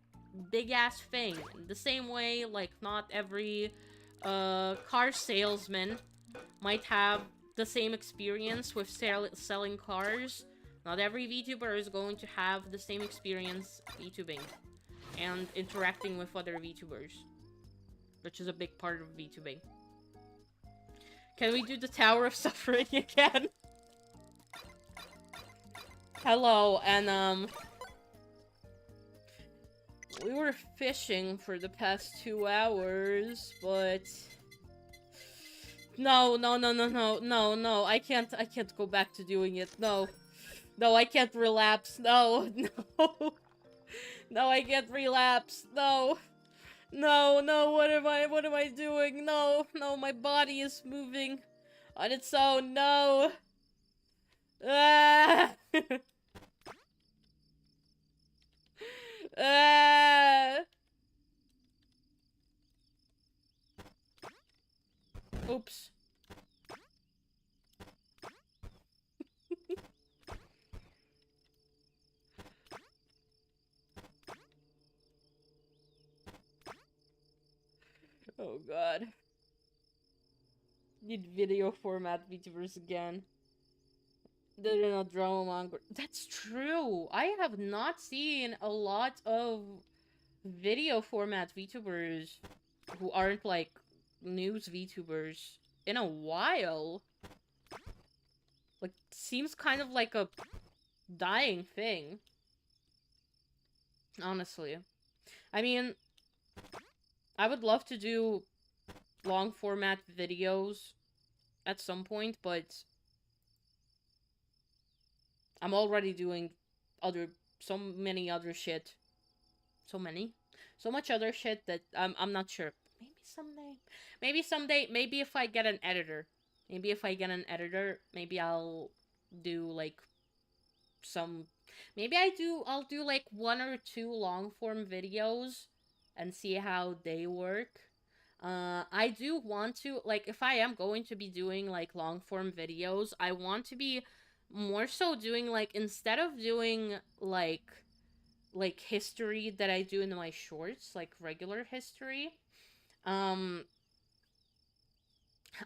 big ass thing. The same way, like, not every car salesman might have the same experience with selling cars. Not every VTuber is going to have the same experience VTubing and interacting with other VTubers, which is a big part of VTubing. Can we do the Tower of Suffering again? Hello, and we were fishing for the past 2 hours, but no, I can't go back to doing it. No, I can't relapse. No, no, I can't relapse. No, what am I doing? No, my body is moving on its own. No. Ah! Ah! Oops. Oh god. Need video format VTubers again. They're not drama manga. That's true. I have not seen a lot of video format VTubers who aren't like news VTubers in a while. Like, seems kind of like a dying thing. Honestly. I mean, I would love to do long format videos at some point, but I'm already doing so many other shit. So much other shit that I'm not sure. Maybe someday, maybe if I get an editor. Maybe I'll do like some, I'll do like 1 or 2 long form videos and see how they work. I do want to, like, if I am going to be doing like long form videos, I want to be more so doing like, instead of doing like history that I do in my shorts, like regular history, um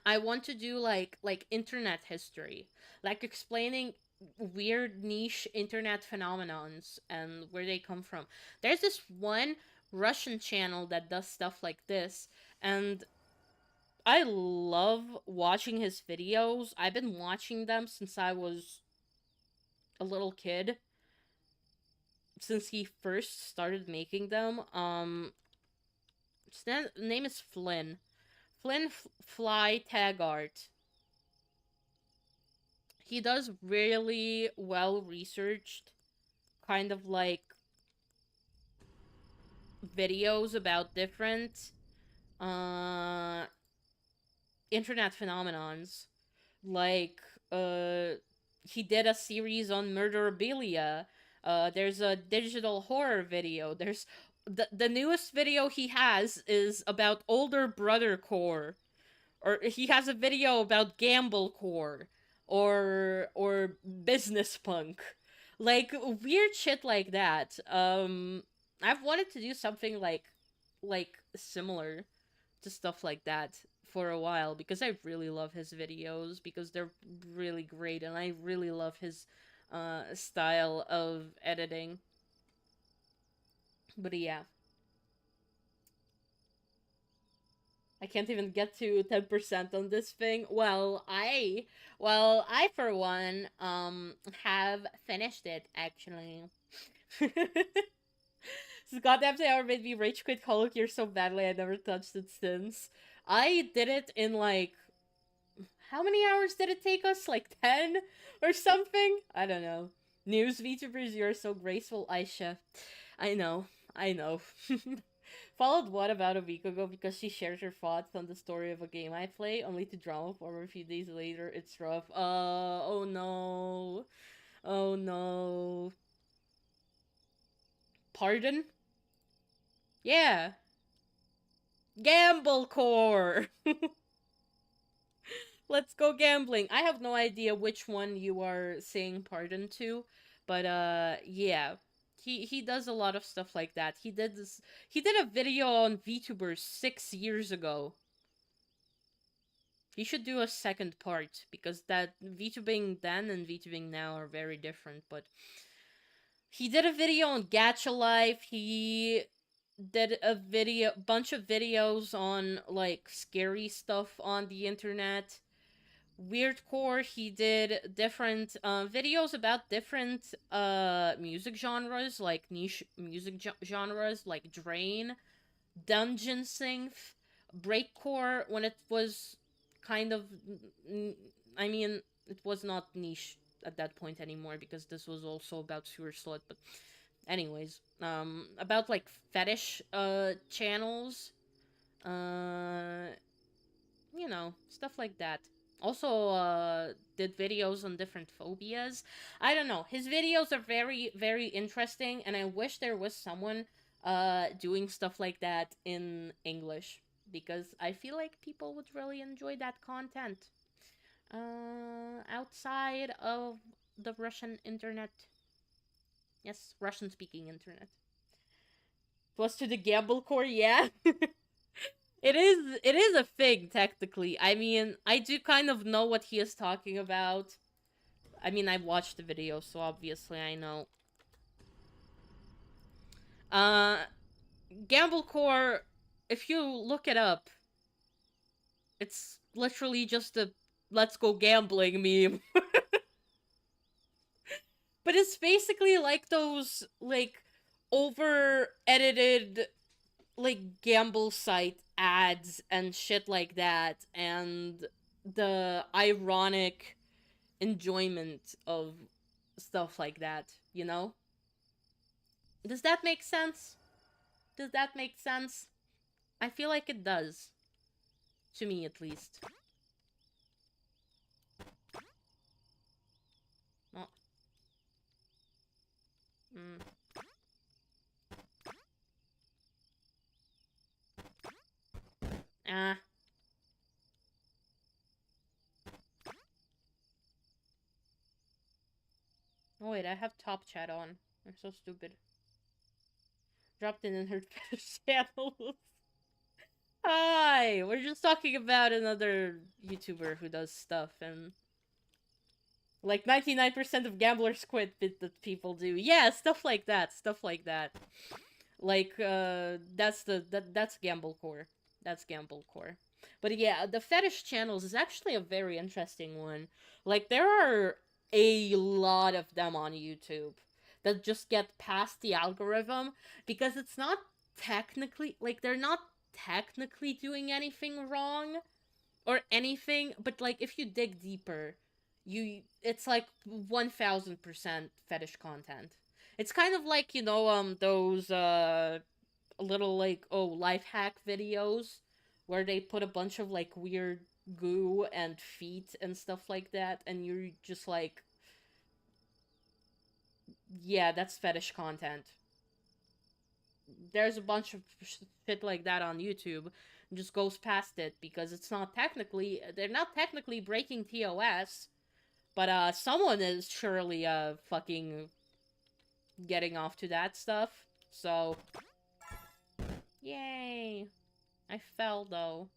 I want to do like internet history, like explaining weird niche internet phenomenons and where they come from. There's this one Russian channel that does stuff like this, and I love watching his videos. I've been watching them since I was a little kid, since he first started making them. His name is Flynn. Fly Tag Art. He does really well researched, kind of like videos about different uh internet phenomenons. Like he did a series on murderabilia. There's a digital horror video. There's the newest video he has is about older brother core, or he has a video about gamble core, or business punk, like weird shit like that. I've wanted to do something like similar to stuff like that for a while, because I really love his videos, because they're really great, and I really love his style of editing. But yeah, I can't even get to 10% on this thing. I for one have finished it actually. This goddamn hour made me rage quit Holocure so badly I never touched it since. I did it in like, how many hours did it take us? Like 10 or something? I don't know. News VTubers, you're so graceful, Aisha. I know. Followed what about a week ago because she shared her thoughts on the story of a game I play, only to drama form a few days later. It's rough. Oh no. Oh no. Pardon? Yeah. Gamblecore! Let's go gambling. I have no idea which one you are saying pardon to, but yeah. He does a lot of stuff like that. He did a video on VTubers 6 years ago. He should do a second part because that VTubing then and VTubing now are very different, but he did a video on Gacha Life. He did a bunch of videos on like scary stuff on the internet. Weirdcore, he did different videos about different music genres, like niche music genres, like Drain, Dungeon Synth, Breakcore, when it was kind of. I mean, it was not niche at that point anymore because this was also about Sewer Slut, but anyways, about like fetish channels, uh stuff like that. Also did videos on different phobias. I don't know, his videos are very very interesting, and I wish there was someone doing stuff like that in English, because I feel like people would really enjoy that content outside of the Russian internet. Yes, Russian speaking internet. Plus to the gamble core, yeah. It is a thing technically. I mean, I do kind of know what he is talking about. I mean, I watched the video, so obviously I know. Uh Gamblecore, if you look it up, it's literally just a let's go gambling meme. But it's basically like those like over edited like gamble site ads and shit like that, and the ironic enjoyment of stuff like that, you know? Does that make sense? Does that make sense? I feel like it does. To me, at least. Oh. Mm. Ah. Oh wait, I have top chat on. I'm so stupid. Dropped in her channels. Hi! We're just talking about another YouTuber who does stuff, and like 99% of gamblers quit that people do. Yeah, stuff like that. Stuff like that. Like that's Gamblecore. That's Gamblecore. But yeah, the fetish channels is actually a very interesting one. Like there are a lot of them on YouTube that just get past the algorithm because it's not technically like they're not technically doing anything wrong or anything, but like if you dig deeper, it's like 1000% fetish content. It's kind of like, those little like life hack videos where they put a bunch of like weird goo and feet and stuff like that, and you're just like, yeah, that's fetish content. There's a bunch of shit like that on YouTube. Just goes past it because they're not technically breaking TOS, but someone is surely fucking getting off to that stuff. So yay. I fell though.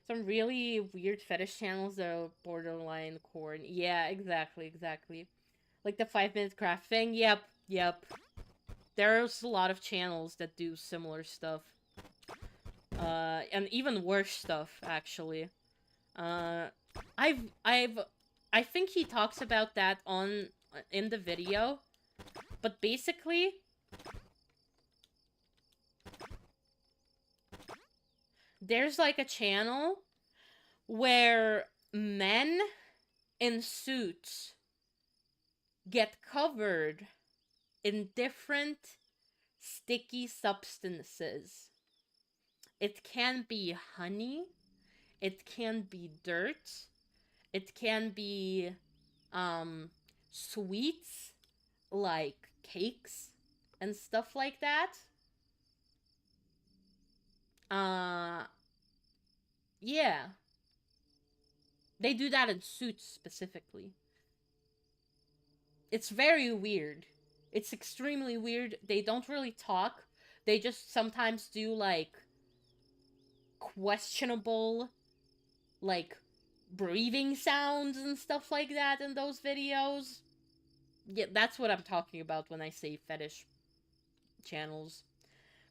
Some really weird fetish channels that are borderline corn. Yeah, exactly, exactly. Like the 5 minute craft thing. Yep, yep. There's a lot of channels that do similar stuff. And even worse stuff, actually. Uh, I think he talks about that in the video. But basically, there's like a channel where men in suits get covered in different sticky substances. It can be honey, it can be dirt, it can be sweets, like cakes and stuff like that. Yeah. They do that in Suits specifically. It's very weird. It's extremely weird. They don't really talk. They just sometimes do, like, questionable, like, breathing sounds and stuff like that in those videos. Yeah, that's what I'm talking about when I say fetish channels.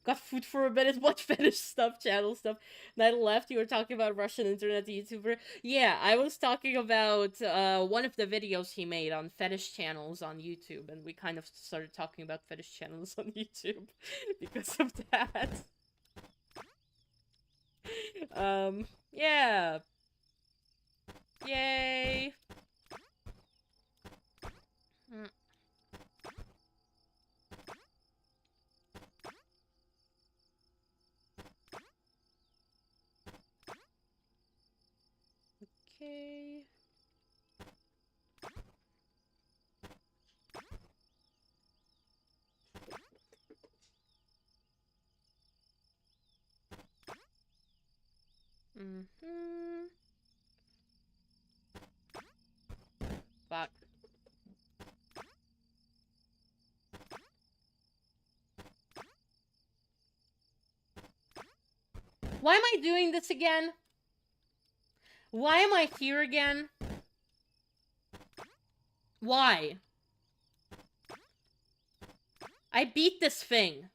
Got food for a minute, watch fetish stuff, channel stuff. Then left, you were talking about Russian internet YouTuber. Yeah, I was talking about one of the videos he made on fetish channels on YouTube, and we kind of started talking about fetish channels on YouTube because of that. Yeah. Yay. Okay. Fuck. Why am I doing this again? Why am I here again? Why? I beat this thing.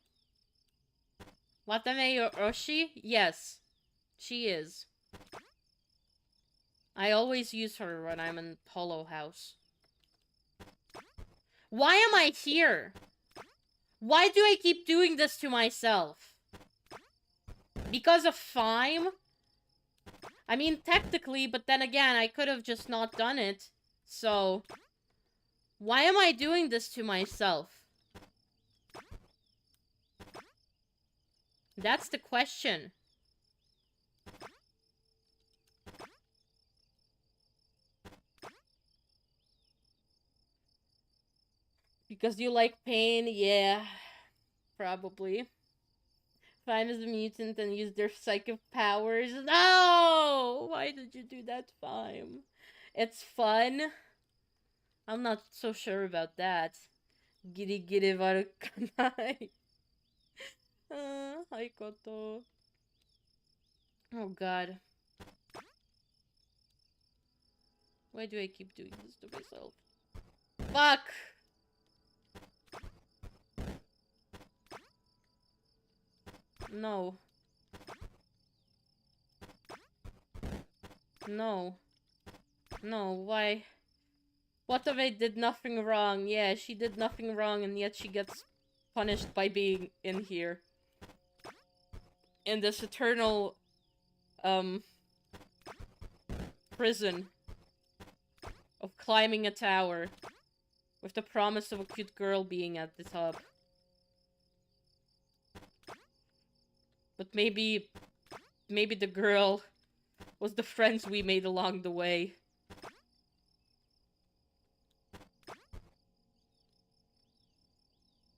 Watame Oshi? Yes. She is. I always use her when I'm in Polo House. Why am I here? Why do I keep doing this to myself? Because of Fime? I mean, technically, but then again, I could have just not done it. So, why am I doing this to myself? That's the question. Because you like pain? Yeah, probably. Fime is a mutant and use their psychic powers. No! Why did you do that, Fime? It's fun. I'm not so sure about that. Giri giri warukanai. Haikoto. Oh god. Why do I keep doing this to myself? Fuck! No. No. No, why? What if I did nothing wrong? Yeah, she did nothing wrong and yet she gets punished by being in here. In this eternal, prison of climbing a tower with the promise of a cute girl being at the top. But maybe the girl was the friends we made along the way.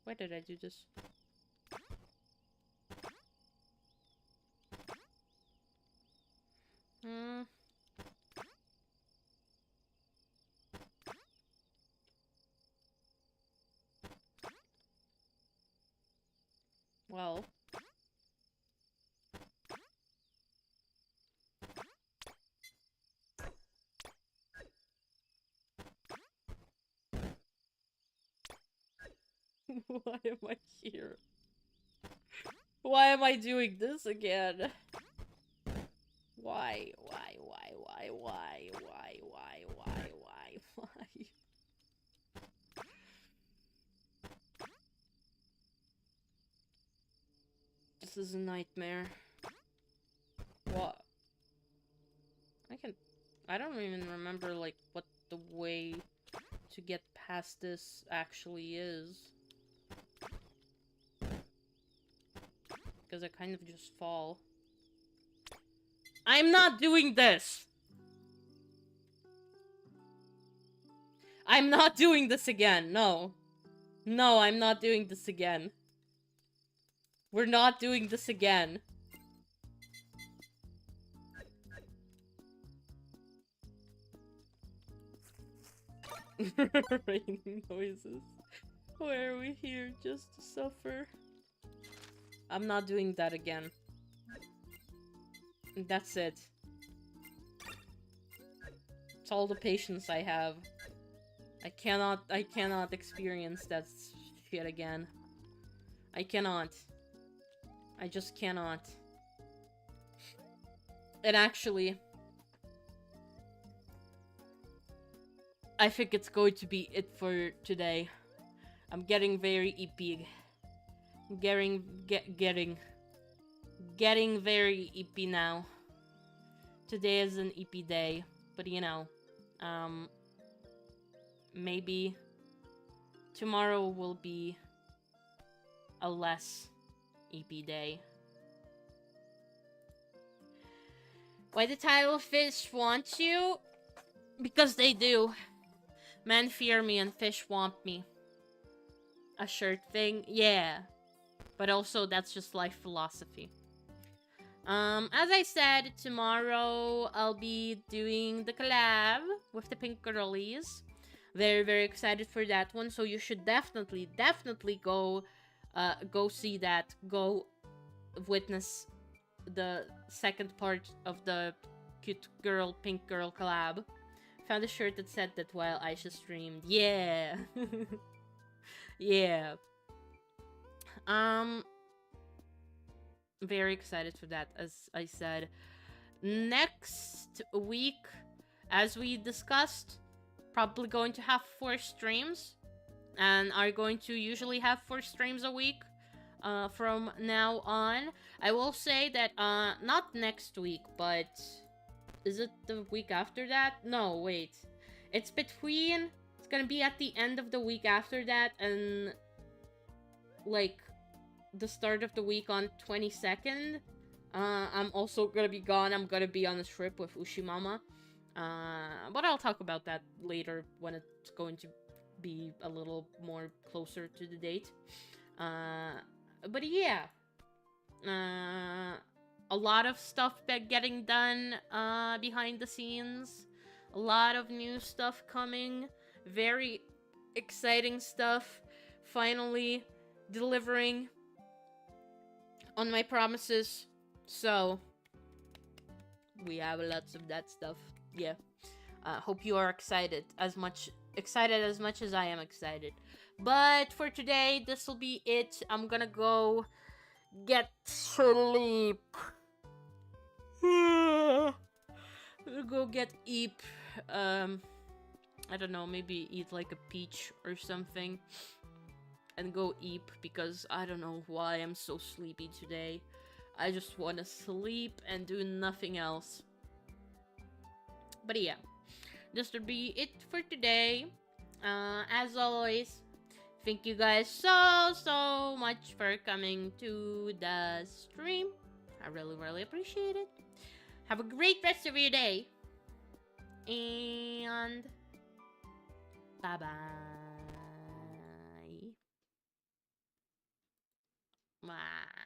Why did I do this? Well. Why am I here? Why am I doing this again? Why? This is a nightmare. What? I don't even remember, like, what the way to get past this actually is. Because I kind of just fall. I'm not doing this! I'm not doing this again. No. No, I'm not doing this again. We're not doing this again. Raining noises. Why are we here just to suffer? I'm not doing that again. That's it. It's all the patience I have. I cannot experience that shit again. I cannot. I just cannot. And actually, I think it's going to be it for today. I'm getting very eepy. Getting very eepy now. Today is an eepy day, but you know, maybe tomorrow will be a less eepy day. Why the title fish want you? Because they do. Men fear me and fish want me. A shirt thing? Yeah. But also, that's just life philosophy. As I said, tomorrow I'll be doing the collab with the Pink Girlies. Very, very excited for that one. So you should definitely go see that. Go witness the second part of the cute girl, pink girl collab. Found a shirt that said that while Aisha streamed. Yeah. Yeah. Very excited for that, as I said. Next week, as we discussed, probably going to have 4 streams. And are going to usually have 4 streams a week from now on. I will say that, not next week, but... Is it the week after that? No, wait. It's between... It's gonna be at the end of the week after that and... like... the start of the week on 22nd. I'm also gonna be gone. I'm gonna be on a trip with Ushimama. But I'll talk about that later when it's going to be a little more closer to the date. But yeah. A lot of stuff getting done behind the scenes. A lot of new stuff coming. Very exciting stuff. Finally delivering on my promises. So we have lots of that stuff. Yeah. Hope you are excited as much as I am excited. But for today, this will be it. I'm gonna go get sleep. Go get eep. I don't know, maybe eat like a peach or something. And go eep, because I don't know why I'm so sleepy today. I just want to sleep and do nothing else. But yeah, this will be it for today. As always, thank you guys so much for coming to the stream. I really appreciate it. Have a great rest of your day. And bye-bye. Bye.